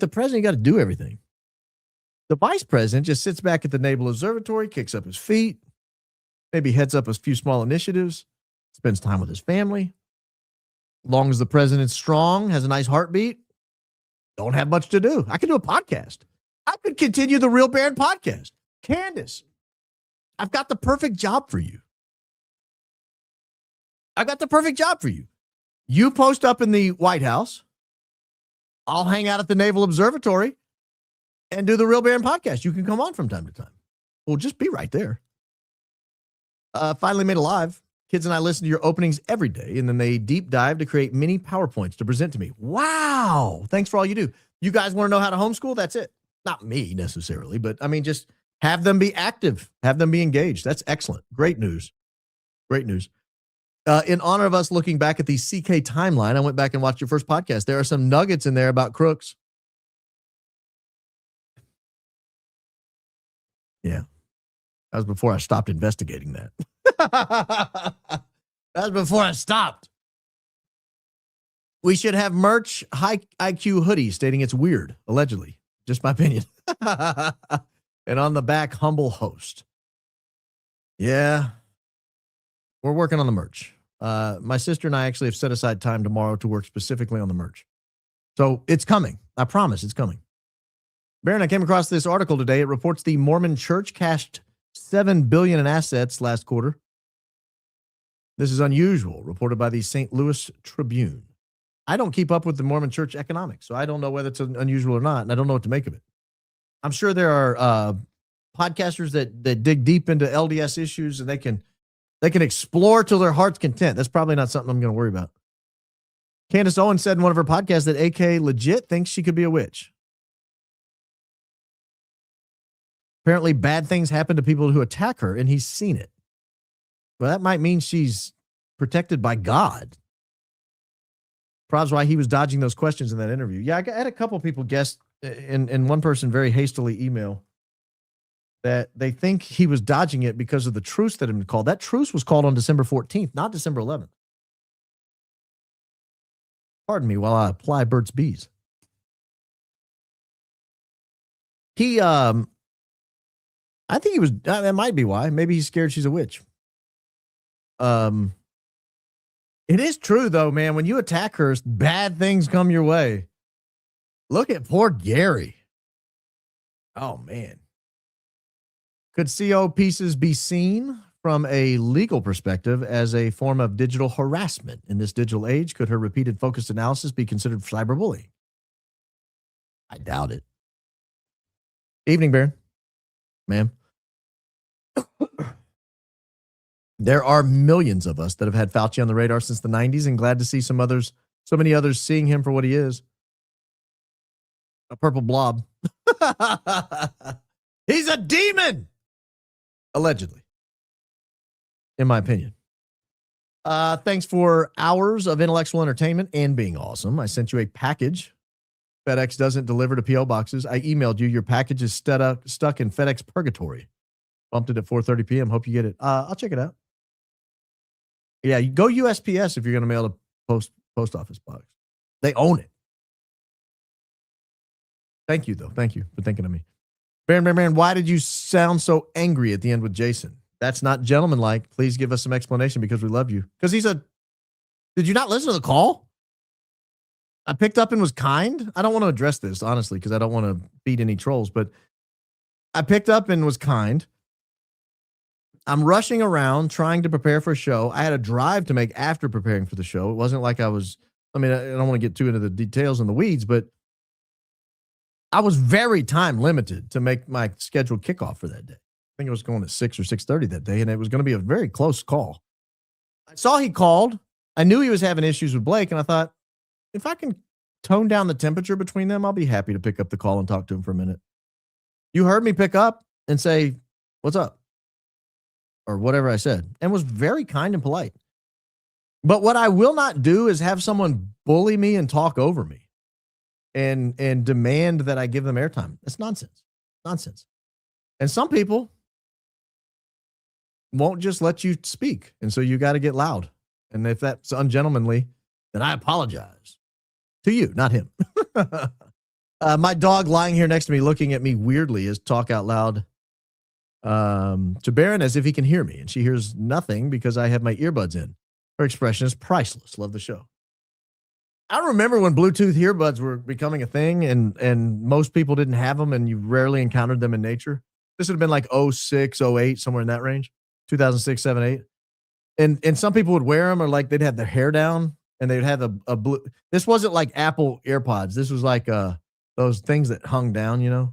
the president, you got to do everything. The vice president just sits back at the Naval Observatory, kicks up his feet, maybe heads up a few small initiatives, spends time with his family. As long as the president's strong, has a nice heartbeat, don't have much to do. I could do a podcast. I could continue the Real Barron podcast. Candace, I've got the perfect job for you. You post up in the White House. I'll hang out at the Naval Observatory and do the Real Barron podcast. You can come on from time to time. We'll just be right there. Finally made alive. Kids and I listen to your openings every day, and then they deep dive to create mini PowerPoints to present to me. Wow. Thanks for all you do. You guys want to know how to homeschool? That's it. Not me necessarily, but I mean, just have them be active, have them be engaged. That's excellent. Great news. In honor of us looking back at the CK timeline, I went back and watched your first podcast. There are some nuggets in there about crooks. Yeah. That was before I stopped investigating that. That was before I stopped. We should have merch, high IQ hoodie stating it's weird, allegedly. Just my opinion. And on the back, humble host. Yeah. We're working on the merch. My sister and I actually have set aside time tomorrow to work specifically on the merch. So it's coming. I promise it's coming. Barron, I came across this article today. It reports the Mormon Church cashed $7 billion in assets last quarter. This is unusual, reported by the St. Louis Tribune. I don't keep up with the Mormon Church economics, so I don't know whether it's unusual or not, and I don't know what to make of it. I'm sure there are podcasters that dig deep into LDS issues, and they can explore till their heart's content. That's probably not something I'm going to worry about. Candace Owens said in one of her podcasts that AK legit thinks she could be a witch. Apparently, bad things happen to people who attack her, and he's seen it. Well, that might mean she's protected by God. Probably why he was dodging those questions in that interview. Yeah, I had a couple people guess, and one person very hastily email that they think he was dodging it because of the truce that had been called. That truce was called on December 14th, not December 11th. Pardon me while I apply Burt's Bees. I think he was, that might be why. Maybe he's scared she's a witch. It is true, though, man. When you attack her, bad things come your way. Look at poor Gary. Oh, man. Could CO pieces be seen from a legal perspective as a form of digital harassment in this digital age? Could her repeated focused analysis be considered cyberbullying? I doubt it. Evening, Baron. Ma'am. There are millions of us that have had Fauci on the radar since the 90s, and glad to see so many others seeing him for what he is. A purple blob. He's a demon! Allegedly. In my opinion. Thanks for hours of intellectual entertainment and being awesome. I sent you a package. FedEx doesn't deliver to P.O. boxes. I emailed you. Your package is stuck in FedEx purgatory. Bumped it at 4:30 p.m. Hope you get it. I'll check it out. Yeah, you go USPS if you're going to mail a post office box. They own it. Thank you, though. Thank you for thinking of me. Baron, why did you sound so angry at the end with Jason? That's not gentlemanlike. Please give us some explanation because we love you. Because did you not listen to the call? I picked up and was kind. I don't want to address this, honestly, because I don't want to feed any trolls, but I picked up and was kind. I'm rushing around trying to prepare for a show. I had a drive to make after preparing for the show. It wasn't like I don't want to get too into the details and the weeds, but I was very time limited to make my scheduled kickoff for that day. I think it was going at 6 or 6:30 that day, and it was going to be a very close call. I saw he called. I knew he was having issues with Blake, and I thought, if I can tone down the temperature between them, I'll be happy to pick up the call and talk to him for a minute. You heard me pick up and say, what's up? Or whatever I said, and was very kind and polite. But what I will not do is have someone bully me and talk over me and demand that I give them airtime. That's nonsense. Nonsense. And some people won't just let you speak. And so you got to get loud. And if that's ungentlemanly, then I apologize to you, not him. My dog lying here next to me, looking at me weirdly, is talk out loud to Baron as if he can hear me. And she hears nothing because I have my earbuds in. Her expression is priceless. Love the show. I remember when Bluetooth earbuds were becoming a thing and most people didn't have them and you rarely encountered them in nature. This would have been like 06, 08, somewhere in that range, 2006, 7, 8. And some people would wear them or like they'd have their hair down and they'd have a blue. This wasn't like Apple AirPods. This was like those things that hung down, you know,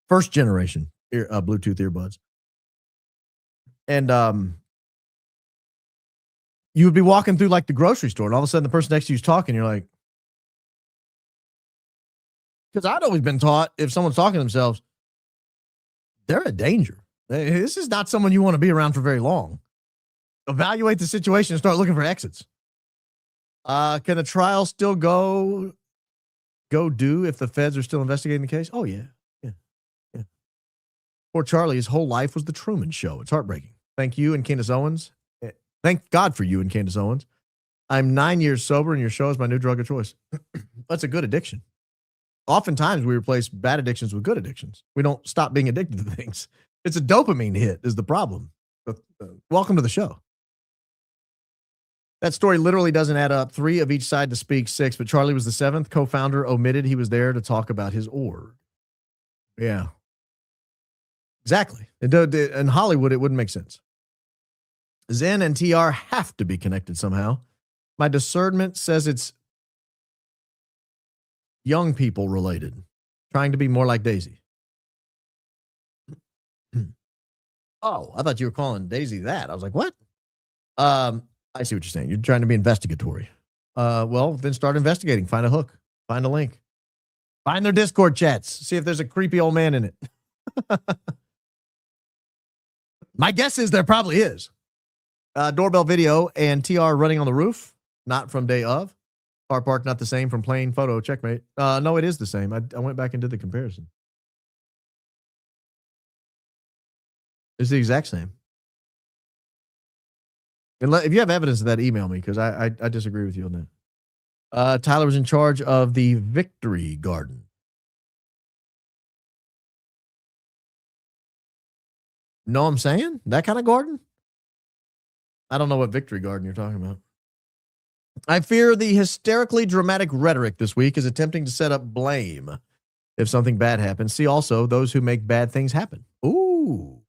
first generation Bluetooth earbuds. And you would be walking through like the grocery store and all of a sudden the person next to you is talking. You're like, because I'd always been taught if someone's talking to themselves, they're a danger. This is not someone you want to be around for very long. Evaluate the situation and start looking for exits. Can the trial still go if the feds are still investigating the case? Oh, yeah. Poor Charlie, his whole life was the Truman Show. It's heartbreaking. Thank you and Candace Owens. Thank God for you and Candace Owens. I'm 9 years sober and your show is my new drug of choice. That's a good addiction. Oftentimes we replace bad addictions with good addictions. We don't stop being addicted to things. It's a dopamine hit is the problem. Welcome to the show. That story literally doesn't add up. 3 of each side to speak, 6, but Charlie was the 7th. Co-founder omitted he was there to talk about his org. Yeah. Exactly. In Hollywood, it wouldn't make sense. Zen and TR have to be connected somehow. My discernment says it's young people related, trying to be more like Daisy. Oh, I thought you were calling Daisy that. I was like, what? I see what you're saying. You're trying to be investigatory. Well, then start investigating. Find a hook. Find a link. Find their Discord chats. See if there's a creepy old man in it. My guess is there probably is. Doorbell video and TR running on the roof, not from day of. Car park, not the same from plane photo. Checkmate. No, it is the same. I went back and did the comparison. It's the exact same. If you have evidence of that, email me because I disagree with you on that. Tyler was in charge of the Victory Garden. Know what I'm saying? That kind of garden? I don't know what Victory Garden you're talking about. I fear the hysterically dramatic rhetoric this week is attempting to set up blame if something bad happens. See also those who make bad things happen. Ooh.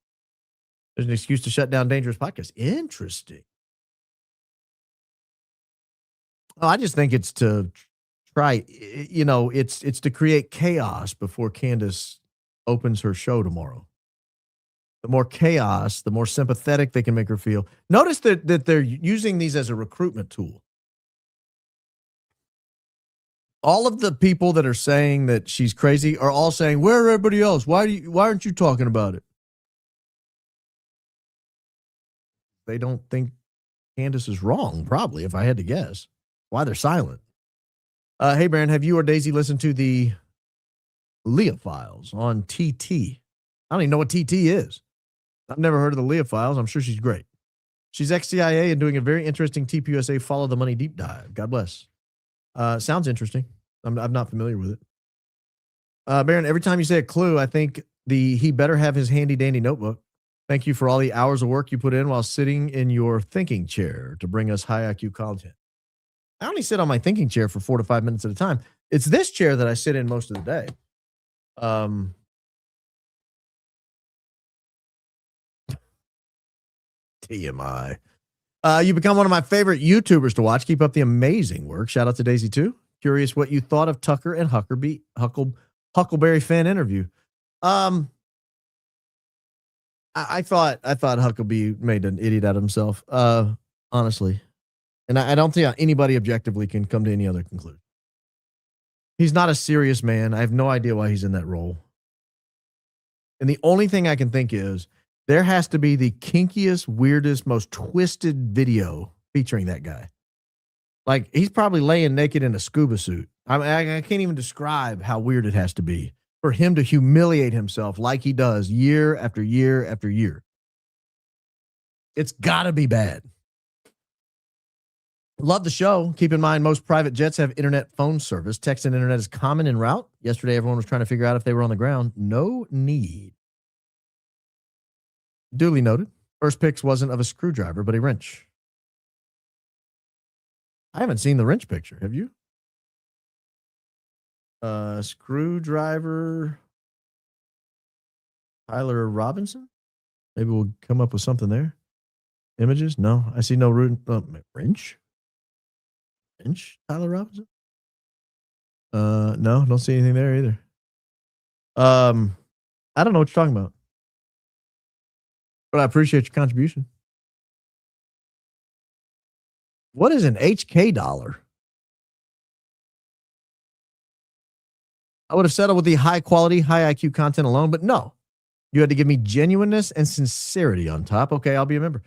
There's an excuse to shut down dangerous podcasts. Interesting. Oh, I just think it's to try, it's to create chaos before Candace opens her show tomorrow. The more chaos, the more sympathetic they can make her feel. Notice that they're using these as a recruitment tool. All of the people that are saying that she's crazy are all saying, where are everybody else? Why aren't you talking about it? They don't think Candace is wrong, probably, if I had to guess. Why they're silent. Hey, Baron, have you or Daisy listened to the Leah Files on TT? I don't even know what TT is. I've never heard of the Leah Files. I'm sure she's great. She's ex-CIA and doing a very interesting TPUSA Follow the Money deep dive. God bless. Sounds interesting. I'm not familiar with it. Baron, every time you say a clue, I think he better have his handy dandy notebook. Thank you for all the hours of work you put in while sitting in your thinking chair to bring us high IQ content. I only sit on my thinking chair for 4 to 5 minutes at a time. It's this chair that I sit in most of the day. TMI. You become one of my favorite YouTubers to watch. Keep up the amazing work. Shout out to Daisy too. Curious what you thought of Tucker and Huckleberry Finn interview. I thought Huckleberry made an idiot out of himself. Honestly, and I don't think anybody objectively can come to any other conclusion. He's not a serious man. I have no idea why he's in that role. And the only thing I can think is there has to be the kinkiest, weirdest, most twisted video featuring that guy. Like, he's probably laying naked in a scuba suit. I can't even describe how weird it has to be for him to humiliate himself like he does year after year after year. It's got to be bad. Love the show. Keep in mind, most private jets have internet phone service. Text and internet is common en route. Yesterday, everyone was trying to figure out if they were on the ground. No need. Duly noted. First picks wasn't of a screwdriver, but a wrench. I haven't seen the wrench picture. Have you? Screwdriver. Tyler Robinson? Maybe we'll come up with something there. Images? No, I see no root. Wrench? Wrench? Tyler Robinson? No, don't see anything there either. I don't know what you're talking about, but I appreciate your contribution. What is an HK dollar? I would have settled with the high quality, high IQ content alone, but no. You had to give me genuineness and sincerity on top. Okay, I'll be a member.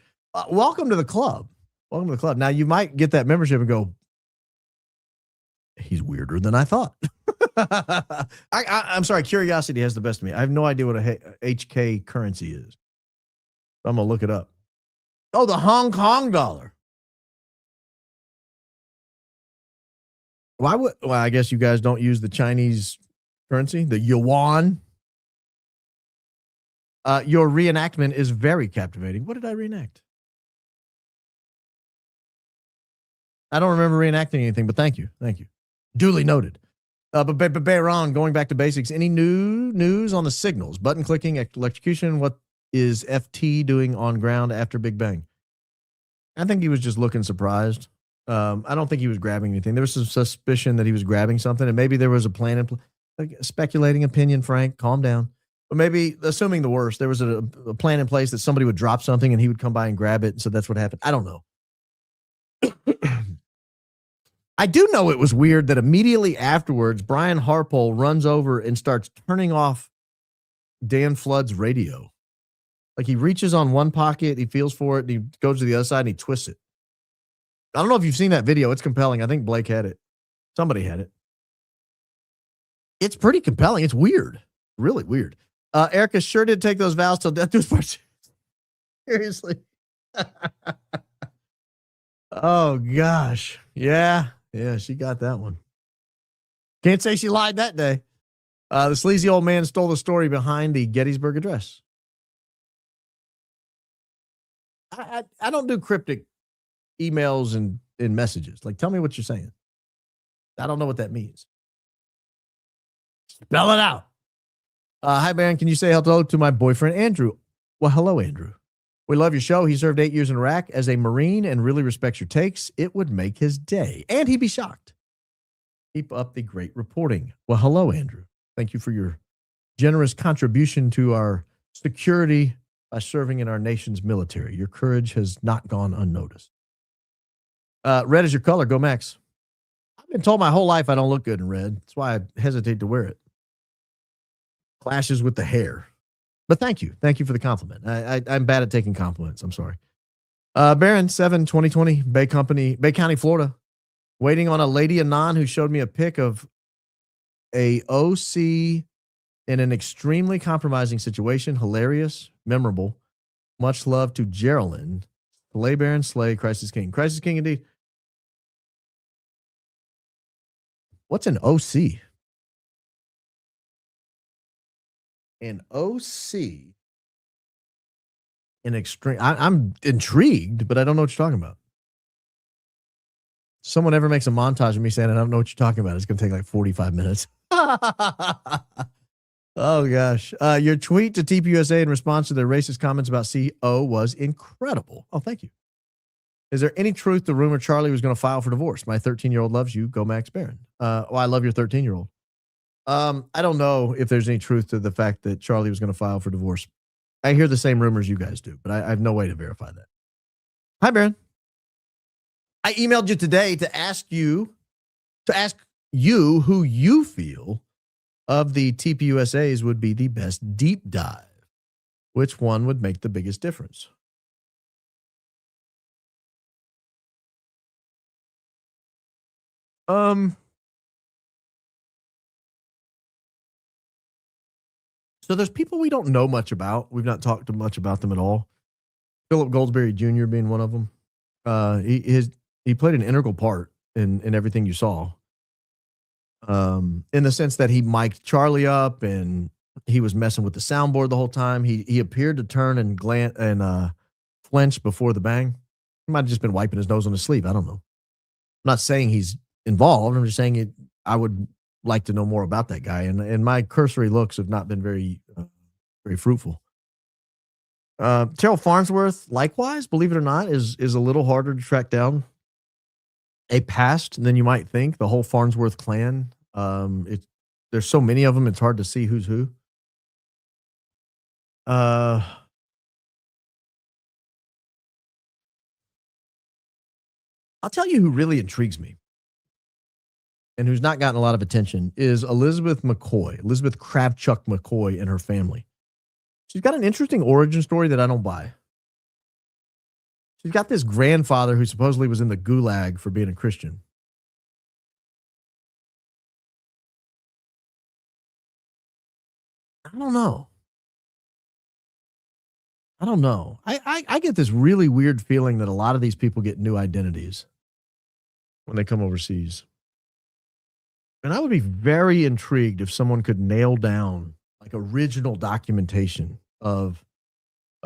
Welcome to the club. Welcome to the club. Now, you might get that membership and go, he's weirder than I thought. I'm sorry, curiosity has the best of me. I have no idea what a HK currency is. I'm going to look it up. Oh, the Hong Kong dollar. Well, I guess you guys don't use the Chinese currency, the yuan. Your reenactment is very captivating. What did I reenact? I don't remember reenacting anything, but thank you. Thank you. Duly noted. But Bayron, going back to basics, any new news on the signals? Button clicking, electrocution, what is FT doing on ground after Big Bang? I think he was just looking surprised. I don't think he was grabbing anything. There was some suspicion that he was grabbing something, and maybe there was a plan in like speculating opinion, Frank. Calm down. But maybe, assuming the worst, there was a plan in place that somebody would drop something and he would come by and grab it. So that's what happened. I don't know. I do know it was weird that immediately afterwards, Brian Harpole runs over and starts turning off Dan Flood's radio. Like, he reaches on one pocket, he feels for it, and he goes to the other side and he twists it. I don't know if you've seen that video. It's compelling. I think Blake had it. Somebody had it. It's pretty compelling. It's weird. Really weird. Erica sure did take those vows till death do us part. Seriously. Oh, gosh. Yeah. Yeah, she got that one. Can't say she lied that day. The sleazy old man stole the story behind the Gettysburg Address. I don't do cryptic emails and messages. Like, tell me what you're saying. I don't know what that means. Spell it out. Hi, Baron. Can you say hello to my boyfriend, Andrew? Well, hello, Andrew. We love your show. He served 8 years in Iraq as a Marine and really respects your takes. It would make his day. And he'd be shocked. Keep up the great reporting. Well, hello, Andrew. Thank you for your generous contribution to our security by serving in our nation's military. Your courage has not gone unnoticed. Red is your color. Go Max. I've been told my whole life I don't look good in red. That's why I hesitate to wear it. Clashes with the hair. But thank you. Thank you for the compliment. I'm bad at taking compliments. I'm sorry. Baron 7, 2020, Bay County, Florida. Waiting on a lady Anon who showed me a pic of a OC in an extremely compromising situation. Hilarious, memorable. Much love to Geraldine. Slay Baron, slay, Christ is King. Christ is King indeed. What's an OC? an OC in extreme. I'm intrigued, but I don't know what you're talking about. Someone ever makes a montage of me saying, I don't know what you're talking about, it's going to take like 45 minutes. Oh, gosh. Your tweet to TPUSA in response to their racist comments about CO was incredible. Oh, thank you. Is there any truth to rumor Charlie was going to file for divorce? My 13-year-old loves you. Go Max Barron. Well, I love your 13-year-old. I don't know if there's any truth to the fact that Charlie was going to file for divorce. I hear the same rumors you guys do, but I have no way to verify that. Hi, Barron. I emailed you today to ask you who you feel of the TPUSAs would be the best deep dive. Which one would make the biggest difference? So there's people we don't know much about. We've not talked much about them at all. Philip Goldsberry Jr. being one of them. He played an integral part in everything you saw. In the sense that he mic'd Charlie up and he was messing with the soundboard the whole time. He appeared to turn and glance and flinch before the bang. He might have just been wiping his nose on his sleeve. I don't know. I'm not saying he's involved. I'm just saying it. I would like to know more about that guy. And my cursory looks have not been very fruitful. Terrell Farnsworth, likewise, believe it or not, is a little harder to track down. A past than you might think. The whole Farnsworth clan. There's so many of them. It's hard to see who's who. I'll tell you who really intrigues me and who's not gotten a lot of attention is Elizabeth Kravchuk McCoy and her family. She's got an interesting origin story that I don't buy. She's got this grandfather who supposedly was in the gulag for being a Christian. I don't know. I get this really weird feeling that a lot of these people get new identities when they come overseas. And I would be very intrigued if someone could nail down like original documentation of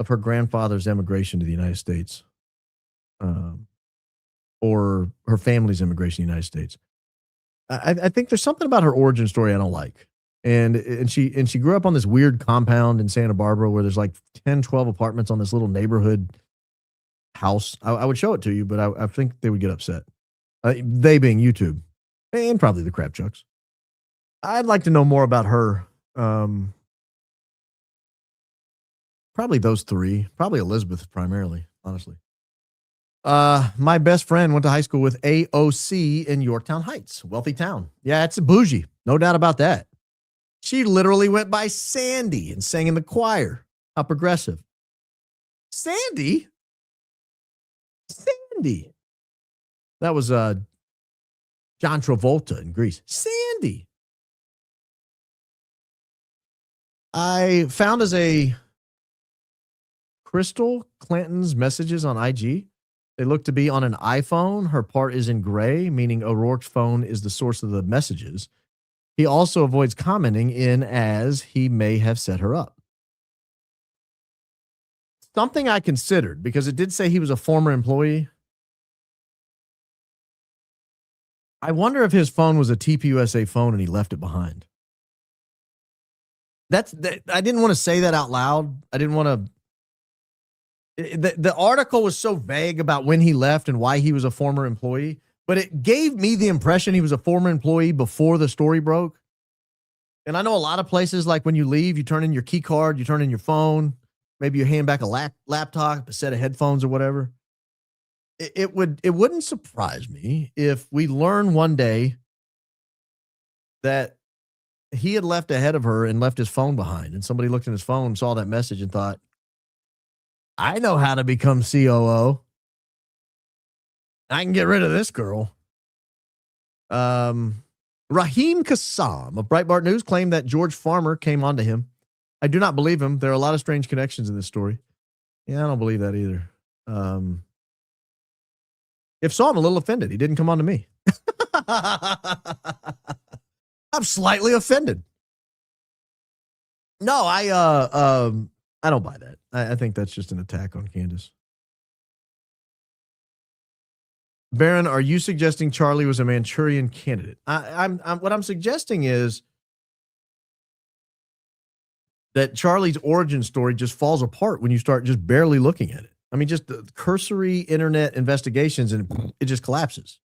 her grandfather's emigration to the United States. Or her family's immigration to the United States. I think there's something about her origin story I don't like. And she grew up on this weird compound in Santa Barbara where there's like 10, 12 apartments on this little neighborhood house. I would show it to you, but I think they would get upset. They being YouTube and probably the Kravchuks. I'd like to know more about her. Probably those three. Probably Elizabeth primarily, honestly. My best friend went to high school with AOC in Yorktown Heights, wealthy town. Yeah, it's a bougie. No doubt about that. She literally went by Sandy and sang in the choir. How progressive. Sandy? That was John Travolta in Greece. Sandy. I found as a Crystal Clanton's messages on IG. They look to be on an iPhone. Her part is in gray, meaning O'Rourke's phone is the source of the messages. He also avoids commenting in as he may have set her up. Something I considered, because it did say he was a former employee. I wonder if his phone was a TPUSA phone and he left it behind. I didn't want to say that out loud. I didn't want to. The article was so vague about when he left and why he was a former employee, but it gave me the impression he was a former employee before the story broke. And I know a lot of places, like when you leave, you turn in your key card, you turn in your phone, maybe you hand back a laptop, a set of headphones or whatever. It wouldn't surprise me if we learn one day that he had left ahead of her and left his phone behind, and somebody looked in his phone, saw that message and thought, I know how to become COO. I can get rid of this girl. Raheem Kassam of Breitbart News claimed that George Farmer came onto him. I do not believe him. There are a lot of strange connections in this story. Yeah, I don't believe that either. If so, I'm a little offended. He didn't come on to me. I'm slightly offended. No, I don't buy that. I think that's just an attack on Candace. Baron, are you suggesting Charlie was a Manchurian candidate? I'm what I'm suggesting is that Charlie's origin story just falls apart when you start just barely looking at it. I mean, just the cursory internet investigations and it just collapses.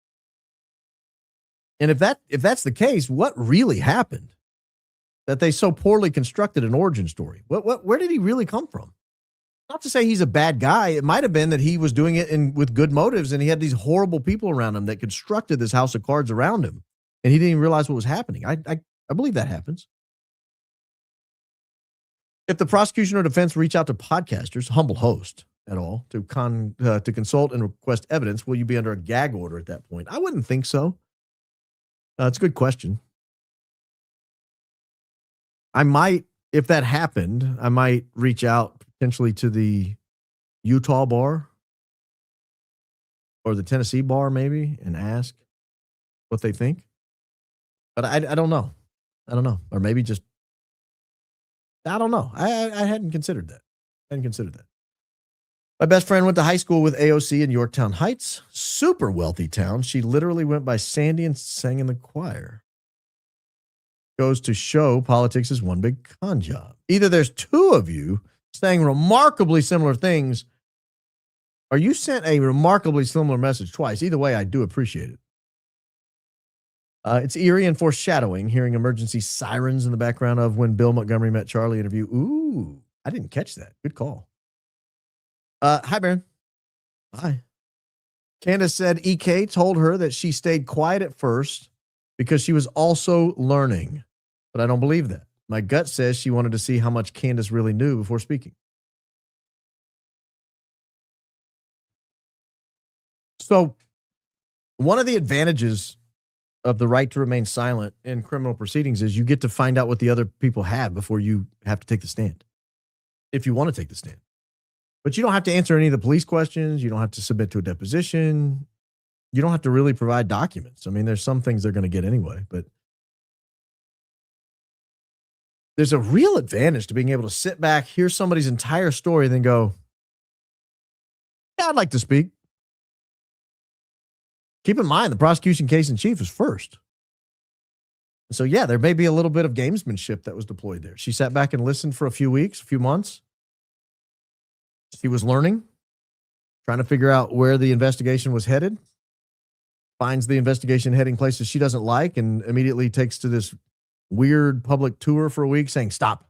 And if that's the case, what really happened? That they so poorly constructed an origin story. Where did he really come from? Not to say he's a bad guy. It might have been that he was doing it with good motives, and he had these horrible people around him that constructed this house of cards around him, and he didn't even realize what was happening. I believe that happens. If the prosecution or defense reach out to podcasters, humble host at all, to consult and request evidence, will you be under a gag order at that point? I wouldn't think so. It's a good question. I might, if that happened, I might reach out potentially to the Utah bar or the Tennessee bar maybe and ask what they think. But I don't know. I don't know. Or maybe just, I don't know. I hadn't considered that. My best friend went to high school with AOC in Yorktown Heights. Super wealthy town. She literally went by Sandy and sang in the choir. Goes to show politics is one big con job. Either there's two of you saying remarkably similar things, or you sent a remarkably similar message twice. Either way, I do appreciate it. It's eerie and foreshadowing, hearing emergency sirens in the background of when Bill Montgomery met Charlie interview. Ooh, I didn't catch that. Good call. Hi, Baron. Hi. Candace said EK told her that she stayed quiet at first because she was also learning. But I don't believe that. My gut says she wanted to see how much Candace really knew before speaking. So, one of the advantages of the right to remain silent in criminal proceedings is you get to find out what the other people have before you have to take the stand. If you want to take the stand. But you don't have to answer any of the police questions. You don't have to submit to a deposition. You don't have to really provide documents. I mean, there's some things they're going to get anyway, but there's a real advantage to being able to sit back, hear somebody's entire story, and then go, yeah, I'd like to speak. Keep in mind, the prosecution case in chief is first. So, yeah, there may be a little bit of gamesmanship that was deployed there. She sat back and listened for a few weeks, a few months. She was learning, trying to figure out where the investigation was headed, finds the investigation heading places she doesn't like, and immediately takes to this weird public tour for a week saying, stop.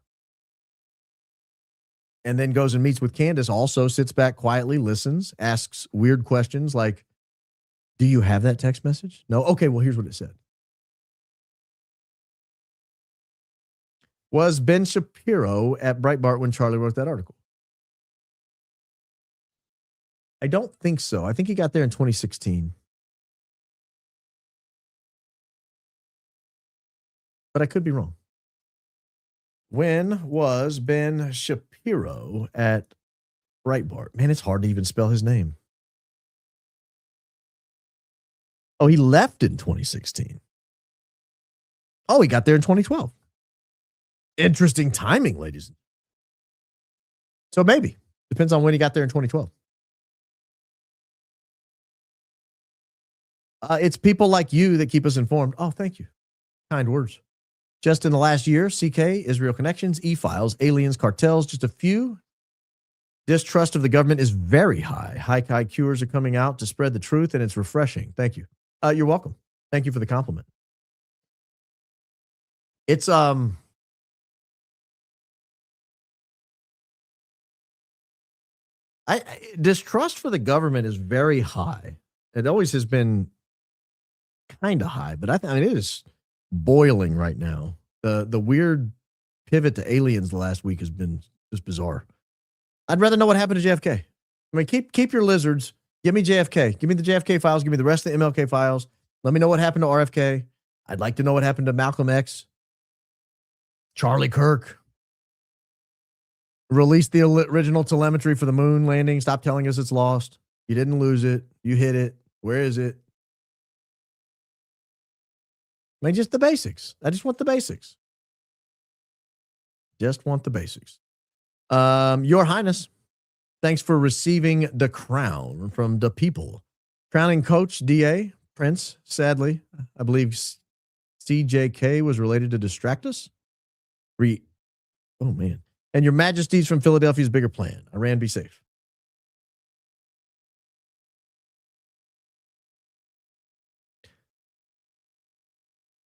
And then goes and meets with Candace, also sits back quietly, listens, asks weird questions like, do you have that text message? No? Okay, well, here's what it said. Was Ben Shapiro at Breitbart when Charlie wrote that article? I don't think so. I think he got there in 2016. But I could be wrong. When was Ben Shapiro at Breitbart? Man, it's hard to even spell his name. Oh, he left in 2016. Oh, he got there in 2012. Interesting timing, ladies. So maybe. Depends on when he got there in 2012. It's people like you that keep us informed. Oh, thank you. Kind words. Just in the last year, CK, Israel Connections, E-Files, aliens, cartels, just a few. Distrust of the government is very high. High IQers are coming out to spread the truth, and it's refreshing. Thank you. You're welcome. Thank you for the compliment. It's distrust for the government is very high. It always has been kind of high, but I mean it is boiling right now. The weird pivot to aliens the last week has been just bizarre. I'd rather know what happened to JFK. I mean, keep your lizards. Give me JFK. Give me the JFK files. Give me the rest of the MLK files. Let me know what happened to RFK. I'd like to know what happened to Malcolm X. Charlie Kirk. Release the original telemetry for the moon landing. Stop telling us it's lost. You didn't lose it. You hit it. Where is it? I mean, just the basics. I just want the basics. Just want the basics. Your Highness, thanks for receiving the crown from the people. Crowning coach, DA, Prince, sadly, I believe CJK was related to distract us. Oh, man. And your Majesties from Philadelphia's bigger plan. Iran, be safe.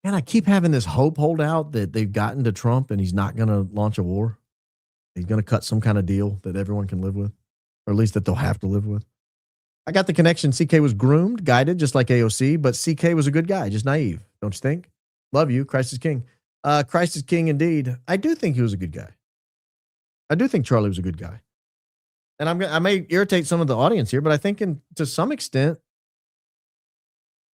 And I keep having this hope hold out that they've gotten to Trump and he's not going to launch a war. He's going to cut some kind of deal that everyone can live with, or at least that they'll have to live with. I got the connection. CK was groomed, guided, just like AOC, but CK was a good guy, just naive. Don't you think? Love you. Christ is king. Christ is king indeed. I do think he was a good guy. I do think Charlie was a good guy. And I may irritate some of the audience here, but I think to some extent,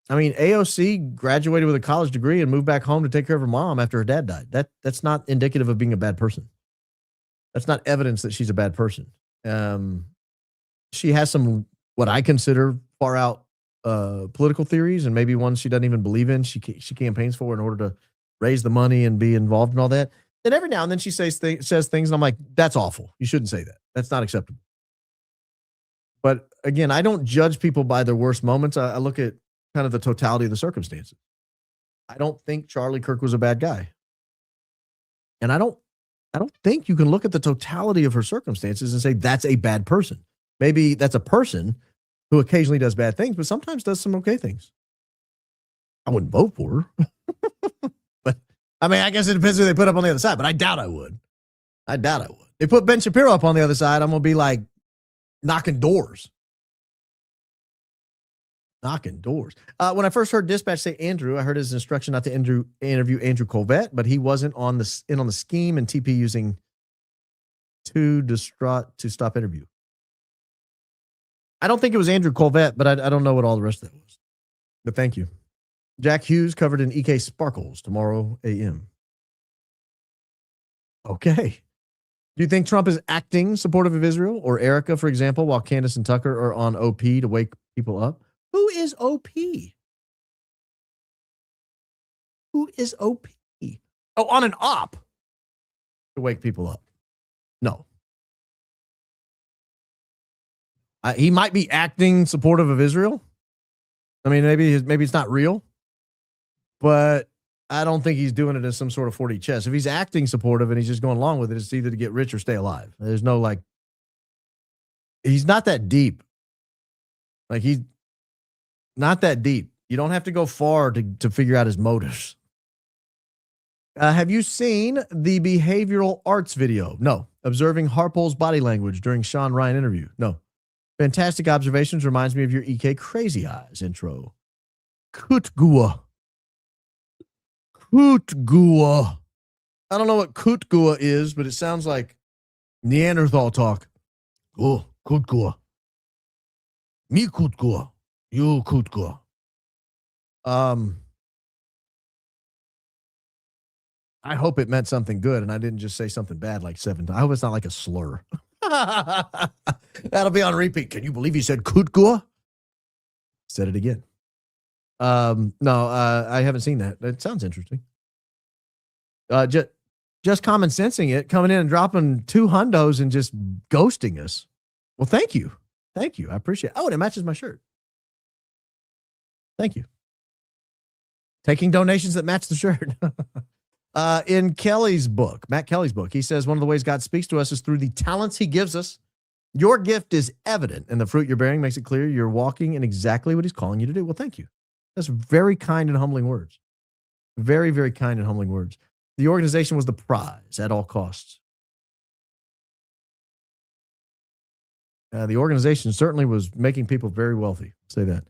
I mean, AOC graduated with a college degree and moved back home to take care of her mom after her dad died. That's not indicative of being a bad person. That's not evidence that she's a bad person. She has some, what I consider far out political theories, and maybe ones she doesn't even believe in. She campaigns for in order to raise the money and be involved in all that. And every now and then she says things, and I'm like, that's awful. You shouldn't say that. That's not acceptable. But again, I don't judge people by their worst moments. I look at kind of the totality of the circumstances. I don't think Charlie Kirk was a bad guy. And I don't think you can look at the totality of her circumstances and say that's a bad person. Maybe that's a person who occasionally does bad things, but sometimes does some okay things. I wouldn't vote for her. But I mean, I guess it depends who they put up on the other side, but I doubt I would. They put Ben Shapiro up on the other side, I'm going to be like knocking doors. When I first heard Dispatch say Andrew, I heard his instruction not to interview Andrew Kolvet, but he wasn't on the scheme, and TP using too distraught to stop interview. I don't think it was Andrew Kolvet, but I don't know what all the rest of that was. But thank you. Jack Hughes covered in EK Sparkles tomorrow a.m. Okay. Do you think Trump is acting supportive of Israel or Erica, for example, while Candace and Tucker are on OP to wake people up? Who is OP? Who is OP? Oh, on an op to wake people up. No. He might be acting supportive of Israel. I mean, maybe it's not real, but I don't think he's doing it as some sort of 4D chess. If he's acting supportive and he's just going along with it, it's either to get rich or stay alive. There's no he's not that deep. He's not that deep. You don't have to go far to figure out his motives. Have you seen the behavioral arts video? No. Observing Harpole's body language during Sean Ryan interview? No. Fantastic observations. Reminds me of your EK Crazy Eyes intro. Kutgua. I don't know what Kutgua is, but it sounds like Neanderthal talk. Oh, Kutgua. Me Kutgua. You Kutgua. I hope it meant something good and I didn't just say something bad like 7 times. I hope it's not like a slur. That'll be on repeat. Can you believe he said Kutgua? Said it again. No, I haven't seen that. It sounds interesting. Just common sensing it, coming in and dropping 2 hundos and just ghosting us. Well, thank you. I appreciate it. Oh, and it matches my shirt. Thank you. Taking donations that match the shirt. In Matt Kelly's book, he says one of the ways God speaks to us is through the talents he gives us. Your gift is evident, and the fruit you're bearing makes it clear you're walking in exactly what he's calling you to do. Well, thank you. That's very kind and humbling words. Very, very kind and humbling words. The organization was the prize at all costs. The organization certainly was making people very wealthy. Say that.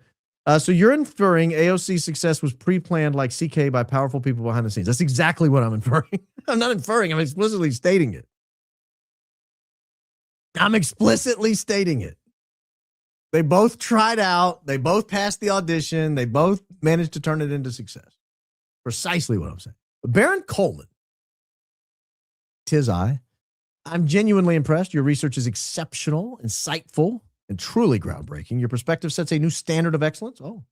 So you're inferring AOC's success was pre-planned like CK by powerful people behind the scenes. That's exactly what I'm inferring. I'm not inferring. I'm explicitly stating it. They both tried out. They both passed the audition. They both managed to turn it into success. Precisely what I'm saying. But Baron Coleman, 'tis I'm genuinely impressed. Your research is exceptional, insightful, and truly groundbreaking. Your perspective sets a new standard of excellence. Oh,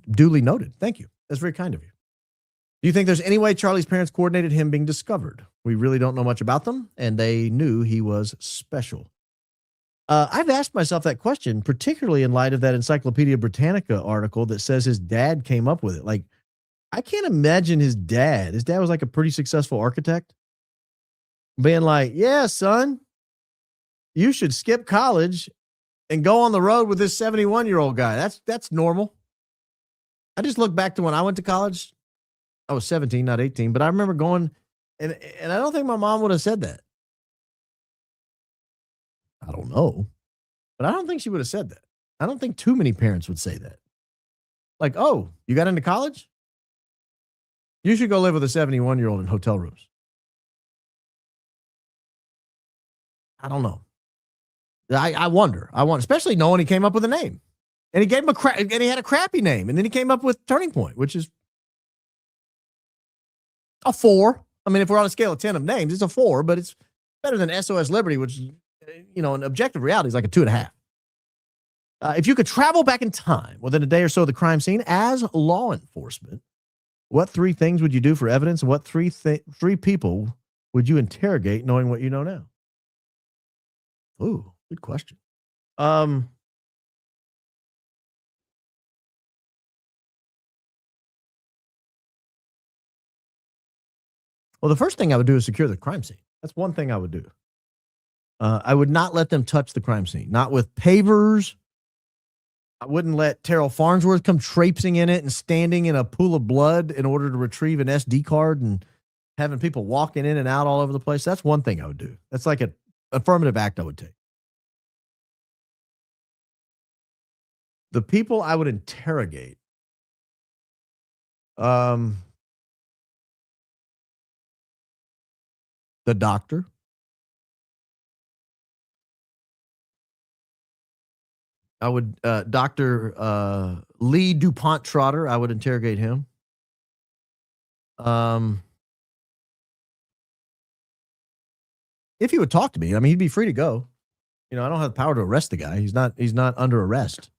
duly noted. Thank you. That's very kind of you. Do you think there's any way Charlie's parents coordinated him being discovered? We really don't know much about them, and they knew he was special. I've asked myself that question, particularly in light of that Encyclopedia Britannica article that says his dad came up with it. Like, I can't imagine his dad. His dad was like a pretty successful architect, being like, yeah, son, you should skip college and go on the road with this 71-year-old guy. That's normal. I just look back to when I went to college. I was 17, not 18, but I remember going, and I don't think my mom would have said that. I don't know, but I don't think she would have said that. I don't think too many parents would say that. Like, oh, you got into college? You should go live with a 71-year-old in hotel rooms. I don't know. I wonder, especially knowing he came up with a name, and he gave him and he had a crappy name, and then he came up with Turning Point, which is a 4. I mean, if we're on a scale of 10 of names, it's a 4, but it's better than SOS Liberty, which, you know, in objective reality is like a 2.5. If you could travel back in time within a day or so of the crime scene as law enforcement, what 3 things would you do for evidence, and what 3 people would you interrogate knowing what you know now? Ooh, good question. Well, the first thing I would do is secure the crime scene. That's one thing I would do. I would not let them touch the crime scene, not with pavers. I wouldn't let Terrell Farnsworth come traipsing in it and standing in a pool of blood in order to retrieve an SD card and having people walking in and out all over the place. That's one thing I would do. That's like an affirmative act I would take. The people I would interrogate, the doctor, I would, Dr. Lee DuPont Trotter, I would interrogate him. If he would talk to me, I mean, he'd be free to go. You know, I don't have the power to arrest the guy. He's not under arrest.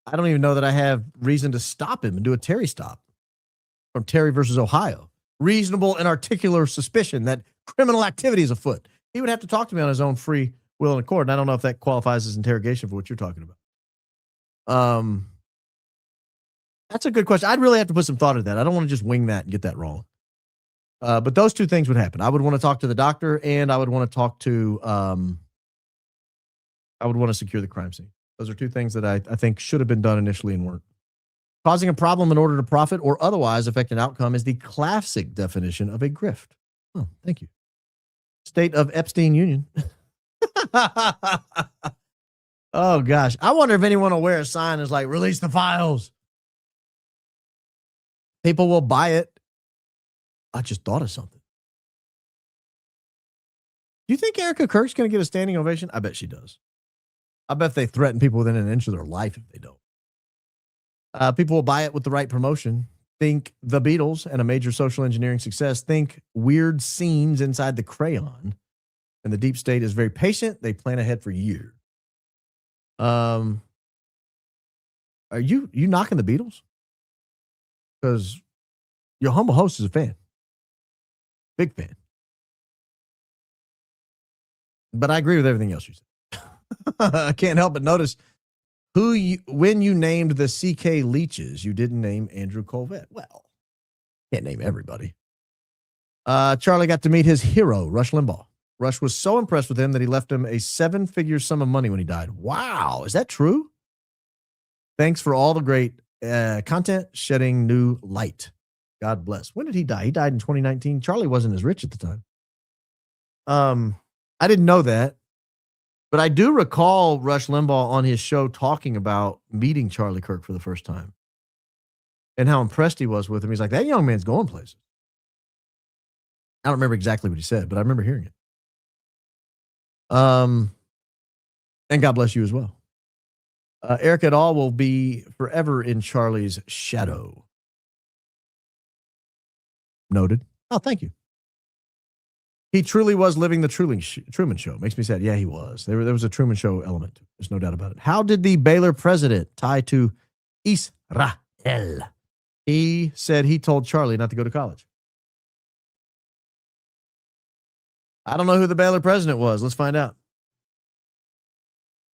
I don't even know that I have reason to stop him and do a Terry stop from Terry versus Ohio. Reasonable and articulate suspicion that criminal activity is afoot. He would have to talk to me on his own free will and accord. And I don't know if that qualifies as interrogation for what you're talking about. That's a good question. I'd really have to put some thought into that. I don't want to just wing that and get that wrong. But those 2 things would happen. I would want to talk to the doctor, and I would want to talk to, I would want to secure the crime scene. Those are 2 things that I think should have been done initially and weren't. Causing a problem in order to profit or otherwise affect an outcome is the classic definition of a grift. Oh, thank you. State of Epstein Union. Oh, gosh. I wonder if anyone will wear a sign that's like, release the files. People will buy it. I just thought of something. Do you think Erica Kirk's going to get a standing ovation? I bet she does. I bet they threaten people within an inch of their life if they don't. People will buy it with the right promotion. Think the Beatles and a major social engineering success. Think weird scenes inside the crayon. And the deep state is very patient. They plan ahead for years. Are you knocking the Beatles? Because your humble host is a fan. Big fan. But I agree with everything else you said. I can't help but notice when you named the CK Leeches, you didn't name Andrew Kolvet. Well, can't name everybody. Charlie got to meet his hero, Rush Limbaugh. Rush was so impressed with him that he left him a 7-figure sum of money when he died. Wow. Is that true? Thanks for all the great content, shedding new light. God bless. When did he die? He died in 2019. Charlie wasn't as rich at the time. I didn't know that. But I do recall Rush Limbaugh on his show talking about meeting Charlie Kirk for the first time and how impressed he was with him. He's like, that young man's going places. I don't remember exactly what he said, but I remember hearing it. And God bless you as well. Eric et al. Will be forever in Charlie's shadow. Noted. Oh, thank you. He truly was living the Truman Show. Makes me sad. Yeah, he was. There was a Truman Show element. There's no doubt about it. How did the Baylor president tie to Israel? He He said he told Charlie not to go to college. I don't know who the Baylor president was. Let's find out.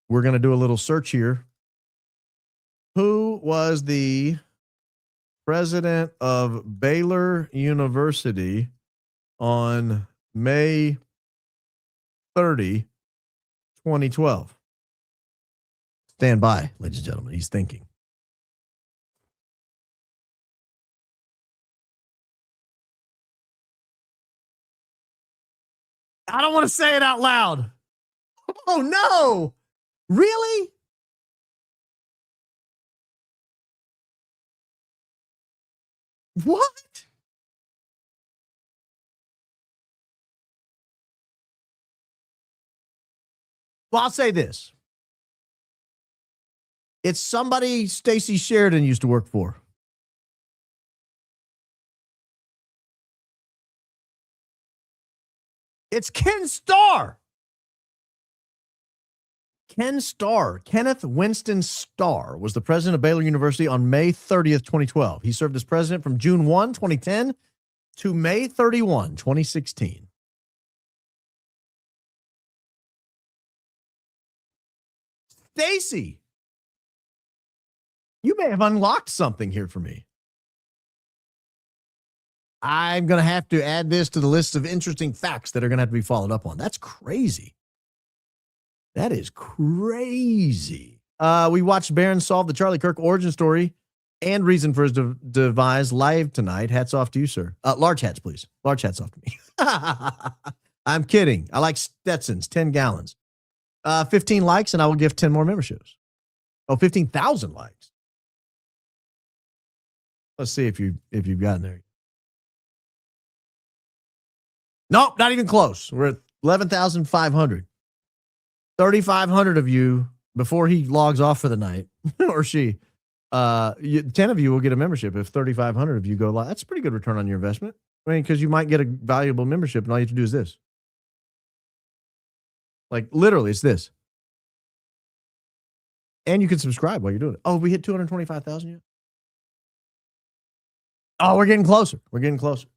We're going to do a little search here. Who was the president of Baylor University on May 30, 2012? Stand by, ladies and gentlemen. He's thinking. I don't want to say it out loud. Oh, no. Really? What? Well, I'll say this. It's somebody Stacey Sheridan used to work for. It's Ken Starr. Ken Starr, Kenneth Winston Starr, was the president of Baylor University on May 30th, 2012. He served as president from June 1, 2010 to May 31, 2016. Stacey, you may have unlocked something here for me. I'm going to have to add this to the list of interesting facts that are going to have to be followed up on. That's crazy. That is crazy. We watched Barron solve the Charlie Kirk origin story and reason for his demise live tonight. Hats off to you, sir. Large hats, please. Large hats off to me. I'm kidding. I like Stetsons, 10 gallons. 15 likes, and I will give 10 more memberships. 15,000 likes. Let's see if you've gotten there. Nope, not even close. We're at 11,500. 3,500 of you, before he logs off for the night, or she, 10 of you will get a membership if 3,500 of you go live. That's a pretty good return on your investment. I mean, because you might get a valuable membership, and all you have to do is this. Like, literally, it's this. And you can subscribe while you're doing it. Oh, we hit 225,000 yet? Oh, we're getting closer. We're getting closer.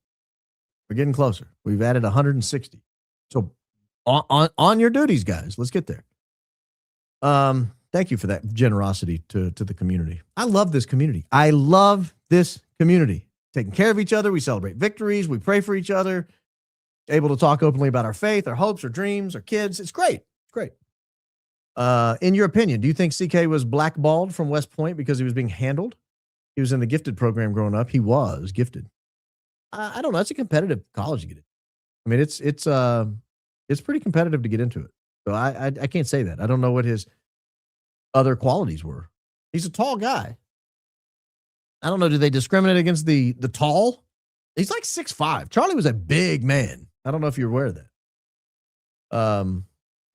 We're getting closer. We've added 160. So on your duties, guys. Let's get there. Thank you for that generosity to the community. I love this community. I love this community. Taking care of each other. We celebrate victories. We pray for each other. Able to talk openly about our faith, our hopes, our dreams, our kids. It's great. It's great. In your opinion, do you think CK was blackballed from West Point because he was being handled? He was in the gifted program growing up. He was gifted. I don't know. It's a competitive college to get in. I mean, it's pretty competitive to get into it. So I can't say that. I don't know what his other qualities were. He's a tall guy. I don't know. Do they discriminate against the tall? He's like 6'5". Charlie was a big man. I don't know if you're aware of that.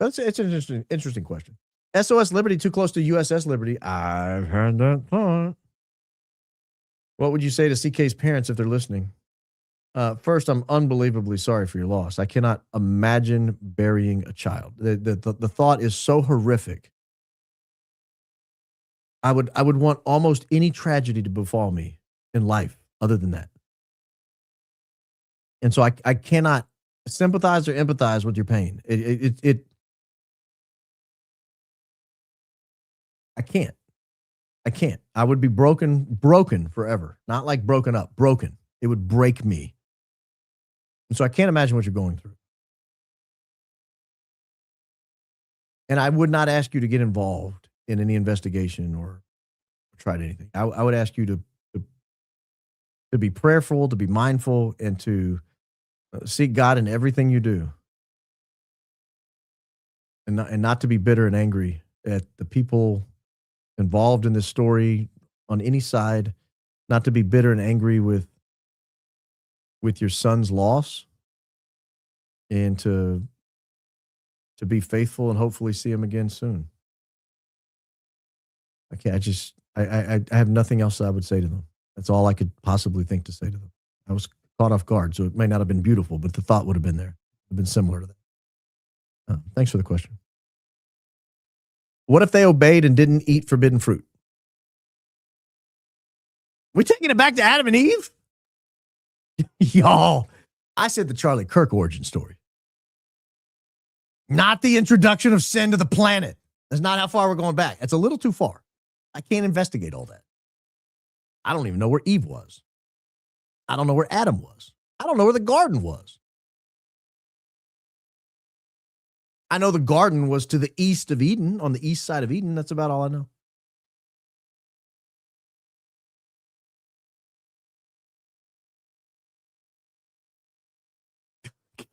It's an interesting question. SOS Liberty too close to USS Liberty. I've heard that thought. What would you say to CK's parents if they're listening? First, I'm unbelievably sorry for your loss. I cannot imagine burying a child. The thought is so horrific. I would want almost any tragedy to befall me in life other than that. And so I cannot sympathize or empathize with your pain. I can't. I would be broken forever. Not like broken up, broken. It would break me. And so I can't imagine what you're going through. And I would not ask you to get involved in any investigation or tried anything. I would ask you to be prayerful, to be mindful, and to seek God in everything you do. And not to be bitter and angry at the people involved in this story on any side, not to be bitter and angry with your son's loss, and to be faithful and hopefully see him again soon. Okay, I have nothing else I would say to them. That's all I could possibly think to say to them. I was caught off guard, so it may not have been beautiful, but the thought would have been there. It would have been similar to that. Thanks for the question. What if they obeyed and didn't eat forbidden fruit? We're taking it back to Adam and Eve? Y'all, I said the Charlie Kirk origin story. Not the introduction of sin to the planet. That's not how far we're going back. It's a little too far. I can't investigate all that. I don't even know where Eve was. I don't know where Adam was. I don't know where the garden was. I know the garden was to the east of Eden, on the east side of Eden. That's about all I know.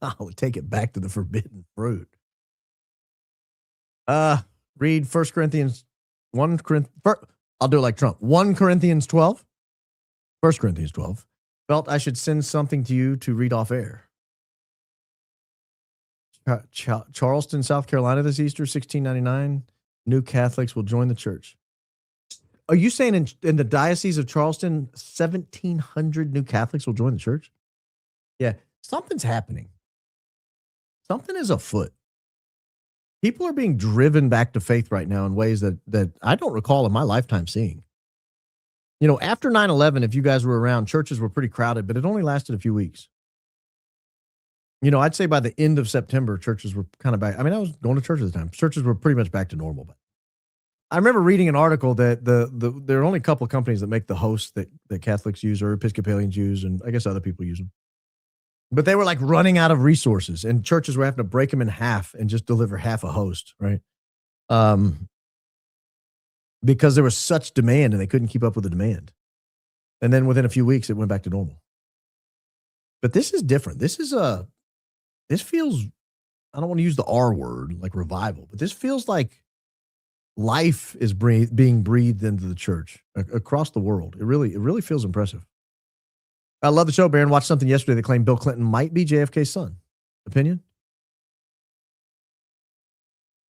I would take it back to the forbidden fruit. Read 1 Corinthians 1 Corinthians. I'll do it like Trump. 1 Corinthians 12. 1 Corinthians 12. Felt I should send something to you to read off air. Charleston, South Carolina this Easter, 1699. New Catholics will join the church. Are you saying in the Diocese of Charleston, 1,700 new Catholics will join the church? Yeah, something's happening. Something is afoot. People are being driven back to faith right now in ways that I don't recall in my lifetime seeing. You know, after 9/11, if you guys were around, churches were pretty crowded, but it only lasted a few weeks. You know, I'd say by the end of September, churches were kind of back. I mean, I was going to church at the time. Churches were pretty much back to normal. But I remember reading an article that there are only a couple of companies that make the hosts that Catholics use or Episcopalians use, and I guess other people use them. But they were like running out of resources, and churches were having to break them in half and just deliver half a host, right? Because there was such demand and they couldn't keep up with the demand. And then within a few weeks, it went back to normal. But this is different. This feels, I don't want to use the R word, like revival, but this feels like life is being breathed into the church across the world. It really feels impressive. I love the show, Baron. Watched something yesterday that claimed Bill Clinton might be JFK's son. Opinion?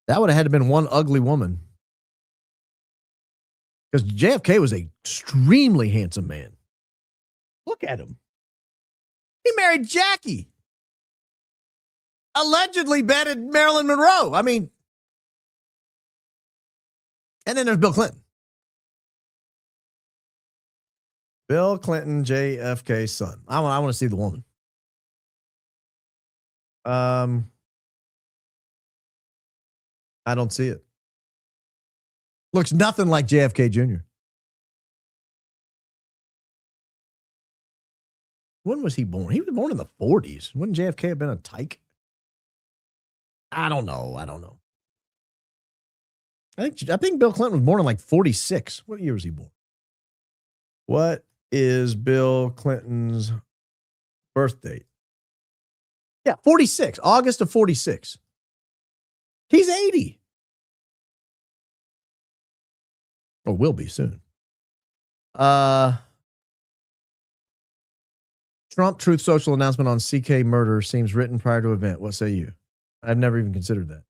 That would have had to been one ugly woman. Because JFK was an extremely handsome man. Look at him. He married Jackie. Allegedly bedded Marilyn Monroe. I mean, and then there's Bill Clinton. Bill Clinton, JFK's son. I want to see the woman. I don't see it. Looks nothing like JFK Jr. When was he born? He was born in the 40s. Wouldn't JFK have been a tyke? I don't know. I think Bill Clinton was born in like 46. What year was he born? What is Bill Clinton's birth date? Yeah, 46. August of 46. He's 80. Or will be soon. Trump Truth Social announcement on CK murder seems written prior to event. What say you? I've never even considered that.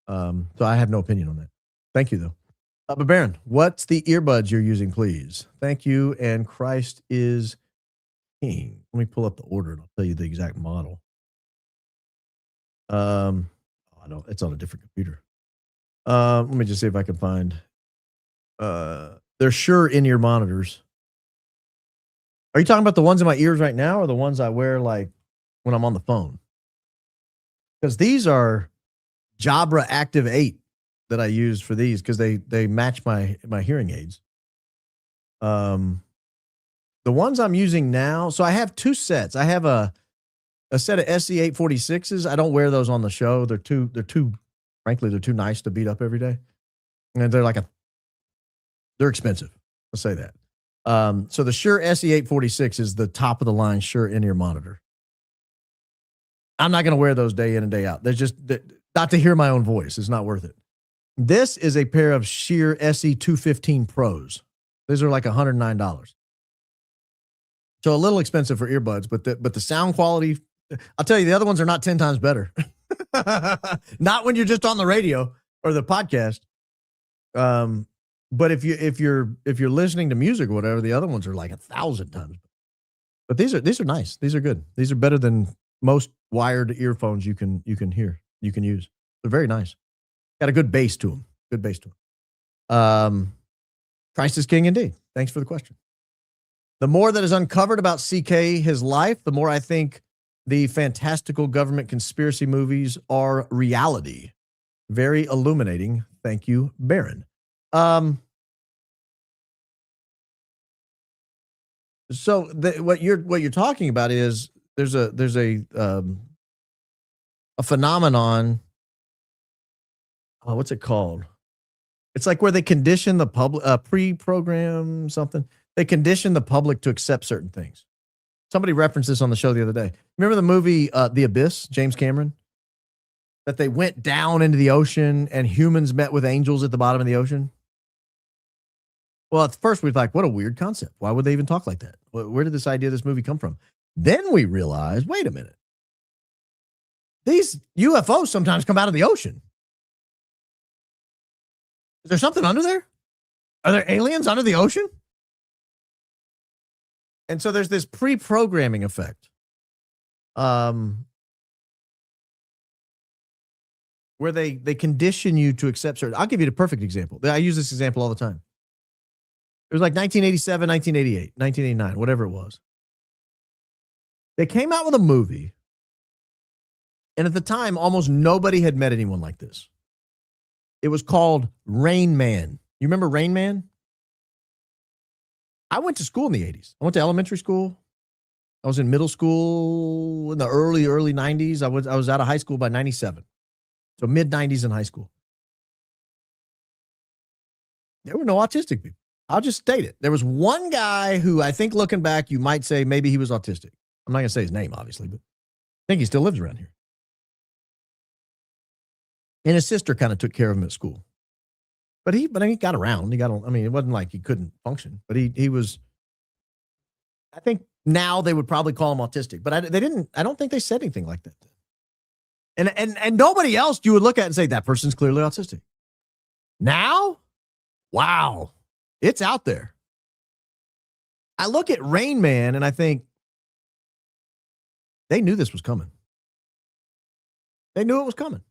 So I have no opinion on that. Thank you, though. But Baron, what's the earbuds you're using, please? Thank you, and Christ is King. Let me pull up the order, and I'll tell you the exact model. I don't. It's on a different computer. Let me just see if I can find. They're Shure in-ear monitors. Are you talking about the ones in my ears right now, or the ones I wear like when I'm on the phone? Because these are Jabra Active 8 that I use for these because they match my hearing aids. The ones I'm using now, so I have two sets. I have a set of SE846s. I don't wear those on the show. They're too frankly, they're too nice to beat up every day. And they're expensive. Let's say that. So the Shure SE846 is the top of the line Shure in-ear monitor. I'm not going to wear those day in and day out. They're just not to hear my own voice. It's not worth it. This is a pair of Shure SE215 Pros. These are like $109. So a little expensive for earbuds, but the sound quality, I'll tell you, the other ones are not 10 times better. Not when you're just on the radio or the podcast. But if you're listening to music or whatever, the other ones are like 1,000 times. But these are nice. These are good. These are better than most wired earphones you can use. They're very nice. Got a good bass to them. Christ is King indeed. Thanks for the question. The more that is uncovered about CK, his life, the more I think the fantastical government conspiracy movies are reality. Very illuminating. Thank you, Baron. So what you're talking about is there's a phenomenon. What's it called? It's like where they condition the public, pre-program something. They condition the public to accept certain things. Somebody referenced this on the show the other day. Remember the movie The Abyss, James Cameron? That they went down into the ocean and humans met with angels at the bottom of the ocean? Well, at first we were like, what a weird concept. Why would they even talk like that? Where did this idea of this movie come from? Then we realized, wait a minute. These UFOs sometimes come out of the ocean. Is there something under there? Are there aliens under the ocean? And so there's this pre-programming effect. Where they condition you to accept certain. I'll give you the perfect example. I use this example all the time. It was like 1987, 1988, 1989, whatever it was. They came out with a movie, and at the time, almost nobody had met anyone like this. It was called Rain Man. You remember Rain Man? I went to school in the 80s. I went to elementary school. I was in middle school in the early 90s. I was out of high school by 97. So mid 90s in high school. There were no autistic people. I'll just state it. There was one guy who I think looking back, you might say maybe he was autistic. I'm not going to say his name, obviously, but I think he still lives around here. And his sister kind of took care of him at school. But he got around. It wasn't like he couldn't function, but he was, I think now they would probably call him autistic, but I don't think they said anything like that. And nobody else you would look at and say, that person's clearly autistic. Now, wow, it's out there. I look at Rain Man and I think they knew this was coming. They knew it was coming.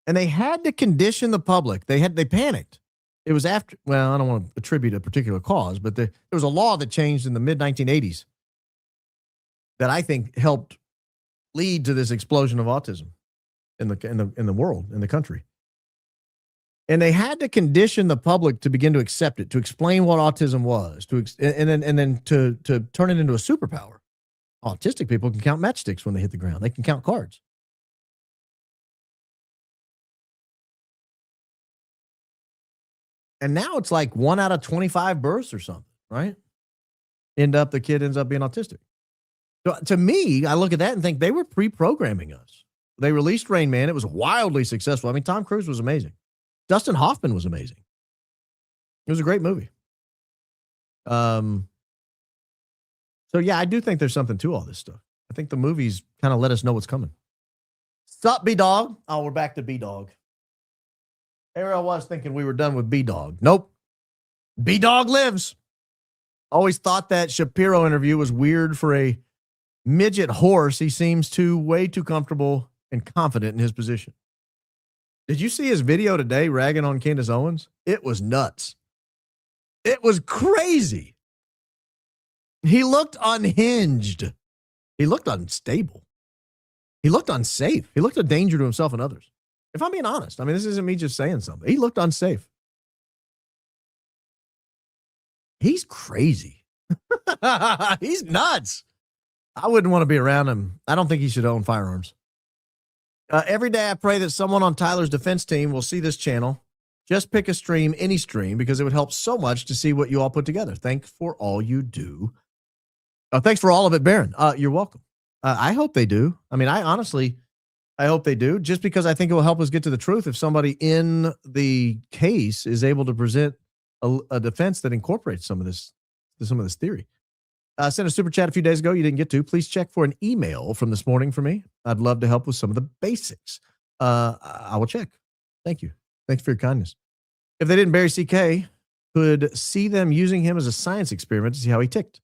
And they had to condition the public. They panicked. It was after, well, I don't want to attribute a particular cause, but there was a law that changed in the mid 1980s that I think helped lead to this explosion of autism in the world, in the country. And they had to condition the public to begin to accept it, to explain what autism was, and then to turn it into a superpower. Autistic people can count matchsticks when they hit the ground. They can count cards. And now it's like 1 out of 25 births or something, right? The kid ends up being autistic. So to me, I look at that and think they were pre-programming us. They released Rain Man. It was wildly successful. I mean, Tom Cruise was amazing. Dustin Hoffman was amazing. It was a great movie. So yeah, I do think there's something to all this stuff. I think the movies kind of let us know what's coming. Sup, B-Dog? Oh, we're back to B-Dog. Here I was thinking we were done with B-Dog. Nope. B-Dog lives. Always thought that Shapiro interview was weird for a midget horse. He seems way too comfortable and confident in his position. Did you see his video today ragging on Candace Owens? It was nuts. It was crazy. He looked unhinged. He looked unstable. He looked unsafe. He looked a danger to himself and others. If I'm being honest, I mean, this isn't me just saying something. He looked unsafe. He's crazy. He's nuts. I wouldn't want to be around him. I don't think he should own firearms. Every day I pray that someone on Tyler's defense team will see this channel. Just pick a stream, any stream, because it would help so much to see what you all put together. Thanks for all you do. Thanks for all of it, Baron. You're welcome. I hope they do. I mean, I hope they do, just because I think it will help us get to the truth if somebody in the case is able to present a defense that incorporates some of this theory. Sent a super chat a few days ago you didn't get to. Please check for an email from this morning for me. I'd love to help with some of the basics. I will check. Thank you. Thanks for your kindness. If they didn't bury CK, could see them using him as a science experiment to see how he ticked.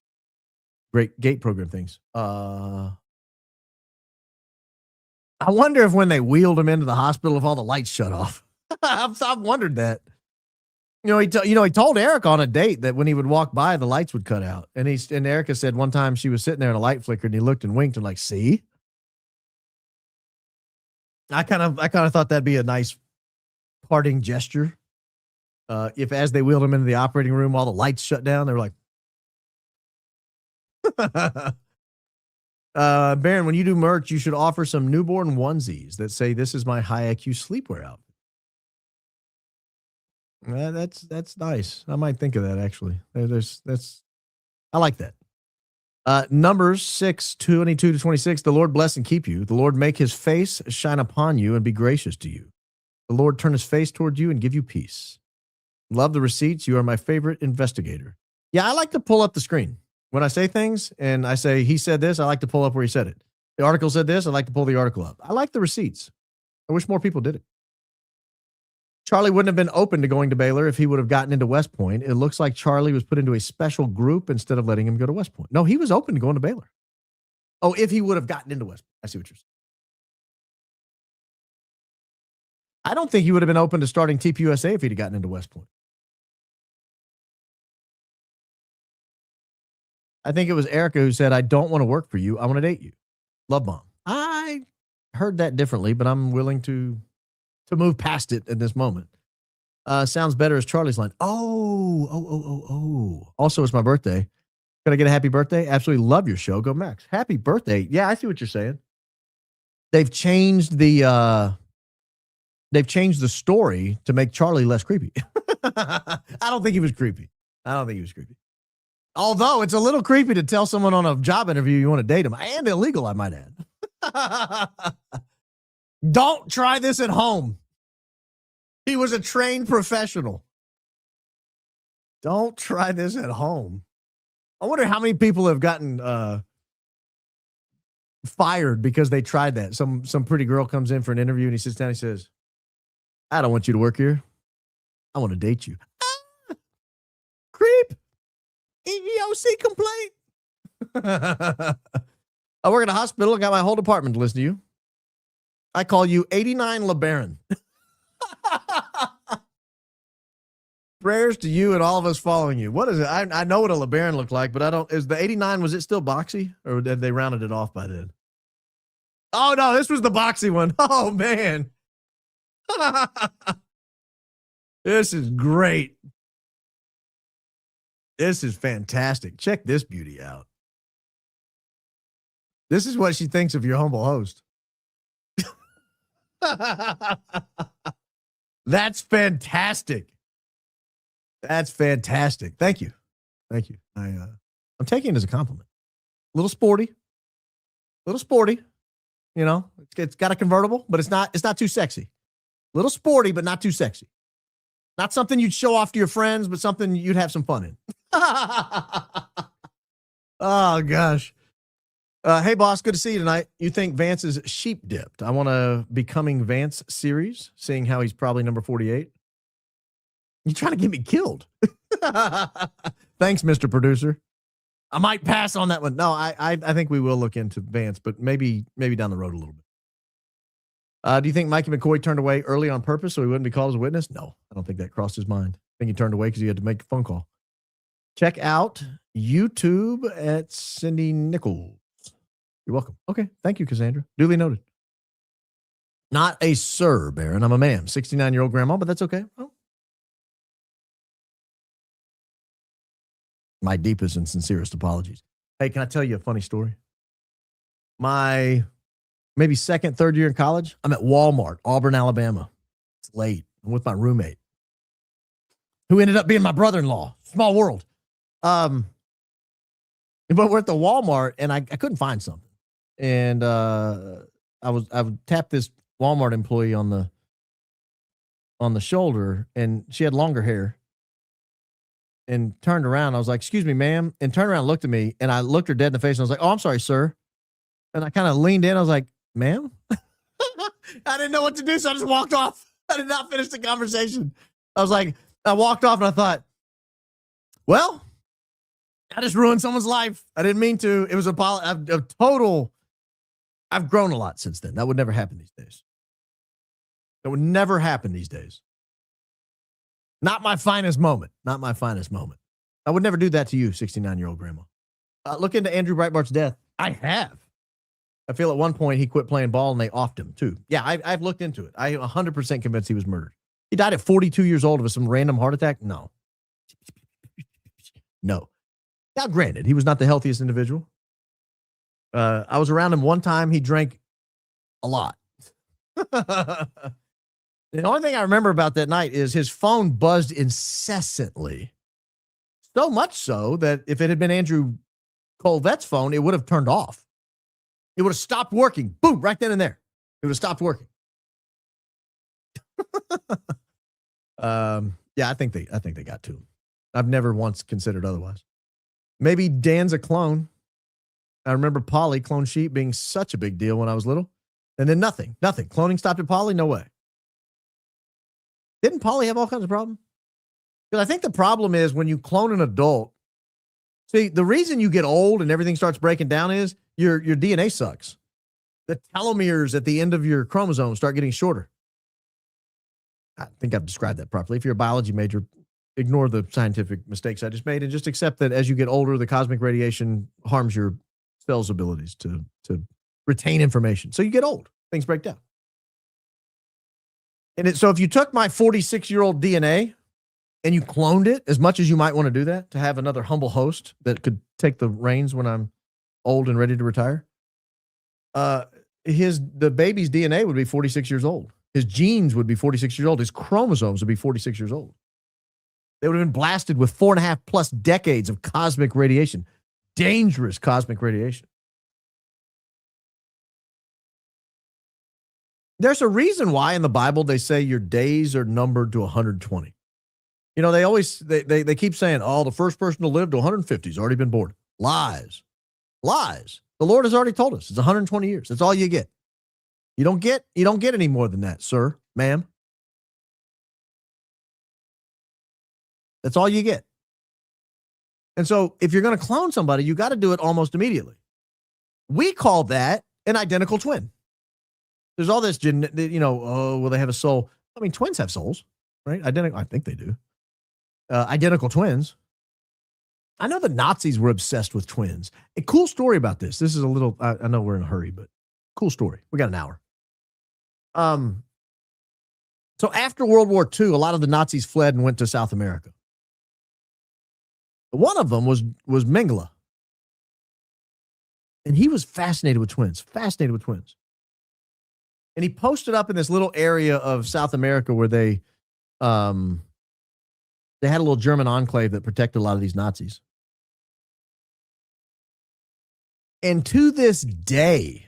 Great gate program things. I wonder if when they wheeled him into the hospital, if all the lights shut off. I've wondered that. He told Eric on a date that when he would walk by, the lights would cut out. And Erica said one time she was sitting there and a light flickered and he looked and winked and like, see? I kind of thought that'd be a nice parting gesture. If as they wheeled him into the operating room, all the lights shut down, they were like, Baron, when you do merch, you should offer some newborn onesies that say, "This is my high IQ sleepwear outfit." That's nice. I might think of that actually. I like that. Numbers 6:22-26. The Lord bless and keep you. The Lord make his face shine upon you and be gracious to you. The Lord turn his face toward you and give you peace. Love the receipts. You are my favorite investigator. Yeah, I like to pull up the screen. When I say things and I say he said this, I like to pull up where he said it. The article said this, I like to pull the article up. I like the receipts. I wish more people did it. Charlie wouldn't have been open to going to Baylor if he would have gotten into West Point. It looks like Charlie was put into a special group instead of letting him go to West Point. No, he was open to going to Baylor. Oh, if he would have gotten into West Point. I see what you're saying. I don't think he would have been open to starting TPUSA if he'd have gotten into West Point. I think it was Erica who said, "I don't want to work for you. I want to date you." Love bomb. I heard that differently, but I'm willing to move past it at this moment. Sounds better as Charlie's line. Oh. Also, it's my birthday. Can I get a happy birthday? Absolutely love your show. Go Max. Happy birthday. Yeah, I see what you're saying. They've changed the story to make Charlie less creepy. I don't think he was creepy. Although it's a little creepy to tell someone on a job interview you want to date him, and illegal, I might add. Don't try this at home. He was a trained professional. Don't try this at home. I wonder how many people have gotten fired because they tried that. Some pretty girl comes in for an interview and he sits down and he says, "I don't want you to work here. I want to date you." Creep. EEOC complaint. I work at a hospital. I got my whole department to listen to you. I call you 89 LeBaron. Prayers to you and all of us following you. What is it? I know what a LeBaron looked like, but I don't. Is the 89, was it still boxy? Or did they rounded it off by then? Oh, no, this was the boxy one. Oh, man. This is great. This is fantastic. Check this beauty out. This is what she thinks of your humble host. That's fantastic. That's fantastic. Thank you. I'm taking it as a compliment. A little sporty. You know, it's got a convertible, but it's not too sexy. A little sporty, but not too sexy. Not something you'd show off to your friends, but something you'd have some fun in. Oh, gosh. Hey, boss, good to see you tonight. You think Vance is sheep dipped? I want a Becoming Vance series, seeing how he's probably number 48. You trying to get me killed? Thanks, Mr. Producer. I might pass on that one. No, I think we will look into Vance, but maybe down the road a little bit. Do you think Mikey McCoy turned away early on purpose so he wouldn't be called as a witness? No, I don't think that crossed his mind. I think he turned away because he had to make a phone call. Check out YouTube at Cindy Nichols. You're welcome. Okay, thank you, Cassandra. Duly noted. Not a sir, Baron. I'm a ma'am. 69-year-old grandma, but that's okay. Oh. My deepest and sincerest apologies. Hey, can I tell you a funny story? My maybe second, third year in college, I'm at Walmart, Auburn, Alabama. It's late. I'm with my roommate, who ended up being my brother-in-law. Small world. But we're at the Walmart, and I couldn't find something. And I would tap this Walmart employee on the shoulder, and she had longer hair. And turned around. I was like, "Excuse me, ma'am." And turned around and looked at me, and I looked her dead in the face, and I was like, "Oh, I'm sorry, sir." And I kind of leaned in. I was like, "Ma'am?" I didn't know what to do, so I just walked off. I did not finish the conversation. I walked off, and I thought, well, I just ruined someone's life. I didn't mean to. It was I've grown a lot since then. That would never happen these days. Not my finest moment. Not my finest moment. I would never do that to you, 69-year-old grandma. Look into Andrew Breitbart's death. I have. I feel at one point he quit playing ball and they offed him too. Yeah, I've looked into it. I'm 100% convinced he was murdered. He died at 42 years old of some random heart attack? No. No. Now, granted, he was not the healthiest individual. I was around him one time. He drank a lot. The only thing I remember about that night is his phone buzzed incessantly. So much so that if it had been Andrew Kolvet's phone, it would have turned off. It would have stopped working. Boom, right then and there. It would have stopped working. Yeah, I think they got to him. I've never once considered otherwise. Maybe Dan's a clone. I remember Polly, clone sheep, being such a big deal when I was little. And then nothing. Cloning stopped at Polly? No way. Didn't Polly have all kinds of problems? Because I think the problem is when you clone an adult, see, the reason you get old and everything starts breaking down is your DNA sucks. The telomeres at the end of your chromosomes start getting shorter. I think I've described that properly. If you're a biology major, ignore the scientific mistakes I just made and just accept that as you get older, the cosmic radiation harms your cell's abilities to retain information. So you get old. Things break down. And so if you took my 46-year-old DNA and you cloned it, as much as you might want to do that, to have another humble host that could take the reins when I'm old and ready to retire, the baby's DNA would be 46 years old. His genes would be 46 years old. His chromosomes would be 46 years old. They would have been blasted with 4.5+ decades of cosmic radiation. Dangerous cosmic radiation. There's a reason why in the Bible they say your days are numbered to 120. You know, they keep saying, oh, the first person to live to 150 has already been born. Lies. The Lord has already told us it's 120 years. That's all you get. You don't get any more than that, sir, ma'am. That's all you get. And so if you're going to clone somebody, you got to do it almost immediately. We call that an identical twin. There's all this, will they have a soul? I mean, twins have souls, right? Identical. I think they do. Identical twins. I know the Nazis were obsessed with twins. A cool story about this. This is a little, I know we're in a hurry, but cool story. We got an hour. So after World War II, a lot of the Nazis fled and went to South America. One of them was Mengele. And he was fascinated with twins. And he posted up in this little area of South America where they had a little German enclave that protected a lot of these Nazis. And to this day,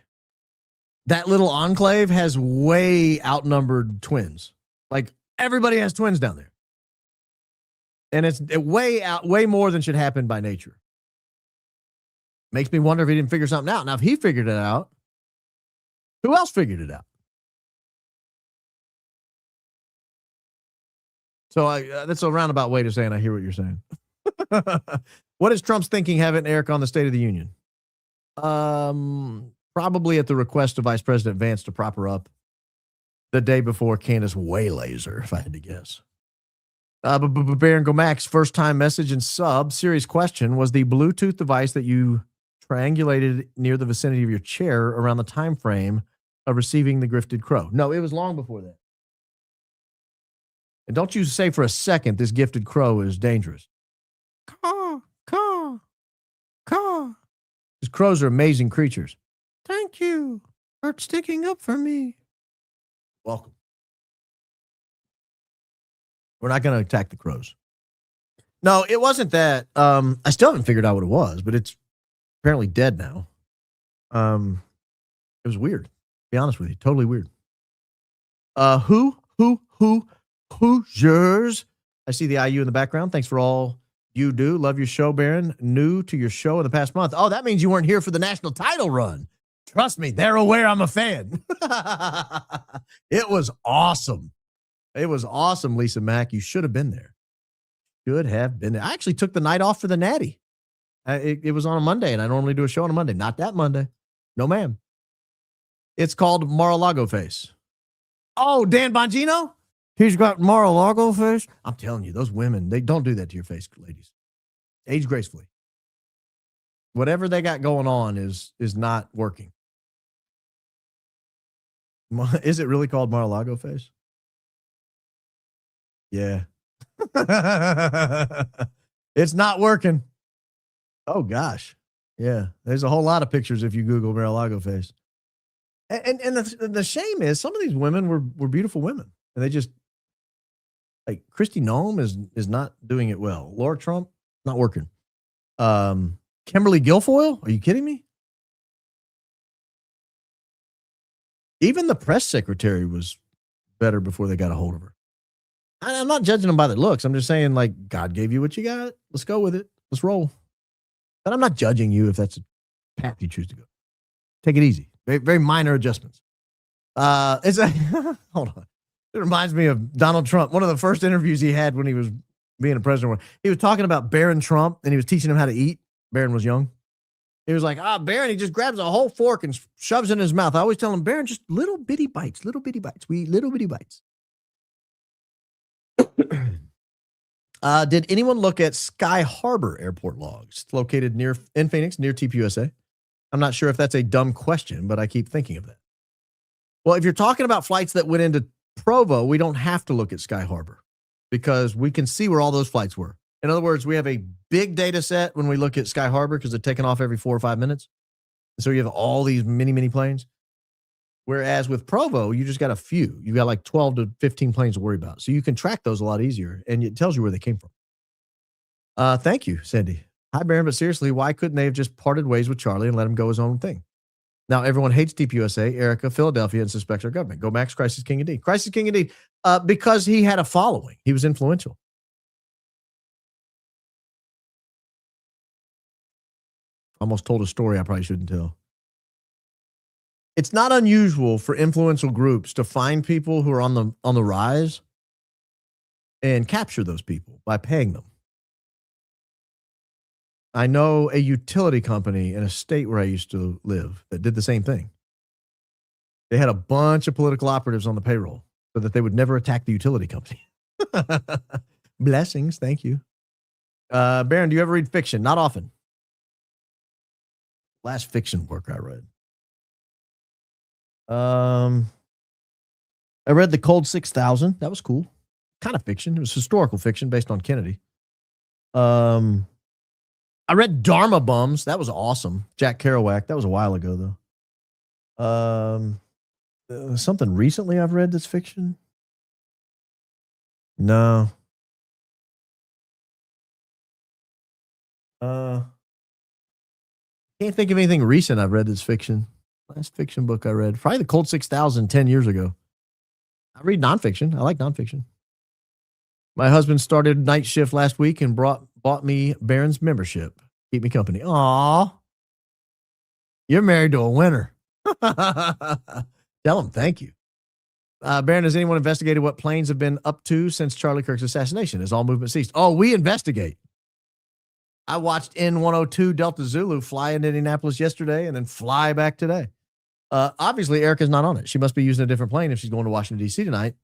that little enclave has way outnumbered twins. Like everybody has twins down there. And it's way more than should happen by nature. Makes me wonder if he didn't figure something out. Now, if he figured it out, who else figured it out? So that's a roundabout way to saying I hear what you're saying. What is Trump's thinking, having Eric on the State of the Union? Probably at the request of Vice President Vance to prop her up the day before Candace waylays her, if I had to guess. Baron Gomax, first time message and sub. Serious question. Was the Bluetooth device that you triangulated near the vicinity of your chair around the time frame of receiving the Grifted Crow? No, it was long before that. And don't you say for a second this gifted crow is dangerous. Caw. These crows are amazing creatures. Thank you for sticking up for me. Welcome. We're not going to attack the crows. No, it wasn't that. I still haven't figured out what it was, but it's apparently dead now. It was weird. To be honest with you, totally weird. Hoosiers. I see the IU in the background. Thanks for all you do. Love your show, Baron. New to your show in the past month. Oh, that means you weren't here for the national title run. Trust me, they're aware I'm a fan. It was awesome. It was awesome, Lisa Mack. You should have been there. Should have been there. I actually took the night off for the Natty. It was on a Monday, and I normally do a show on a Monday. Not that Monday. No, ma'am. It's called Mar-a-Lago Face. Oh, Dan Bongino? He's got Mar-a-Lago face. I'm telling you, those women, they don't do that to your face, ladies. Age gracefully. Whatever they got going on is not working. Is it really called Mar-a-Lago face? Yeah. It's not working. Oh, gosh. Yeah. There's a whole lot of pictures if you Google Mar-a-Lago face. And the shame is some of these women were beautiful women. And they just, like, Kristi Noem is not doing it well. Laura Trump, not working. Kimberly Guilfoyle, are you kidding me? Even the press secretary was better before they got a hold of her. I'm not judging them by their looks. I'm just saying, like, God gave you what you got. Let's go with it. Let's roll. But I'm not judging you if that's a path you choose to go. Take it easy. Very, very minor adjustments. It's a hold on. It reminds me of Donald Trump. One of the first interviews he had when he was being a president. He was talking about Barron Trump, and he was teaching him how to eat. Barron was young. He was like, Barron, he just grabs a whole fork and shoves it in his mouth. I always tell him, Barron, just little bitty bites, little bitty bites. We eat little bitty bites. Did anyone look at Sky Harbor airport logs? It's located in Phoenix, near TPUSA. I'm not sure if that's a dumb question, but I keep thinking of that. Well, if you're talking about flights that went into Provo, we don't have to look at Sky Harbor because we can see where all those flights were. In other words, we have a big data set when we look at Sky Harbor because they're taking off every 4 or 5 minutes. So you have all these mini planes. Whereas with Provo, you just got a few. You got like 12 to 15 planes to worry about. So you can track those a lot easier, and it tells you where they came from. Thank you, Cindy. Hi, Barron, but seriously, why couldn't they have just parted ways with Charlie and let him go his own thing? Now everyone hates TPUSA, Erica, Philadelphia, and suspects our government. Go Max, Crisis King indeed. Crisis King indeed, because he had a following. He was influential. Almost told a story I probably shouldn't tell. It's not unusual for influential groups to find people who are on the rise and capture those people by paying them. I know a utility company in a state where I used to live that did the same thing. They had a bunch of political operatives on the payroll so that they would never attack the utility company. Blessings. Thank you. Barron, do you ever read fiction? Not often. Last fiction work I read. I read The Cold 6000. That was cool. Kind of fiction. It was historical fiction based on Kennedy. I read Dharma Bums. That was awesome. Jack Kerouac. That was a while ago, though. Something recently I've read that's fiction? No. Can't think of anything recent I've read that's fiction. Last fiction book I read, probably The Cold 6000 10 years ago. I read nonfiction. I like nonfiction. My husband started night shift last week and bought me Barron's membership. Keep me company. Aw. You're married to a winner. Tell him thank you. Barron, has anyone investigated what planes have been up to since Charlie Kirk's assassination? Has all movement ceased? Oh, we investigate. I watched N102 Delta Zulu fly into Indianapolis yesterday and then fly back today. Obviously, Erica's not on it. She must be using a different plane if she's going to Washington, D.C. tonight.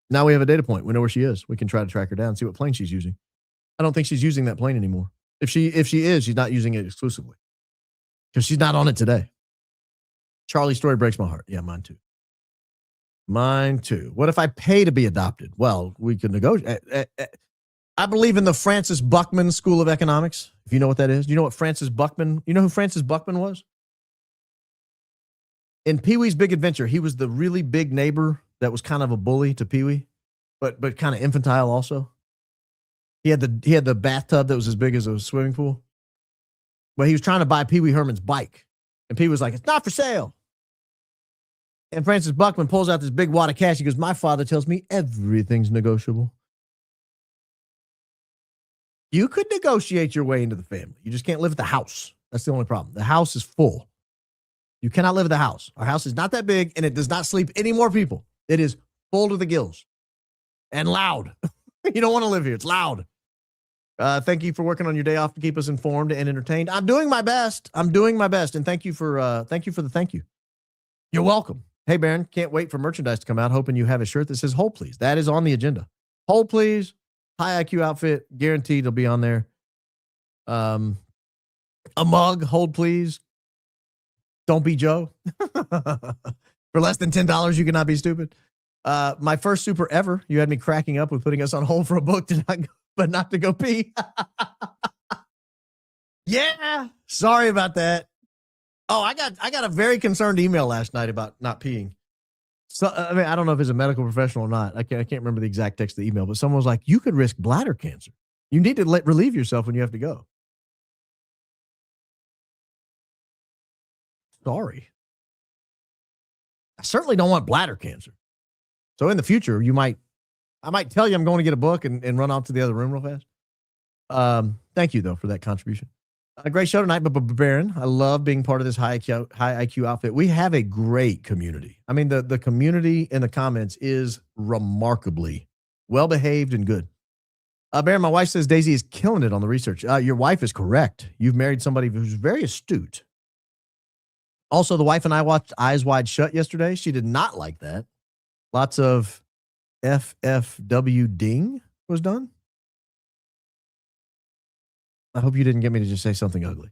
Now we have a data point. We know where she is. We can try to track her down and see what plane she's using. I don't think she's using that plane anymore. If she is, she's not using it exclusively because she's not on it today. Charlie's story breaks my heart. Yeah, mine too. Mine too. What if I pay to be adopted? Well, we could negotiate. I believe in the Francis Buckman School of Economics. If you know what that is. Do you know what Francis Buckman, you know who Francis Buckman was? In Pee-wee's Big Adventure, he was the really big neighbor that was kind of a bully to Pee-wee, but kind of infantile also. He had the bathtub that was as big as a swimming pool. Well, he was trying to buy Pee-wee Herman's bike. And Pee-wee was like, it's not for sale. And Francis Buckman pulls out this big wad of cash. He goes, my father tells me everything's negotiable. You could negotiate your way into the family. You just can't live at the house. That's the only problem. The house is full. You cannot live at the house. Our house is not that big, and it does not sleep any more people. It is full to the gills and loud. You don't want to live here. It's loud. Thank you for working on your day off to keep us informed and entertained. I'm doing my best. And thank you for the thank you. You're welcome. Hey, Baron, can't wait for merchandise to come out. Hoping you have a shirt that says "Hold Please." That is on the agenda. Hold Please, high IQ outfit, guaranteed it'll be on there. A mug, Hold Please. Don't be Joe. For less than $10, you cannot be stupid. My first super ever. You had me cracking up with putting us on hold for a book but not to go pee. Yeah, sorry about that. Oh, I got a very concerned email last night about not peeing. So I mean, I don't know if it's a medical professional or not. I can't remember the exact text of the email, but someone was like, "You could risk bladder cancer. You need to relieve yourself when you have to go." Sorry. I certainly don't want bladder cancer. So in the future, I might tell you I'm going to get a book and run off to the other room real fast. Thank you though for that contribution. A great show tonight, but Baron, I love being part of this high IQ outfit. We have a great community. I mean, the community in the comments is remarkably well behaved and good. Baron, my wife says Daisy is killing it on the research. Your wife is correct. You've married somebody who's very astute. Also, the wife and I watched Eyes Wide Shut yesterday. She did not like that. Lots of FFW ding was done. I hope you didn't get me to just say something ugly.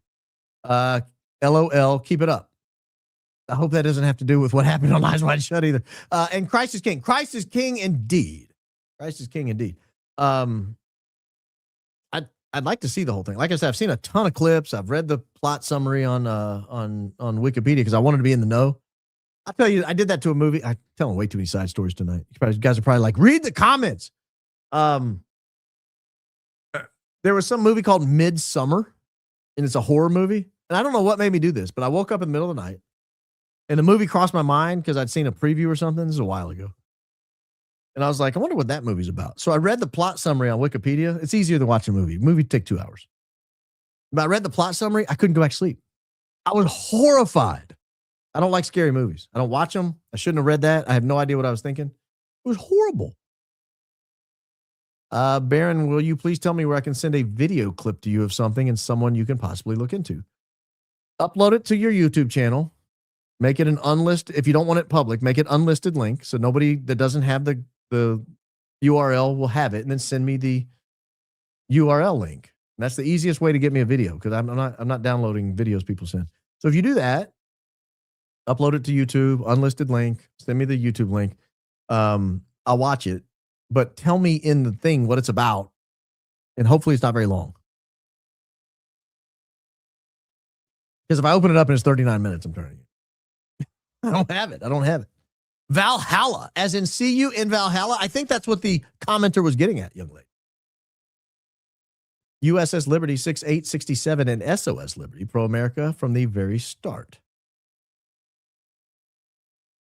LOL, keep it up. I hope that doesn't have to do with what happened on Eyes Wide Shut either. And Christ is King. Christ is King indeed. Christ is King indeed. I'd like to see the whole thing. Like I said, I've seen a ton of clips. I've read the plot summary on Wikipedia because I wanted to be in the know. I'll tell you, I did that to a movie. I'm telling way too many side stories tonight. You guys are probably like, read the comments. There was some movie called Midsummer, and it's a horror movie. And I don't know what made me do this, but I woke up in the middle of the night, and the movie crossed my mind because I'd seen a preview or something. This is a while ago. And I was like, I wonder what that movie's about. So I read the plot summary on Wikipedia. It's easier than watching a movie. Movie take 2 hours. But I read the plot summary. I couldn't go back to sleep. I was horrified. I don't like scary movies. I don't watch them. I shouldn't have read that. I have no idea what I was thinking. It was horrible. Baron, will you please tell me where I can send a video clip to you of something and someone you can possibly look into? Upload it to your YouTube channel. Make it an unlisted. If you don't want it public, make it unlisted link so nobody that doesn't have the URL will have it, and then send me the URL link. And that's the easiest way to get me a video because I'm not downloading videos people send. So if you do that, upload it to YouTube, unlisted link, send me the YouTube link. I'll watch it, but tell me in the thing what it's about, and hopefully it's not very long. Because if I open it up and it's 39 minutes, I'm turning it. I don't have it. Valhalla, as in see you in Valhalla. I think that's what the commenter was getting at, young lady. USS Liberty 6867 and SOS Liberty, pro-America from the very start.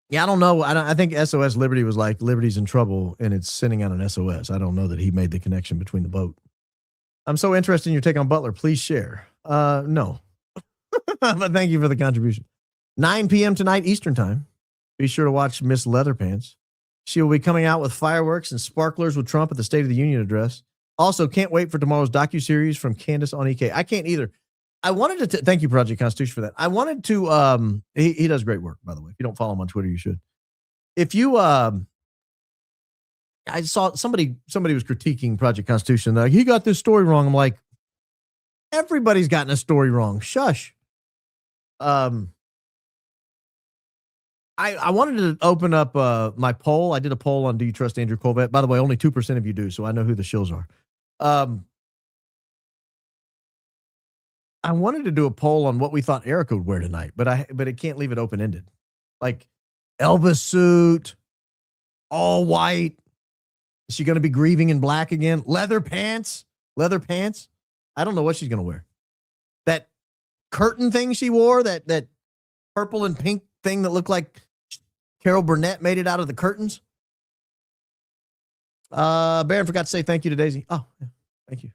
Yeah, I don't know. I think SOS Liberty was like Liberty's in trouble and it's sending out an SOS. I don't know that he made the connection between the boat. I'm so interested in your take on Butler. Please share. No. But thank you for the contribution. 9 p.m. tonight, Eastern time. Be sure to watch Miss Leatherpants. She will be coming out with fireworks and sparklers with Trump at the State of the Union address. Also, can't wait for tomorrow's docuseries from Candace on EK. I can't either. I wanted to thank you, Project Constitution, for that. I wanted to he does great work, by the way. If you don't follow him on Twitter, you should. If you I saw somebody was critiquing Project Constitution. Like, he got this story wrong. I'm like, everybody's gotten a story wrong. Shush. I wanted to open up my poll. I did a poll on Do You Trust Andrew Kolvet? By the way, only 2% of you do, so I know who the shills are. I wanted to do a poll on what we thought Erica would wear tonight, but it can't leave it open-ended. Like Elvis suit, all white. Is she going to be grieving in black again? Leather pants. I don't know what she's going to wear. That curtain thing she wore, that purple and pink thing that looked like Carol Burnett made it out of the curtains. Baron forgot to say thank you to Daisy. Oh, yeah, thank you.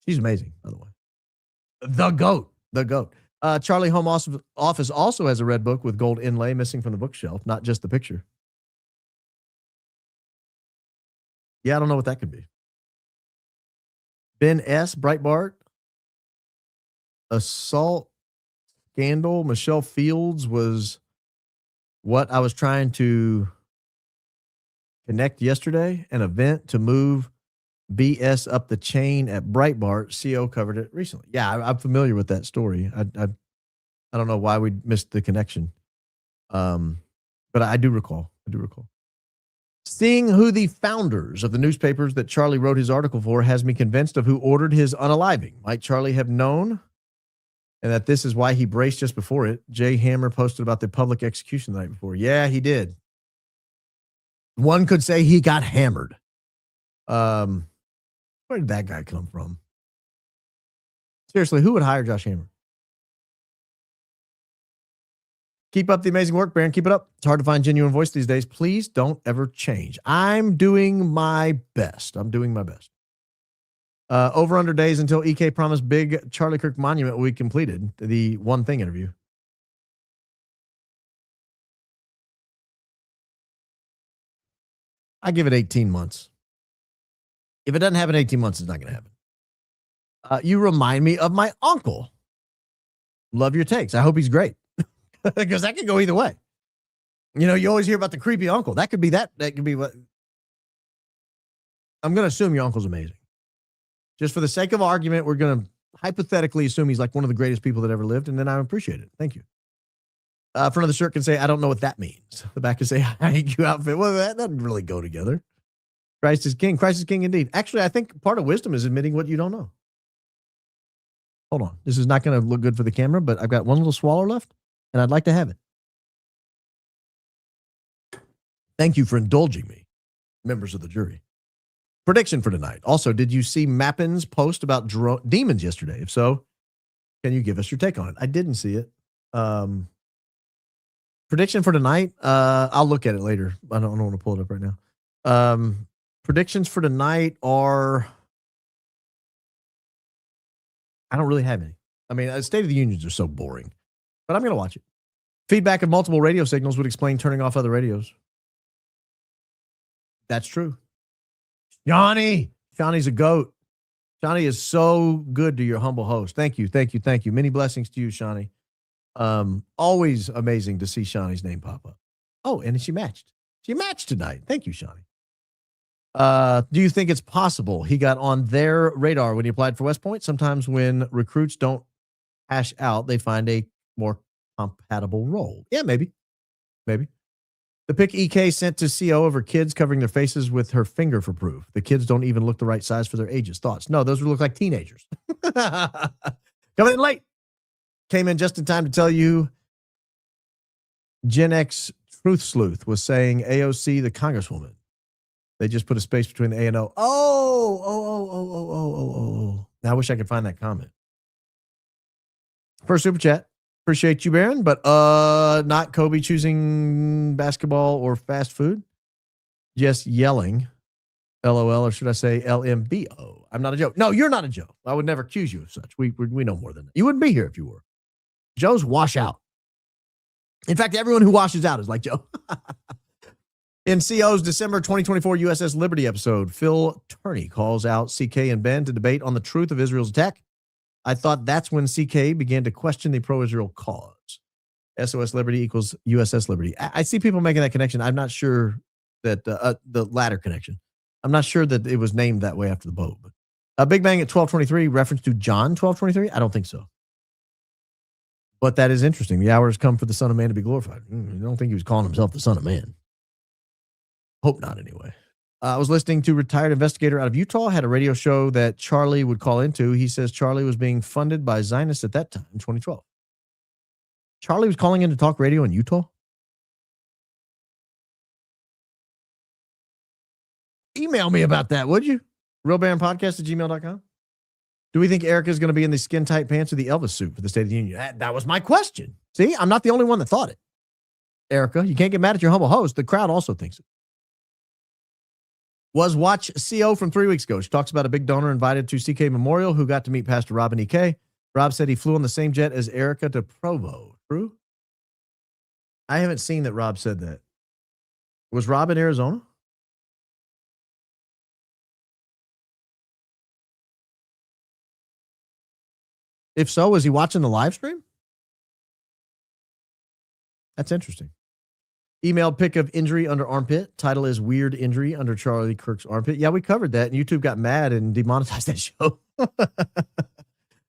She's amazing, by the way. The goat. Charlie Home Office also has a red book with gold inlay missing from the bookshelf, not just the picture. Yeah, I don't know what that could be. Ben S. Breitbart. Assault scandal. Michelle Fields was what I was trying to connect yesterday, an event to move BS up the chain at Breitbart. CO covered it recently. Yeah, I'm familiar with that story. I don't know why we missed the connection. But I do recall. Seeing who the founders of the newspapers that Charlie wrote his article for has me convinced of who ordered his unaliving. Might Charlie have known? And that this is why he braced just before it. Jay Hammer posted about the public execution the night before. Yeah, he did. One could say he got hammered. Where did that guy come from? Seriously, who would hire Josh Hammer? Keep up the amazing work, Baron. Keep it up. It's hard to find genuine voice these days. Please don't ever change. I'm doing my best. Over under days until EK promised big Charlie Kirk monument will be completed. The One Thing interview. I give it 18 months. If it doesn't happen in 18 months, it's not going to happen. You remind me of my uncle. Love your takes. I hope he's great. Because that could go either way. You know, you always hear about the creepy uncle. That could be that. That could be what. I'm going to assume your uncle's amazing. Just for the sake of argument, we're going to hypothetically assume he's like one of the greatest people that ever lived, and then I appreciate it. Thank you. Front of the shirt can say, I don't know what that means. The back can say, IQ outfit. Well, that doesn't really go together. Christ is king. Christ is king indeed. Actually, I think part of wisdom is admitting what you don't know. Hold on. This is not going to look good for the camera, but I've got one little swallow left, and I'd like to have it. Thank you for indulging me, members of the jury. Prediction for tonight. Also, did you see Mappin's post about demons yesterday? If so, can you give us your take on it? I didn't see it. Prediction for tonight. I'll look at it later. I don't want to pull it up right now. Predictions for tonight are, I don't really have any. I mean, State of the Unions are so boring, but I'm going to watch it. Feedback of multiple radio signals would explain turning off other radios. That's true. Johnny's a goat. Johnny is so good to your humble host. Thank you. Many blessings to you, Shawnee. Always amazing to see Shawnee's name pop up. Oh, and she matched. She matched tonight. Thank you, Shawnee. Do you think it's possible he got on their radar when he applied for West Point? Sometimes when recruits don't hash out, they find a more compatible role. Yeah, maybe. The pic EK sent to CO of her kids covering their faces with her finger for proof. The kids don't even look the right size for their ages. Thoughts? No, those would look like teenagers. Coming in late. Came in just in time to tell you Gen X Truth Sleuth was saying AOC, the Congresswoman. They just put a space between the A and O. Oh. Now I wish I could find that comment. First super chat. Appreciate you, Baron, but not Kobe choosing basketball or fast food. Just yelling. LOL, or should I say LMBO? I'm not a Joe. No, you're not a Joe. I would never accuse you of such. We know more than that. You wouldn't be here if you were. Joes wash out. In fact, everyone who washes out is like Joe. In CO's December 2024 USS Liberty episode, Phil Turney calls out CK and Ben to debate on the truth of Israel's attack. I thought that's when CK began to question the pro-Israel cause. SOS Liberty equals USS Liberty. I see people making that connection. I'm not sure that the latter connection. I'm not sure that it was named that way after the boat. But Big Bang at 12:23, reference to John 12:23? I don't think so. But that is interesting. The hour has come for the Son of Man to be glorified. I don't think he was calling himself the Son of Man. Hope not, anyway. I was listening to a retired investigator out of Utah, had a radio show that Charlie would call into. He says Charlie was being funded by Zionists at that time, in 2012. Charlie was calling in to talk radio in Utah? Email me about that, would you? realbaronpodcast@gmail.com. Do we think Erica's going to be in the skin-tight pants or the Elvis suit for the State of the Union? That was my question. See, I'm not the only one that thought it. Erica, you can't get mad at your humble host. The crowd also thinks it. Was watch CO from 3 weeks ago. She talks about a big donor invited to CK Memorial who got to meet Pastor Rob and EK. Rob said he flew on the same jet as Erica to Provo. True? I haven't seen that Rob said that. Was Rob in Arizona? If so, was he watching the live stream? That's interesting. Emailed pic of injury under armpit. Title is Weird Injury under Charlie Kirk's armpit. Yeah, we covered that, and YouTube got mad and demonetized that show.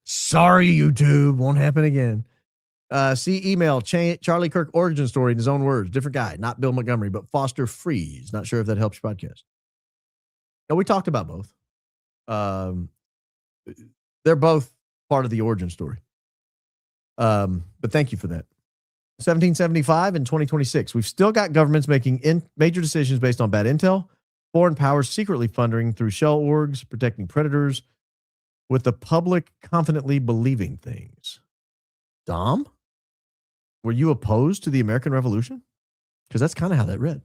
Sorry, YouTube. Won't happen again. See email, Charlie Kirk origin story in his own words. Different guy, not Bill Montgomery, but Foster Freeze. Not sure if that helps your podcast. No, we talked about both. They're both part of the origin story. But thank you for that. 1775 and 2026. We've still got governments making major decisions based on bad intel, foreign powers secretly funding through shell orgs, protecting predators, with the public confidently believing things. Dom, were you opposed to the American Revolution? Because that's kind of how that read.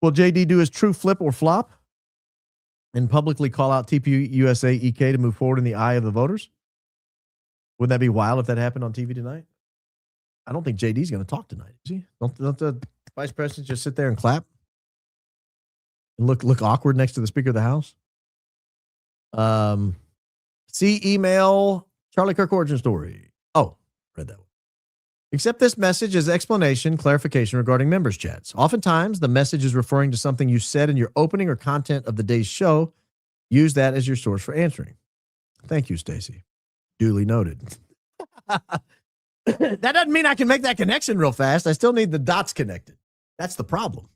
Will JD do his true flip or flop and publicly call out TPUSA EK to move forward in the eye of the voters? Wouldn't that be wild if that happened on TV tonight? I don't think JD's going to talk tonight, is he? Don't the vice president just sit there and clap and look awkward next to the Speaker of the House? See email Charlie Kirk origin story. Oh, read that one. Accept this message as explanation, clarification regarding members chats. Oftentimes, the message is referring to something you said in your opening or content of the day's show. Use that as your source for answering. Thank you, Stacy. Duly noted. That doesn't mean I can make that connection real fast. I still need the dots connected. That's the problem.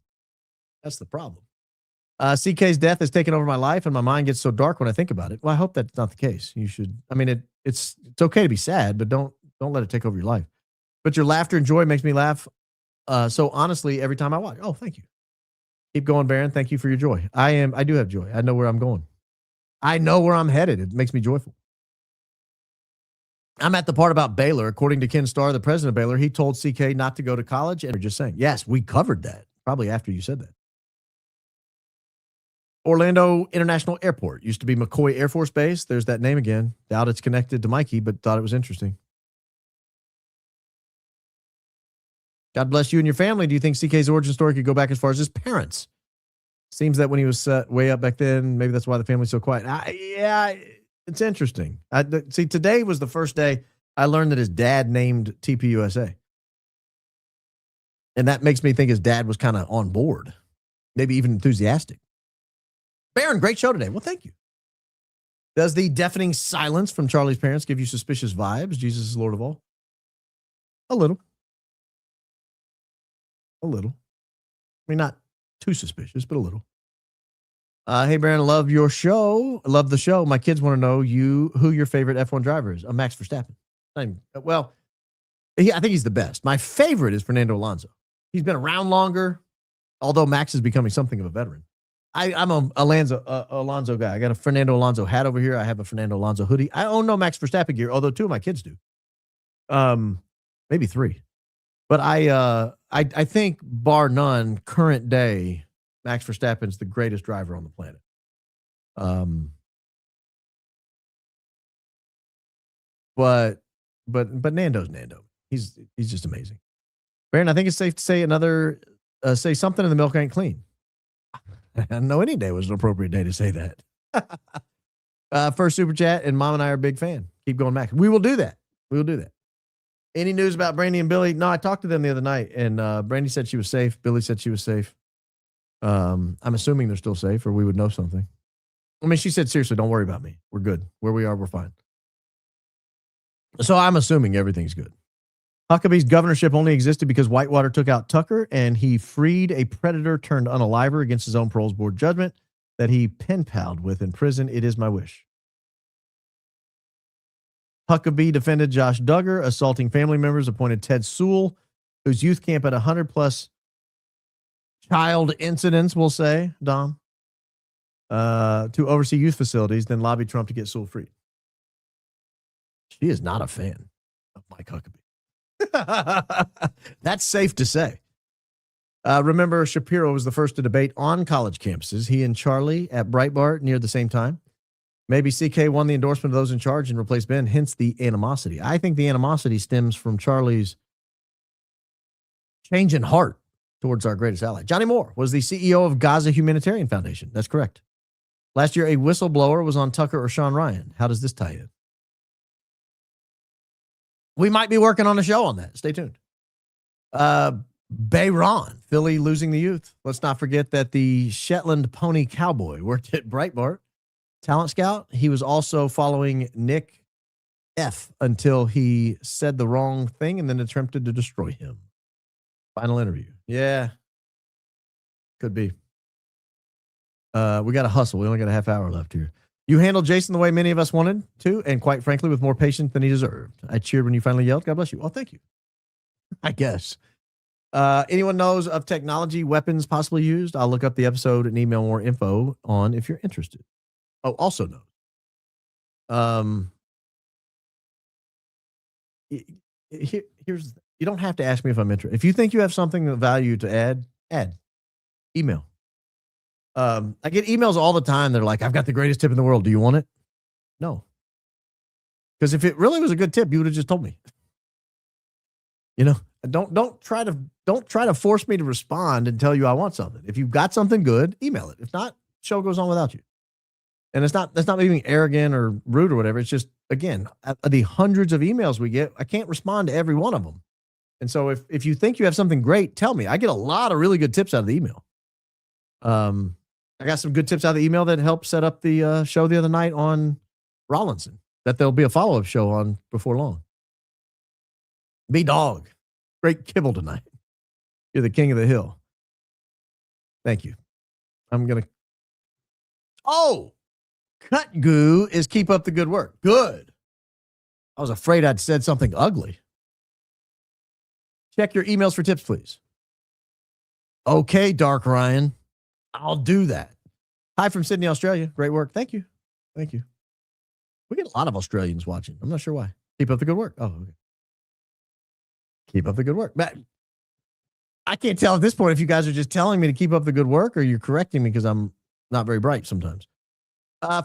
CK's death has taken over my life, and my mind gets so dark when I think about it. Well, I hope that's not the case. You should. I mean, it's okay to be sad, but don't let it take over your life. But your laughter and joy makes me laugh. So honestly, every time I watch. Oh, thank you. Keep going, Baron. Thank you for your joy. I do have joy. I know where I'm going. I know where I'm headed. It makes me joyful. I'm at the part about Baylor. According to Ken Starr, the president of Baylor, he told CK not to go to college. And we're just saying, yes, we covered that probably after you said that. Orlando International Airport used to be McCoy Air Force Base. There's that name again. Doubt it's connected to Mikey, but thought it was interesting. God bless you and your family. Do you think CK's origin story could go back as far as his parents? Seems that when he was way up back then, maybe that's why the family's so quiet. Yeah, it's interesting. See, today was the first day I learned that his dad named TPUSA. And that makes me think his dad was kind of on board, maybe even enthusiastic. Baron, great show today. Well, thank you. Does the deafening silence from Charlie's parents give you suspicious vibes? Jesus is Lord of all. A little. I mean, not too suspicious, but a little. Hey, Baron, love your show. Love the show. My kids want to know who your favorite F1 driver is. Max Verstappen. I think he's the best. My favorite is Fernando Alonso. He's been around longer, although Max is becoming something of a veteran. I'm a Alonso guy. I got a Fernando Alonso hat over here. I have a Fernando Alonso hoodie. I own no Max Verstappen gear, although 2 of my kids do. Maybe 3. But I think, bar none, current day, Max Verstappen's the greatest driver on the planet. But Nando's Nando. He's just amazing. Baron, I think it's safe to say say something in the milk ain't clean. I don't know any day was an appropriate day to say that. First super chat, and Mom and I are a big fan. Keep going, Max. We will do that. Any news about Brandy and Billy? No, I talked to them the other night, and Brandy said she was safe. Billy said she was safe. I'm assuming they're still safe, or we would know something. I mean, she said, seriously, don't worry about me. We're good. Where we are, we're fine. So I'm assuming everything's good. Huckabee's governorship only existed because Whitewater took out Tucker, and he freed a predator turned unaliver against his own paroles board judgment that he pen-palled with in prison. It is my wish. Huckabee defended Josh Duggar, assaulting family members, appointed Ted Sewell, whose youth camp had 100+ child incidents, we'll say, Dom, to oversee youth facilities, then lobbied Trump to get Sewell freed. She is not a fan of Mike Huckabee. That's safe to say. Remember, Shapiro was the first to debate on college campuses. He and Charlie at Breitbart near the same time. Maybe CK won the endorsement of those in charge and replaced Ben, hence the animosity. I think the animosity stems from Charlie's change in heart towards our greatest ally. Johnny Moore was the CEO of Gaza Humanitarian Foundation. That's correct. Last year, a whistleblower was on Tucker or Sean Ryan. How does this tie in? We might be working on a show on that. Stay tuned. Bayron, Philly losing the youth. Let's not forget that the Shetland Pony Cowboy worked at Breitbart. Talent scout. He was also following Nick F until he said the wrong thing and then attempted to destroy him. Final interview. Yeah. Could be. We got to hustle. We only got a half hour left here. You handled Jason the way many of us wanted to, and quite frankly, with more patience than he deserved. I cheered when you finally yelled. God bless you. Oh, thank you. I guess. Anyone knows of technology, weapons possibly used? I'll look up the episode and email more info on if you're interested. Oh, also know. Here's you don't have to ask me if I'm interested. If you think you have something of value to add. Email. I get emails all the time. They're like, I've got the greatest tip in the world. Do you want it? No. Because if it really was a good tip, you would have just told me. You know, don't try to force me to respond and tell you I want something. If you've got something good, email it. If not, show goes on without you. And that's not me being arrogant or rude or whatever. It's just, again, the hundreds of emails we get, I can't respond to every one of them. And so if you think you have something great, tell me. I get a lot of really good tips out of the email. I got some good tips out of the email that helped set up the show the other night on Rollinson that there'll be a follow-up show on before long. B-Dog. Great kibble tonight. You're the king of the hill. Thank you. I'm going to... Oh! Cut goo is keep up the good work. Good. I was afraid I'd said something ugly. Check your emails for tips, please. Okay, Dark Ryan. I'll do that. Hi from Sydney, Australia. Great work. Thank you. Thank you. We get a lot of Australians watching. I'm not sure why. Keep up the good work. Oh, okay. Keep up the good work. But I can't tell at this point if you guys are just telling me to keep up the good work or you're correcting me because I'm not very bright sometimes.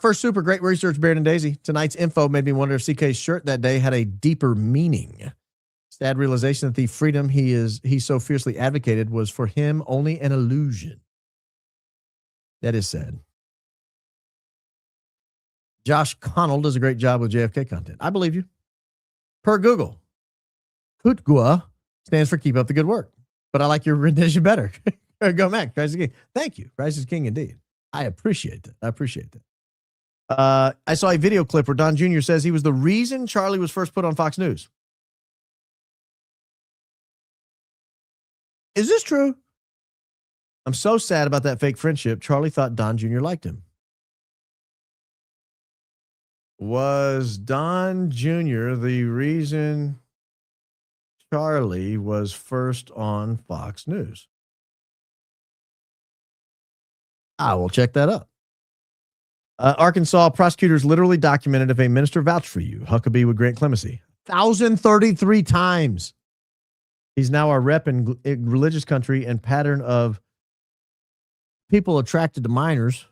First super, great research, Baird and Daisy. Tonight's info made me wonder if CK's shirt that day had a deeper meaning. Sad realization that the freedom he so fiercely advocated was for him only an illusion. That is sad. Josh Connell does a great job with JFK content. I believe you. Per Google, Kutgua stands for keep up the good work. But I like your rendition better. Go Mac, Christ is King. Thank you. Christ is King indeed. I appreciate that. I saw a video clip where Don Jr. says he was the reason Charlie was first put on Fox News. Is this true? I'm so sad about that fake friendship. Charlie thought Don Jr. liked him. Was Don Jr. the reason Charlie was first on Fox News? I will check that up. Arkansas prosecutors literally documented if a minister vouched for you, Huckabee would grant clemency. 1,033 times. He's now our rep in religious country and pattern of people attracted to minors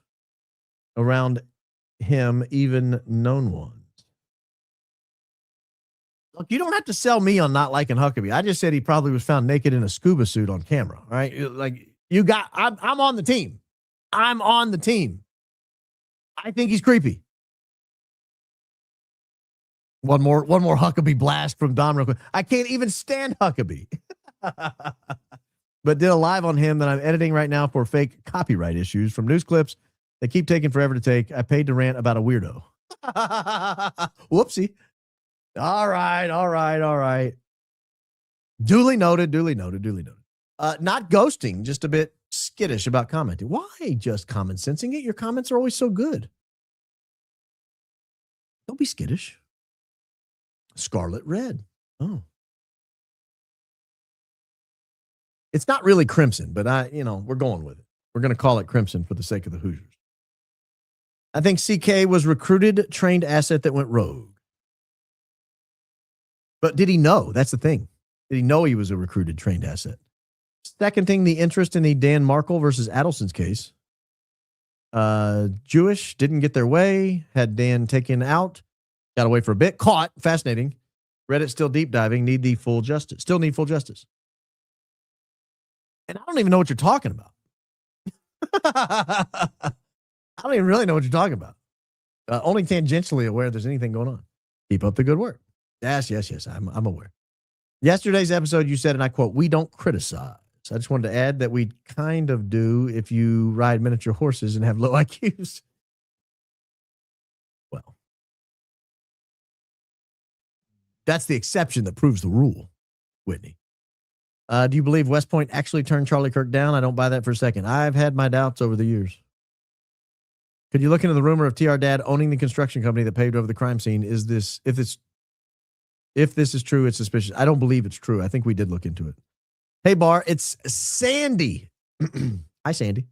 around him, even known ones. Look, you don't have to sell me on not liking Huckabee. I just said he probably was found naked in a scuba suit on camera. All right. Like I'm on the team. I'm on the team. I think he's creepy. One more Huckabee blast from Don real quick. I can't even stand Huckabee. But did a live on him that I'm editing right now for fake copyright issues from news clips that keep taking forever to take. I paid to rant about a weirdo. Whoopsie. All right. Duly noted. Not ghosting, just a bit skittish about commenting. Why just common sensing it? Your comments are always so good. Don't be skittish. Scarlet red. Oh. It's not really crimson, but we're going with it. We're going to call it crimson for the sake of the Hoosiers. I think CK was recruited, trained asset that went rogue. But did he know? That's the thing. Did he know he was a recruited, trained asset? Second thing, the interest in the Dan Markle versus Adelson's case. Jewish, didn't get their way, had Dan taken out, got away for a bit, caught, fascinating. Reddit still deep diving, need full justice. And I don't even know what you're talking about. I don't even really know what you're talking about. Only tangentially aware there's anything going on. Keep up the good work. Yes, I'm aware. Yesterday's episode, you said, and I quote, "We don't criticize." I just wanted to add that we kind of do if you ride miniature horses and have low IQs. Well, that's the exception that proves the rule, Whitney. Do you believe West Point actually turned Charlie Kirk down? I don't buy that for a second. I've had my doubts over the years. Could you look into the rumor of TR Dad owning the construction company that paved over the crime scene? If this is true, it's suspicious. I don't believe it's true. I think we did look into it. Hey, Bar, it's Sandy. Hi, Sandy.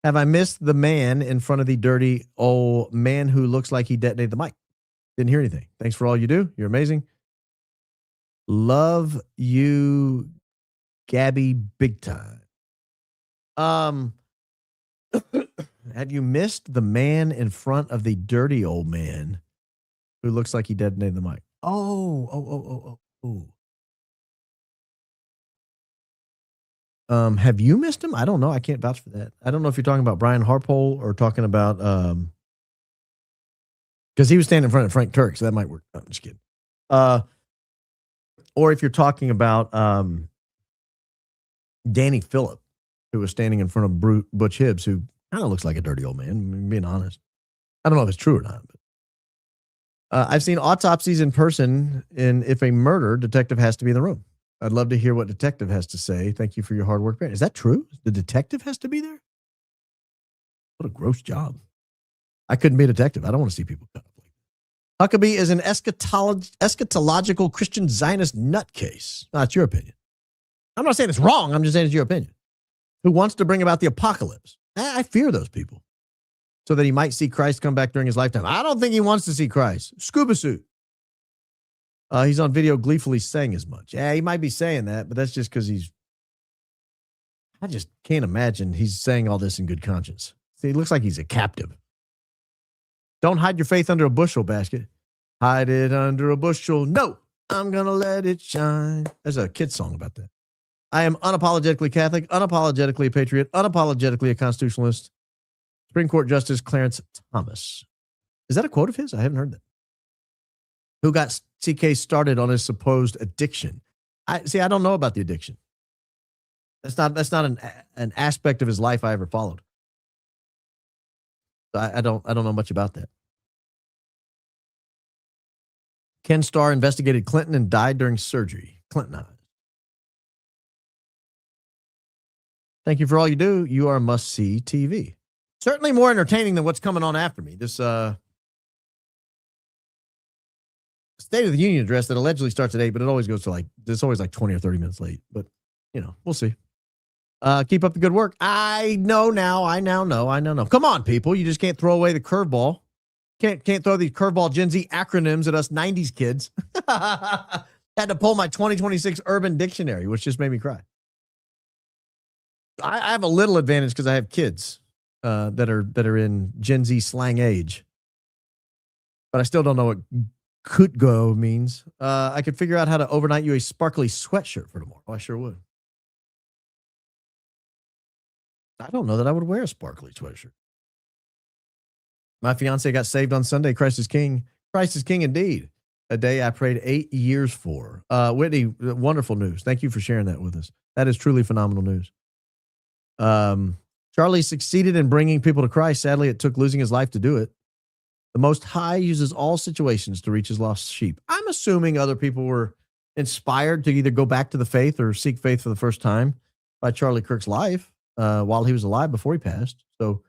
Have I missed the man in front of the dirty old man who looks like he detonated the mic? Didn't hear anything. Thanks for all you do. You're amazing. Love you, Gabby, big time. Have you missed the man in front of the dirty old man who looks like he detonated the mic? Oh. Have you missed him? I don't know. I can't vouch for that. I don't know if you're talking about Brian Harpole or talking about because he was standing in front of Frank Kirk, so that might work. No, I'm just kidding. Or if you're talking about Danny Phillip, who was standing in front of Butch Hibbs, who kind of looks like a dirty old man, I'm being honest. I don't know if it's true or not. But I've seen autopsies in person, and if a murder, detective has to be in the room. I'd love to hear what detective has to say. Thank you for your hard work. Is that true? The detective has to be there? What a gross job. I couldn't be a detective. I don't want to see people cut up like that. Huckabee is an eschatological Christian Zionist nutcase. No, that's your opinion. I'm not saying it's wrong. I'm just saying it's your opinion. Who wants to bring about the apocalypse? I fear those people. So that he might see Christ come back during his lifetime. I don't think he wants to see Christ. Scuba suit. He's on video gleefully saying as much. Yeah, he might be saying that, but that's just because I just can't imagine he's saying all this in good conscience. See, he looks like he's a captive. Don't hide your faith under a bushel basket. Hide it under a bushel. No, I'm going to let it shine. There's a kid's song about that. I am unapologetically Catholic, unapologetically a patriot, unapologetically a constitutionalist. Supreme Court Justice Clarence Thomas. Is that a quote of his? I haven't heard that. Who got CK started on his supposed addiction? I don't know about the addiction. That's not an aspect of his life I ever followed. I don't know much about that. Ken Starr investigated Clinton and died during surgery. Clintonized. Thank you for all you do. You are a must-see TV. Certainly more entertaining than what's coming on after me. This State of the Union address that allegedly starts at 8, but it always goes to it's always like 20 or 30 minutes late. But, we'll see. Keep up the good work. I now know. Come on, people. You just can't throw away the curveball. Can't throw these curveball Gen Z acronyms at us 90s kids. Had to pull my 2026 Urban Dictionary, which just made me cry. I have a little advantage because I have kids that are in Gen Z slang age. But I still don't know what could go means. I could figure out how to overnight you a sparkly sweatshirt for tomorrow. I sure would. I don't know that I would wear a sparkly sweatshirt. My fiance got saved on Sunday. Christ is King. Christ is King indeed. A day I prayed 8 years for. Whitney, wonderful news. Thank you for sharing that with us. That is truly phenomenal news. Charlie succeeded in bringing people to Christ. Sadly, it took losing his life to do it. The Most High uses all situations to reach his lost sheep. I'm assuming other people were inspired to either go back to the faith or seek faith for the first time by Charlie Kirk's life while he was alive before he passed. So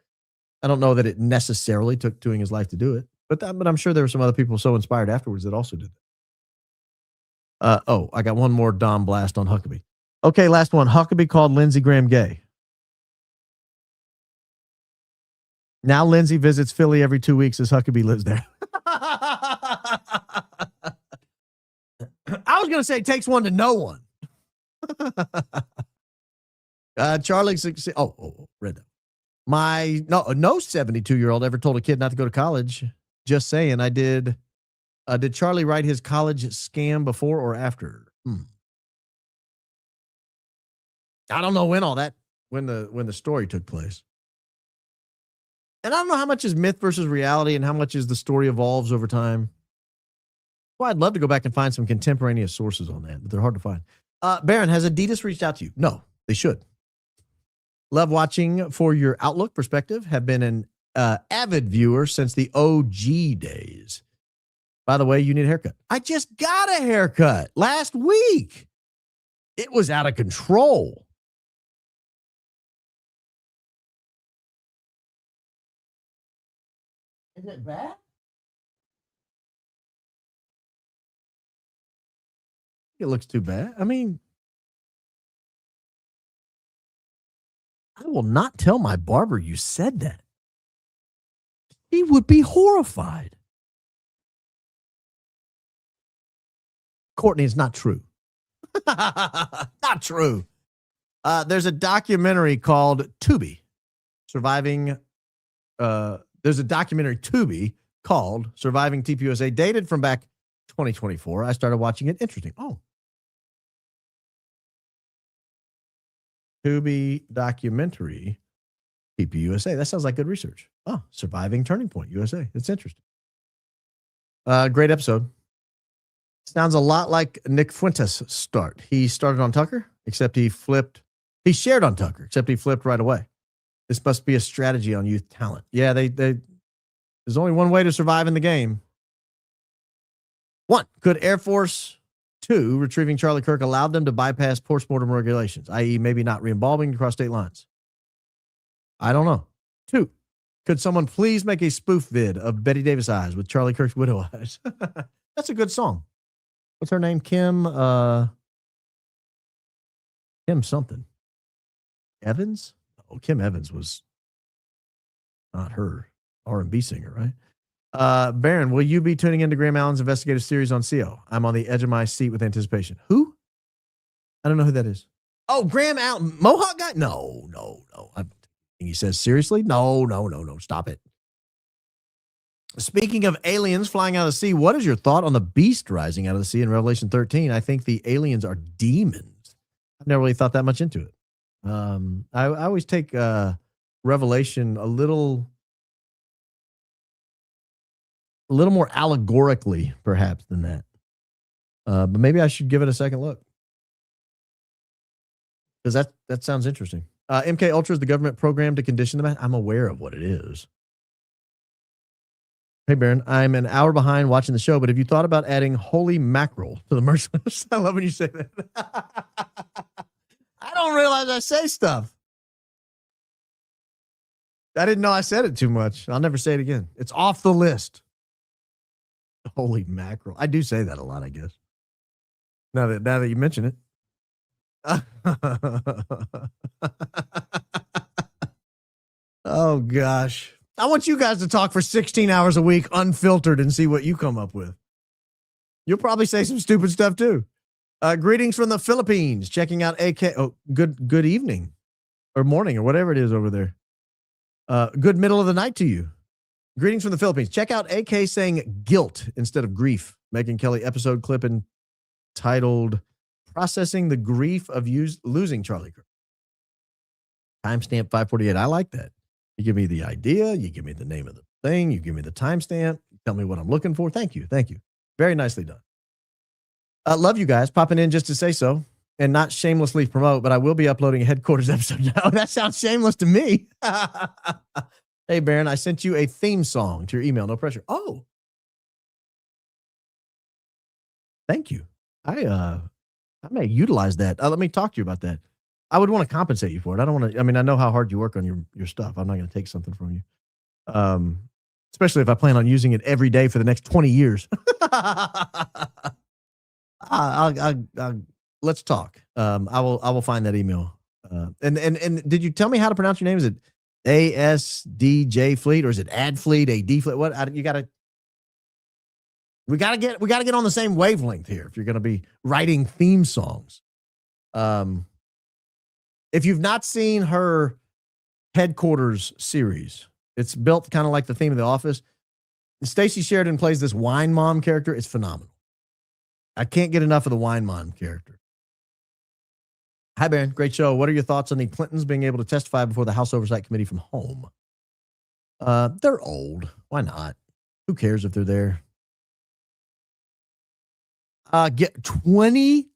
I don't know that it necessarily took doing his life to do it, but I'm sure there were some other people so inspired afterwards that also did that. I got one more Dom blast on Huckabee. Okay, last one. Huckabee called Lindsey Graham gay. Now Lindsey visits Philly every 2 weeks as Huckabee lives there. I was going to say it takes one to know one. Charlie, read that. No 72-year-old ever told a kid not to go to college. Just saying, I did. Did Charlie write his college scam before or after? I don't know when the story took place. And I don't know how much is myth versus reality and how much is the story evolves over time. Well, I'd love to go back and find some contemporaneous sources on that, but they're hard to find. Baron, has Adidas reached out to you? No, They should. Love watching for your outlook perspective. Have been an avid viewer since the OG days. By the way, you need a haircut. I just got a haircut last week. It was out of control. Is it bad? It looks too bad. I mean, I will not tell my barber you said that. He would be horrified. Courtney, it's not true. Not true. There's a documentary called Tubi, Surviving. There's a documentary Tubi called Surviving TPUSA, dated from back 2024. I started watching it. Interesting. Oh. Tubi documentary, TPUSA. That sounds like good research. Oh, Surviving Turning Point, USA. That's interesting. Great episode. Sounds a lot like Nick Fuentes' start. He started on Tucker, except he flipped. He shared on Tucker, except he flipped right away. This must be a strategy on youth talent. Yeah, there's only one way to survive in the game. One, could Air Force Two retrieving Charlie Kirk allowed them to bypass postmortem regulations, i.e. maybe not re-embalming across state lines? I don't know. Two, could someone please make a spoof vid of Betty Davis eyes with Charlie Kirk's widow eyes? That's a good song. What's her name? Kim something. Evans? Oh, Kim Evans was not her. R&B singer, right? Baron, will you be tuning into Graham Allen's investigative series on CO? I'm on the edge of my seat with anticipation. Who? I don't know who that is. Oh, Graham Allen. Mohawk guy? No. He says, seriously? No. Stop it. Speaking of aliens flying out of the sea, what is your thought on the beast rising out of the sea in Revelation 13? I think the aliens are demons. I've never really thought that much into it. I always take Revelation a little more allegorically, perhaps, than that. But maybe I should give it a second look. Because that sounds interesting. MK Ultra is the government program to condition them. I'm aware of what it is. Hey, Baron, I'm an hour behind watching the show, but have you thought about adding holy mackerel to the merch list? I love when you say that. I don't realize I say stuff. I didn't know I said it too much. I'll never say it again. It's off the list. Holy mackerel. I do say that a lot, I guess. Now that you mention it. Oh, gosh. I want you guys to talk for 16 hours a week unfiltered and see what you come up with. You'll probably say some stupid stuff too. Greetings from the Philippines. Checking out AK. Oh, good evening or morning or whatever it is over there. Good middle of the night to you. Greetings from the Philippines. Check out AK saying guilt instead of grief. Megan Kelly episode clip entitled Processing the Grief of Losing Charlie Kirk. Timestamp 548. I like that. You give me the idea. You give me the name of the thing. You give me the timestamp. Tell me what I'm looking for. Thank you. Very nicely done. Love you guys. Popping in just to say so and not shamelessly promote, but I will be uploading a headquarters episode now. That sounds shameless to me. Hey, Baron, I sent you a theme song to your email. No pressure. Oh, thank you. I may utilize that. Let me talk to you about that. I would want to compensate you for it. I don't want to. I mean, I know how hard you work on your stuff. I'm not going to take something from you, especially if I plan on using it every day for the next 20 years. Let's talk. I will find that email. And did you tell me how to pronounce your name? Is it ASDJ Fleet or is it Ad Fleet, AD Fleet? What you got to? We got to get on the same wavelength here if you're going to be writing theme songs. If you've not seen her headquarters series, it's built kind of like the theme of The Office. Stacey Sheridan plays this wine mom character. It's phenomenal. I can't get enough of the wine mom character. Hi, Baron. Great show. What are your thoughts on the Clintons being able to testify before the House Oversight Committee from home? They're old. Why not? Who cares if they're there? Get 20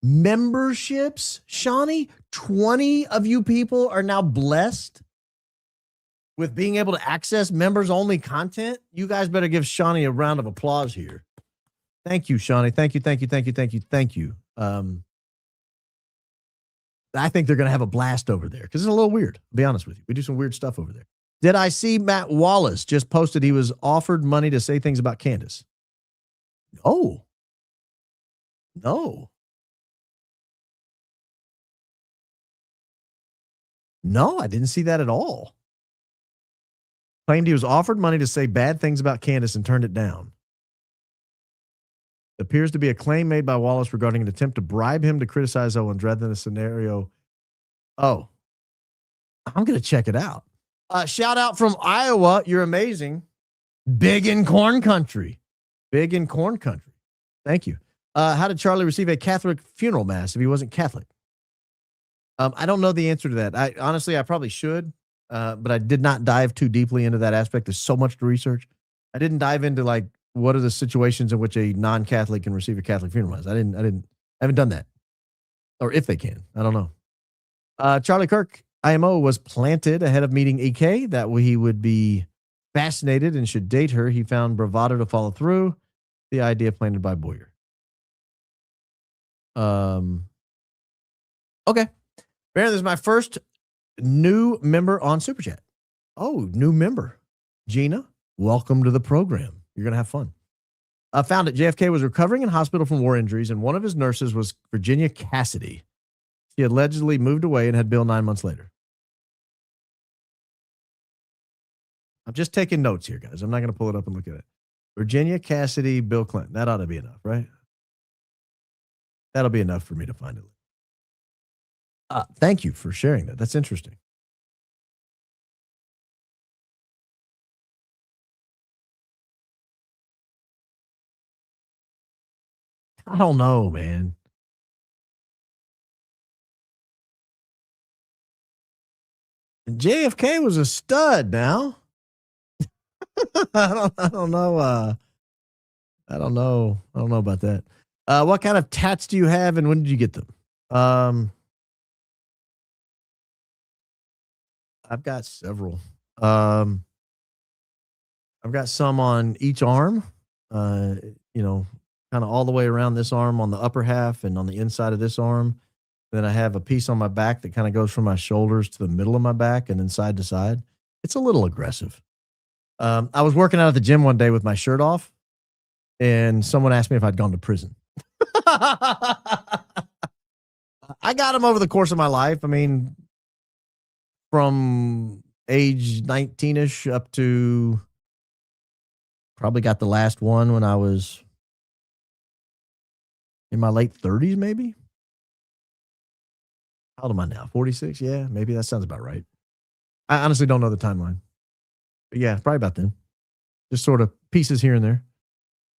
memberships, Shawnee. 20 of you people are now blessed with being able to access members-only content. You guys better give Shawnee a round of applause here. Thank you, Shawnee. Thank you. I think they're going to have a blast over there because it's a little weird. I'll be honest with you. We do some weird stuff over there. Did I see Matt Wallace just posted he was offered money to say things about Candace? No. No, I didn't see that at all. Claimed he was offered money to say bad things about Candace and turned it down. Appears to be a claim made by Wallace regarding an attempt to bribe him to criticize Owens rather than a scenario. Oh, I'm going to check it out. Shout out from Iowa. You're amazing. Big in corn country. Thank you. How did Charlie receive a Catholic funeral mass if he wasn't Catholic? I don't know the answer to that. I probably should, but I did not dive too deeply into that aspect. There's so much to research. I didn't dive into like, what are the situations in which a non-Catholic can receive a Catholic funeral mass? I haven't done that. Or if they can, I don't know. Charlie Kirk, IMO, was planted ahead of meeting EK that he would be fascinated and should date her. He found bravado to follow through. The idea planted by Boyer. Okay. Apparently, this is my first new member on Super Chat. Oh, new member. Gina, welcome to the program. You're going to have fun. I found that JFK was recovering in hospital from war injuries, and one of his nurses was Virginia Cassidy. She allegedly moved away and had Bill 9 months later. I'm just taking notes here, guys. I'm not going to pull it up and look at it. Virginia Cassidy, Bill Clinton. That ought to be enough, right? That'll be enough for me to find it. Thank you for sharing that. That's interesting. I don't know, man. JFK was a stud now. I don't know. I don't know about that. What kind of tats do you have and when did you get them? I've got several. I've got some on each arm, kind of all the way around this arm on the upper half and on the inside of this arm. Then I have a piece on my back that kind of goes from my shoulders to the middle of my back and then side to side. It's a little aggressive. I was working out at the gym one day with my shirt off, and someone asked me if I'd gone to prison. I got them over the course of my life. I mean, from age 19-ish up to probably got the last one when I was in my late 30s, maybe. How old am I now? 46? Yeah, maybe that sounds about right. I honestly don't know the timeline. But yeah, probably about then. Just sort of pieces here and there.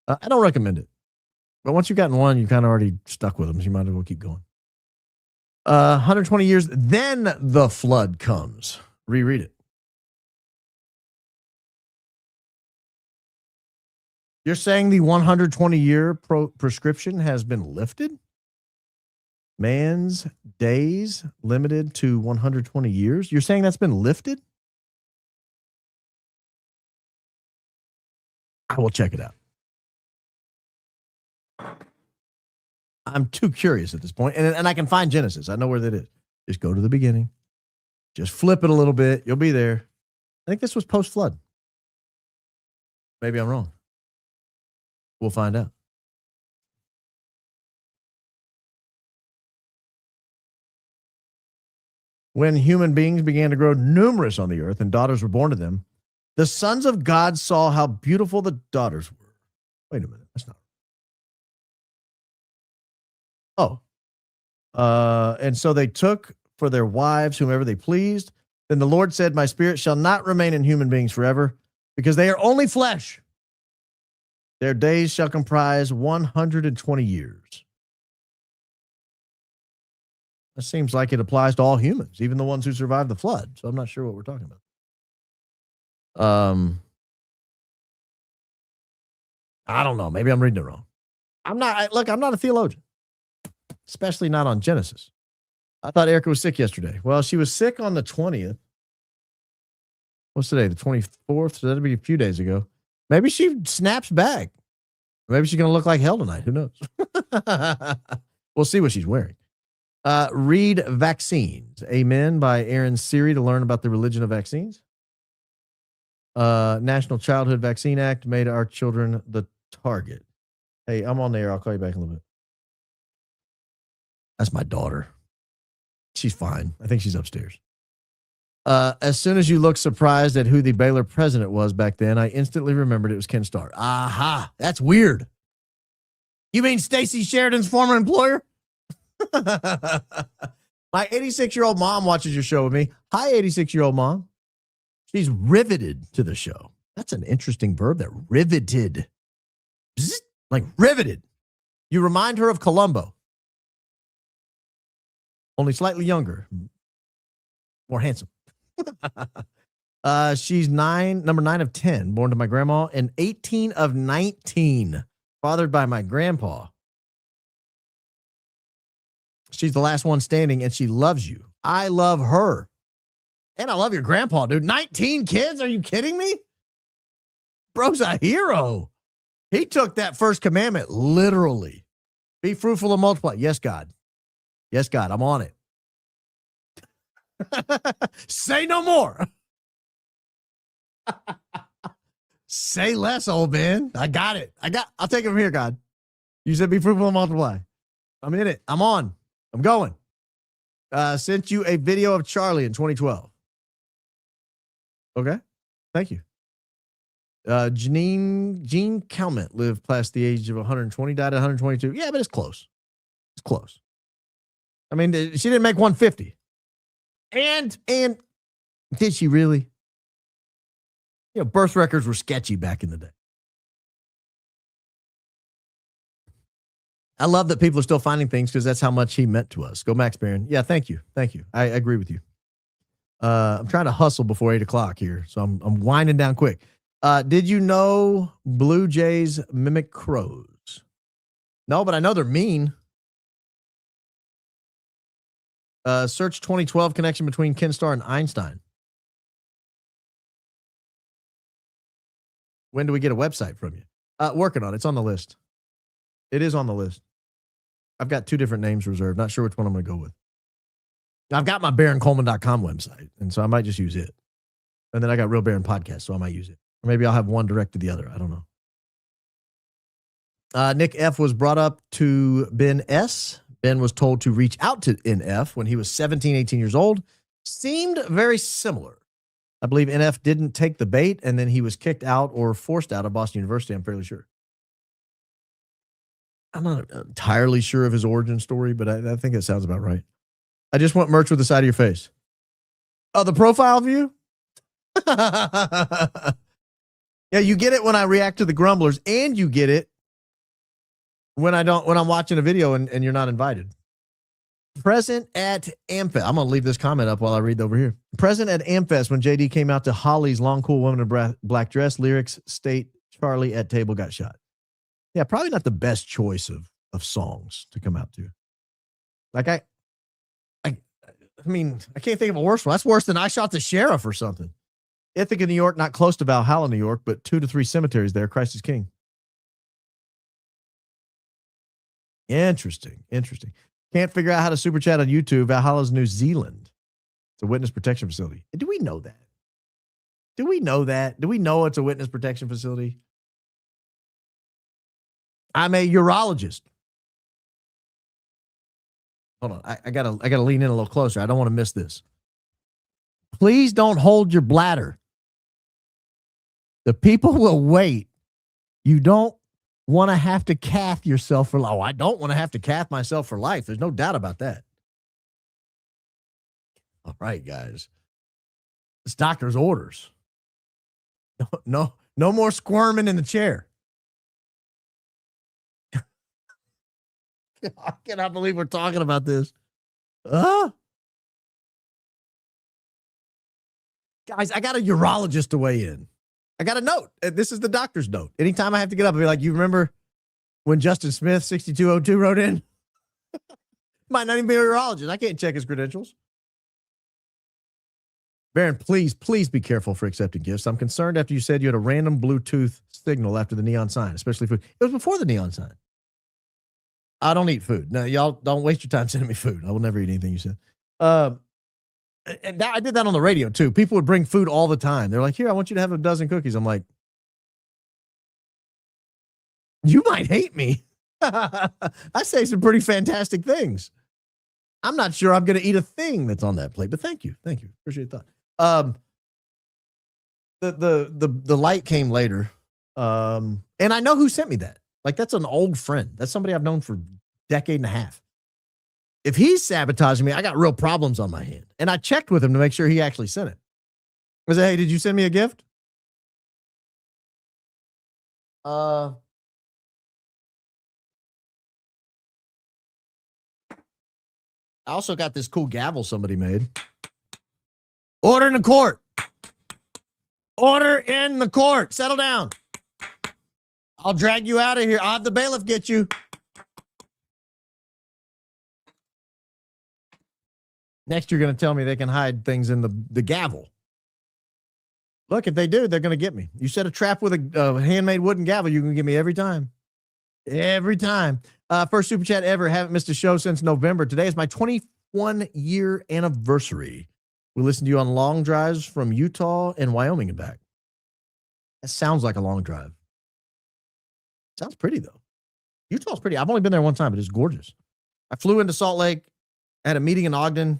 I don't recommend it. But once you've gotten one, you've kind of already stuck with them, so you might as well keep going. 120 years, then the flood comes. Reread it. You're saying the 120-year prescription has been lifted? Man's days limited to 120 years? You're saying that's been lifted? I will check it out. I'm too curious at this point, and I can find Genesis. I know where that is. Just go to the beginning. Just flip it a little bit. You'll be there. I think this was post-flood. Maybe I'm wrong. We'll find out. When human beings began to grow numerous on the earth and daughters were born to them, the sons of God saw how beautiful the daughters were. Wait a minute. That's not. And so they took for their wives whomever they pleased. Then the Lord said, my spirit shall not remain in human beings forever, because they are only flesh. Their days shall comprise 120 years. That seems like it applies to all humans, even the ones who survived the flood. So I'm not sure what we're talking about. I don't know. Maybe I'm reading it wrong. I'm not a theologian, especially not on Genesis. I thought Erica was sick yesterday. Well, she was sick on the 20th. What's today? The 24th? So that'd be a few days ago. Maybe she snaps back. Maybe she's going to look like hell tonight. Who knows? We'll see what she's wearing. Read Vaccines. Amen by Aaron Siri to learn about the religion of vaccines. National Childhood Vaccine Act made our children the target. Hey, I'm on the air. I'll call you back in a little bit. That's my daughter. She's fine. I think she's upstairs. As soon as you looked surprised at who the Baylor president was back then, I instantly remembered it was Ken Starr. Aha, that's weird. You mean Stacey Sheridan's former employer? My 86-year-old mom watches your show with me. Hi, 86-year-old mom. She's riveted to the show. That's an interesting verb, that riveted. Bzz, like riveted. You remind her of Columbo. Only slightly younger. More handsome. She's number 9 of 10, born to my grandma, and 18 of 19, fathered by my grandpa. She's the last one standing, and she loves you. I love her. And I love your grandpa, dude. 19 kids? Are you kidding me? Bro's a hero. He took that first commandment literally. Be fruitful and multiply. Yes, God. Yes, God. I'm on it. Say no more. Say less, old man. I got it. I'll take it from here, God. You said be fruitful and multiply. I'm in it. I'm on. I'm going. Sent you a video of Charlie in 2012. Okay. Thank you. Jean Calment lived past the age of 120, died at 122. Yeah, but it's close. It's close. I mean, she didn't make 150. And did she really? You know, birth records were sketchy back in the day. I love that people are still finding things because that's how much he meant to us. Go Max Barron. Yeah, thank you. Thank you. I agree with you. I'm trying to hustle before 8 o'clock here, so I'm winding down quick. Did you know Blue Jays mimic crows? No, but I know they're mean. Search 2012 connection between Ken Starr and Einstein. When do we get a website from you? Working on it. It's on the list. It is on the list. I've got 2 different names reserved. Not sure which one I'm going to go with. I've got my BaronColeman.com website, and so I might just use it. And then I got Real Baron Podcast, so I might use it. Or maybe I'll have one direct to the other. I don't know. Nick F. was brought up to Ben S. Ben was told to reach out to NF when he was 17, 18 years old. Seemed very similar. I believe NF didn't take the bait, and then he was kicked out or forced out of Boston University, I'm fairly sure. I'm not entirely sure of his origin story, but I think it sounds about right. I just want merch with the side of your face. Oh, the profile view? Yeah, you get it when I react to the grumblers, and you get it when I'm watching a video and you're not invited. Present at Amfest. I'm going to leave this comment up while I read over here. Present at Amfest when JD came out to Holly's Long Cool Woman in Black Dress, lyrics state Charlie at table got shot. Yeah, probably not the best choice of songs to come out to. Like I mean, I can't think of a worse one. That's worse than I Shot the Sheriff or something. Ithaca, New York, not close to Valhalla, New York, but 2 to 3 cemeteries there. Christ is King. Interesting. Can't figure out how to super chat on YouTube. Valhalla's New Zealand. It's a witness protection facility. Do we know that? Do we know it's a witness protection facility? I'm a urologist. Hold on. I gotta lean in a little closer. I don't want to miss this. Please don't hold your bladder. The people will wait. You don't want to have to cath yourself for life. Oh, I don't want to have to cath myself for life. There's no doubt about that. All right, guys. It's doctor's orders. No more squirming in the chair. I cannot believe we're talking about this. Guys, I got a urologist to weigh in. I got a note. This is the doctor's note. Anytime I have to get up and be like, you remember when Justin Smith, 6202, wrote in? Might not even be a urologist. I can't check his credentials. Baron, please be careful for accepting gifts. I'm concerned after you said you had a random Bluetooth signal after the neon sign, especially food. It was before the neon sign. I don't eat food. No, y'all don't waste your time sending me food. I will never eat anything you said. And I did that on the radio too. People would bring food all the time. They're like, here, I want you to have a dozen cookies. I'm like, you might hate me. I say some pretty fantastic things. I'm not sure I'm going to eat a thing that's on that plate, but thank you. Appreciate that. The light came later. And I know who sent me that. Like, that's an old friend. That's somebody I've known for a decade and a half. If he's sabotaging me, I got real problems on my hand. And I checked with him to make sure he actually sent it. I said, hey, did you send me a gift? I also got this cool gavel somebody made. Order in the court. Order in the court. Settle down. I'll drag you out of here. I'll have the bailiff get you. Next, you're going to tell me they can hide things in the gavel. Look, if they do, they're going to get me. You set a trap with a handmade wooden gavel, you can get me every time. Every time. First super chat ever. Haven't missed a show since November. Today is my 21-year anniversary. We listen to you on long drives from Utah and Wyoming and back. That sounds like a long drive. Sounds pretty, though. Utah's pretty. I've only been there one time, but it's gorgeous. I flew into Salt Lake, had a meeting in Ogden,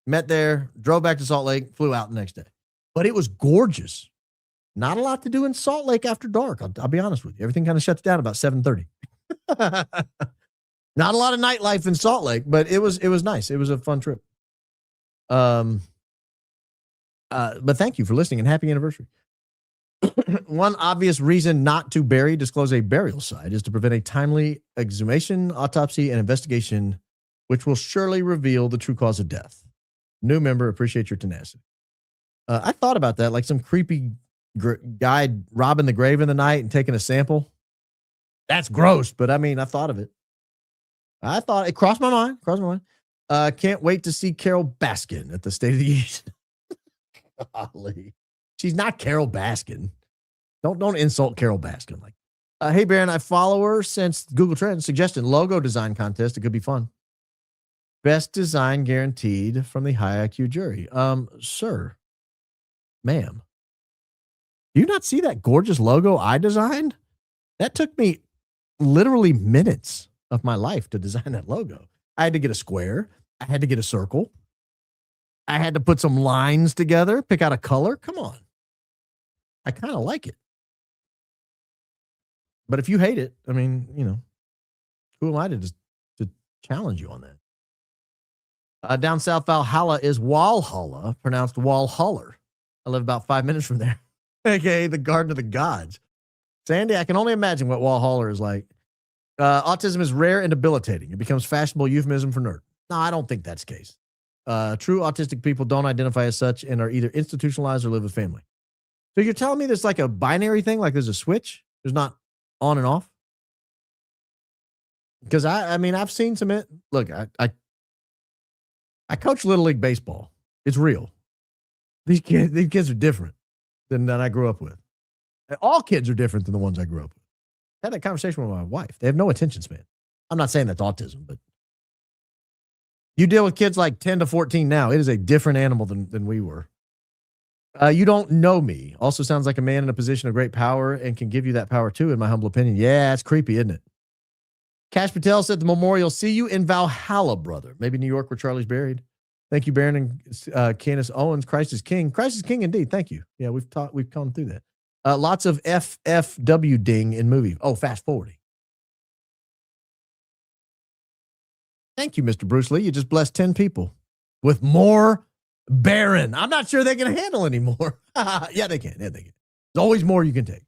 met there, drove back to Salt Lake, flew out the next day. But it was gorgeous. Not a lot to do in Salt Lake after dark. I'll be honest with you. Everything kind of shuts down about 7:30. Not a lot of nightlife in Salt Lake, but it was nice. It was a fun trip. But thank you for listening and happy anniversary. One obvious reason not to disclose a burial site is to prevent a timely exhumation, autopsy, and investigation, which will surely reveal the true cause of death. New member, appreciate your tenacity. I thought about that, like some creepy guy robbing the grave in the night and taking a sample. That's gross, but I mean, I thought of it. I thought it crossed my mind. Can't wait to see Carol Baskin at the State of the East. Golly. She's not Carol Baskin. Don't insult Carol Baskin. Like, hey, Baron, I follow her since Google Trends suggested logo design contest. It could be fun. Best design guaranteed from the high IQ jury. Sir, ma'am, do you not see that gorgeous logo I designed? That took me literally minutes of my life to design that logo. I had to get a square. I had to get a circle. I had to put some lines together, pick out a color. Come on. I kind of like it. But if you hate it, I mean, you know, who am I to challenge you on that? Down south, Valhalla is Walhalla, pronounced Walhaller. I live about 5 minutes from there, aka the Garden of the Gods. Sandy, I can only imagine what Walhalla is like. Autism is rare and debilitating. It becomes fashionable euphemism for nerd. No, I don't think that's the case. True autistic people don't identify as such and are either institutionalized or live with family. So you're telling me there's like a binary thing, like there's a switch? There's not on and off? Because I mean, I've seen some, look, I coach Little League Baseball. It's real. These kids are different than I grew up with. All kids are different than the ones I grew up with. I had that conversation with my wife. They have no attention span. I'm not saying that's autism, but you deal with kids like 10 to 14 now. It is a different animal than we were. You don't know me. Also sounds like a man in a position of great power and can give you that power too, in my humble opinion. Yeah, it's creepy, isn't it? Cash Patel said the memorial, see you in Valhalla, brother. Maybe New York where Charlie's buried. Thank you, Baron and Candace Owens. Christ is king. Christ is king indeed. Thank you. Yeah, we've gone through that. Lots of FFW ding in movie. Oh, fast forwarding. Thank you, Mr. Bruce Lee. You just blessed 10 people with more Baron. I'm not sure they can handle anymore. Yeah, they can. Yeah, they can. There's always more you can take.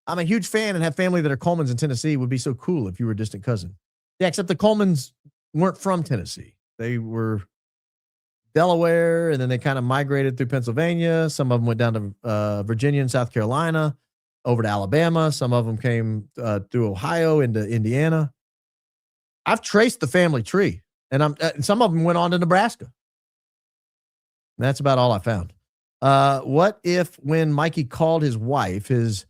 I'm a huge fan and have family that are Colemans in Tennessee. It would be so cool if you were a distant cousin. Yeah, except the Colemans weren't from Tennessee. They were Delaware, and then they kind of migrated through Pennsylvania. Some of them went down to Virginia and South Carolina, over to Alabama. Some of them came through Ohio into Indiana. I've traced the family tree. And some of them went on to Nebraska. And that's about all I found. What if when Mikey called his wife was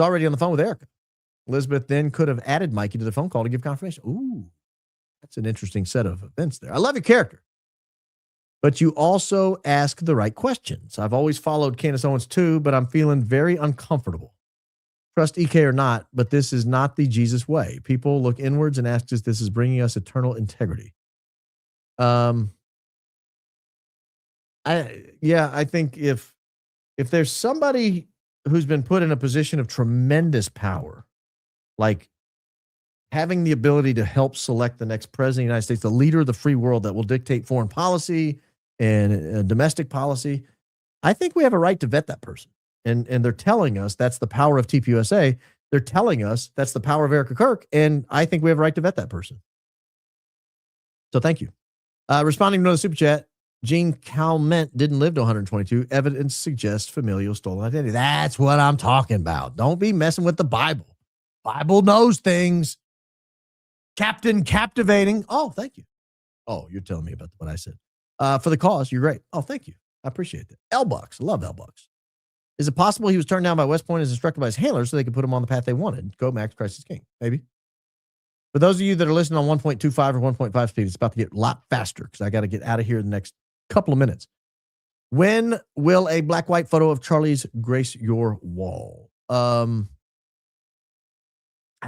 already on the phone with Erica? Elizabeth then could have added Mikey to the phone call to give confirmation. Ooh, that's an interesting set of events there. I love your character. But you also ask the right questions. I've always followed Candace Owens too, but I'm feeling very uncomfortable. Trust EK or not, but this is not the Jesus way. People look inwards and ask if this is bringing us eternal integrity. I think if there's somebody who's been put in a position of tremendous power, like having the ability to help select the next president of the United States, the leader of the free world that will dictate foreign policy and domestic policy, I think we have a right to vet that person. And they're telling us that's the power of TPUSA. They're telling us that's the power of Erica Kirk. And I think we have a right to vet that person. So thank you. Responding to another super chat, Gene Calment didn't live to 122. Evidence suggests familial stolen identity. That's what I'm talking about. Don't be messing with the Bible. Bible knows things. Captain Captivating. Oh, thank you. Oh, you're telling me about what I said. For the cause, you're great. Oh, thank you. I appreciate that. L-Bucks. I love L-Bucks. Is it possible he was turned down by West Point as instructed by his handler so they could put him on the path they wanted? Go Max, Christ is King. Maybe. For those of you that are listening on 1.25 or 1.5 speed, it's about to get a lot faster because I got to get out of here in the next couple of minutes. When will a black-white photo of Charlie's grace your wall? I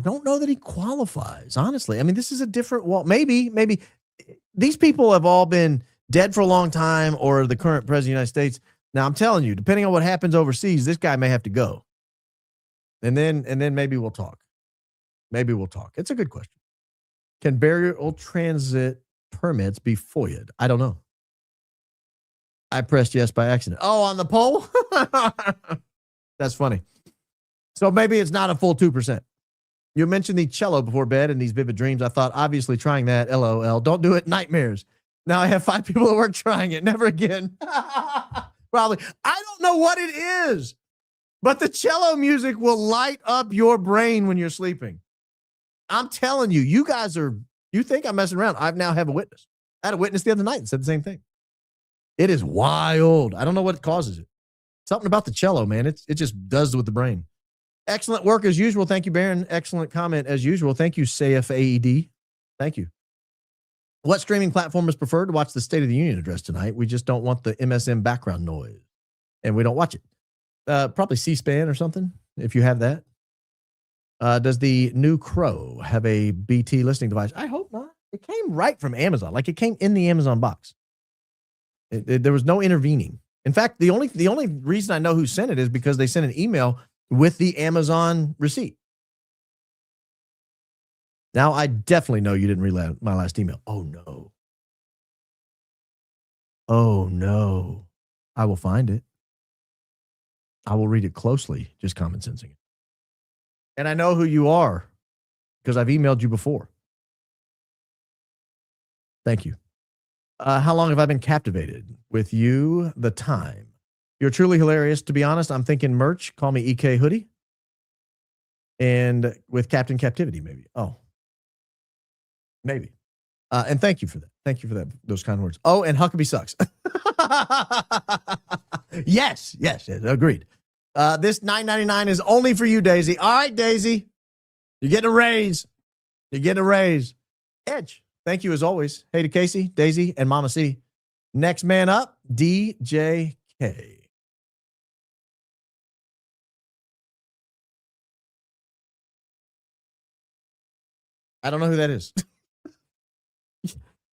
don't know that he qualifies, honestly. I mean, this is a different wall. Maybe. These people have all been dead for a long time or the current president of the United States. Now, I'm telling you, depending on what happens overseas, this guy may have to go. And then maybe we'll talk. Maybe we'll talk. It's a good question. Can burial transit permits be FOIA'd? I don't know. I pressed yes by accident. Oh, on the poll? That's funny. So maybe it's not a full 2%. You mentioned the cello before bed and these vivid dreams. I thought, obviously, trying that. LOL. Don't do it. Nightmares. Now I have 5 people at work trying it. Never again. Probably. I don't know what it is, but the cello music will light up your brain when you're sleeping. I'm telling you, you think I'm messing around. I now have a witness. I had a witness the other night and said the same thing. It is wild. I don't know what causes it. Something about the cello, man. It just does with the brain. Excellent work as usual. Thank you, Baron. Excellent comment as usual. Thank you, SAFAED. Thank you. What streaming platform is preferred to watch the State of the Union address tonight? We just don't want the MSM background noise, and we don't watch it. Probably C-SPAN or something, if you have that. Does the new Crow have a BT listening device? I hope not. It came right from Amazon. Like it came in the Amazon box. There was no intervening. In fact, the only reason I know who sent it is because they sent an email with the Amazon receipt. Now, I definitely know you didn't read my last email. Oh, no. Oh, no. I will find it. I will read it closely, just common sensing it. And I know who you are because I've emailed you before. Thank you. How long have I been captivated with you? The time. You're truly hilarious. To be honest, I'm thinking merch. Call me EK Hoodie. And with Captain Captivity, maybe. Oh. Maybe. And thank you for that. Thank you for that. Those kind words. Oh, and Huckabee sucks. Yes. Agreed. This $9.99 is only for you, Daisy. All right, Daisy. You're getting a raise. Edge. Thank you as always. Hey to Casey, Daisy, and Mama C. Next man up, DJK. I don't know who that is.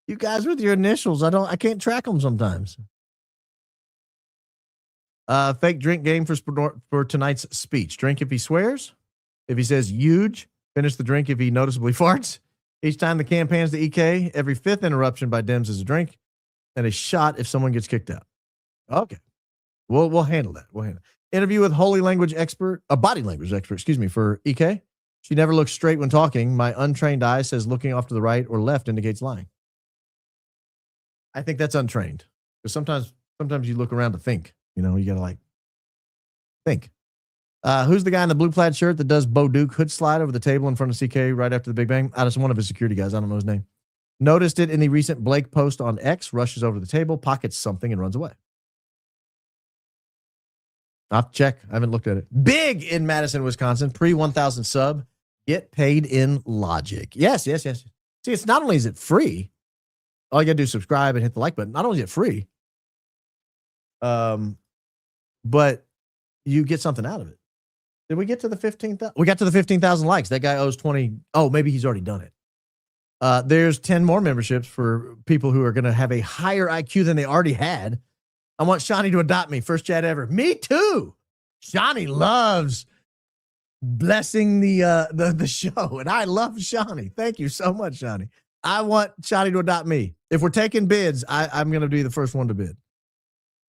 You guys with your initials, I can't track them sometimes. Fake drink game for tonight's speech. Drink if he swears. If he says huge, finish the drink if he noticeably farts. Each time the can pans to EK, every 5th interruption by Dems is a drink, and a shot if someone gets kicked out. Okay. We'll handle that. Interview with body language expert, for EK. She never looks straight when talking. My untrained eye says looking off to the right or left indicates lying. I think that's untrained. Because sometimes you look around to think. You know, you got to think. Who's the guy in the blue plaid shirt that does Bo Duke hood slide over the table in front of CK right after the Big Bang? Just one of his security guys. I don't know his name. Noticed it in the recent Blake post on X, rushes over to the table, pockets something, and runs away. I'll have to check. I haven't looked at it. Big in Madison, Wisconsin, pre-1,000 sub. Get paid in Logic. Yes. See, it's not only is it free, all you got to do is subscribe and hit the like button. Not only is it free, but you get something out of it. Did we get to the 15,000? We got to the 15,000 likes. That guy owes 20. Oh, maybe he's already done it. There's 10 more memberships for people who are going to have a higher IQ than they already had. I want Shawnee to adopt me. First chat ever. Me too. Shawnee loves blessing the show, and I love Shawnee. Thank you so much, Shawnee. I want Shawnee to adopt me. If we're taking bids, I'm going to be the first one to bid.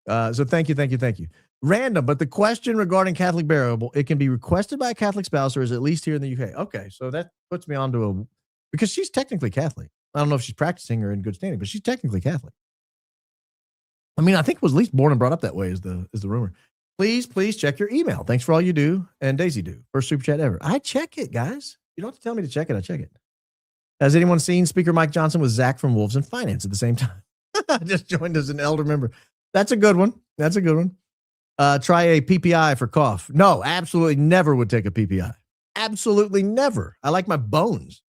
So thank you. Random, but the question regarding Catholic burial, it can be requested by a Catholic spouse or is at least here in the UK. Okay, so that puts me onto because she's technically Catholic. I don't know if she's practicing or in good standing, but she's technically Catholic. I mean, I think was at least born and brought up that way is the rumor. Please check your email. Thanks for all you do. And Daisy do. First super chat ever. I check it, guys. You don't have to tell me to check it. I check it. Has anyone seen Speaker Mike Johnson with Zach from Wolves and Finance at the same time? Just joined as an elder member. That's a good one. Try a PPI for cough. No, absolutely never would take a PPI. Absolutely never. I like my bones.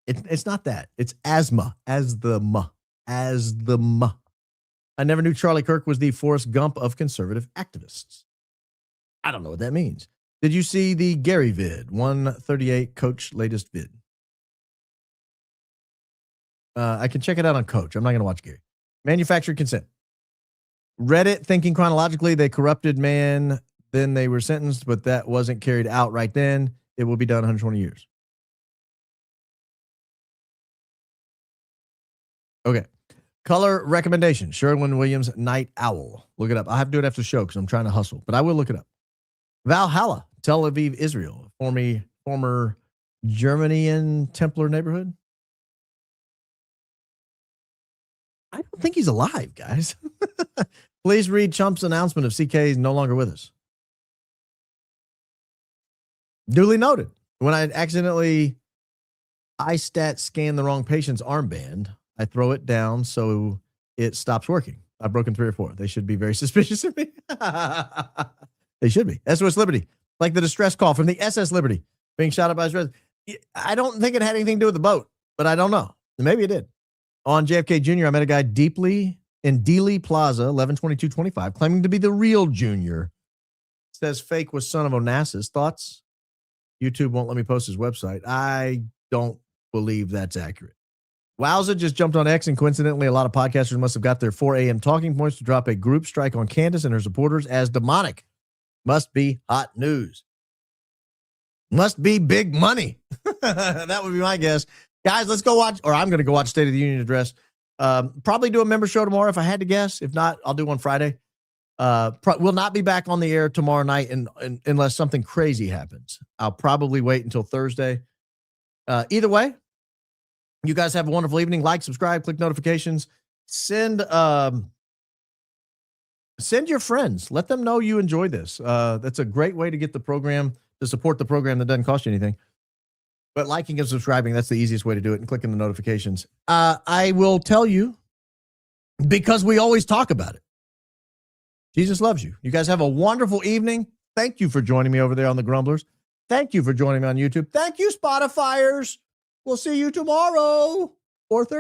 It's not that. It's asthma. Asthma. I never knew Charlie Kirk was the Forrest Gump of conservative activists. I don't know what that means. Did you see the Gary vid? 138 Coach latest vid. I can check it out on Coach. I'm not going to watch Gary. Manufactured consent. Reddit thinking chronologically, they corrupted man, then they were sentenced, but that wasn't carried out right then. It will be done 120 years. Okay. Color recommendation. Sherwin-Williams Night Owl. Look it up. I'll have to do it after the show because I'm trying to hustle, but I will look it up. Valhalla, Tel Aviv, Israel. Former Germanian Templar neighborhood. I don't think he's alive, guys. Please read Trump's announcement of CK is no longer with us. Duly noted. When I accidentally iStat scan the wrong patient's armband, I throw it down so it stops working. I've broken 3 or 4. They should be very suspicious of me. They should be. SOS Liberty. Like the distress call from the SS Liberty being shot up by his resident. I don't think it had anything to do with the boat, but I don't know. Maybe it did. On JFK Jr., I met a guy deeply in Dealey Plaza, 112225, claiming to be the real Junior. Says fake was son of Onassis. Thoughts? YouTube won't let me post his website. I don't believe that's accurate. Wowza just jumped on X, and coincidentally, a lot of podcasters must have got their 4 a.m. talking points to drop a group strike on Candace and her supporters as demonic. Must be hot news. Must be big money. That would be my guess. Guys, let's go watch, or I'm going to go watch State of the Union address. Probably do a member show tomorrow if I had to guess. If not, I'll do one Friday. We'll not be back on the air tomorrow night unless something crazy happens. I'll probably wait until Thursday. Either way, you guys have a wonderful evening. Like, subscribe, click notifications. Send your friends. Let them know you enjoy this. That's a great way to get the program, to support the program that doesn't cost you anything. But liking and subscribing, that's the easiest way to do it, and clicking the notifications. I will tell you, because we always talk about it. Jesus loves you. You guys have a wonderful evening. Thank you for joining me over there on the Grumblers. Thank you for joining me on YouTube. Thank you, Spotifyers. We'll see you tomorrow or Thursday.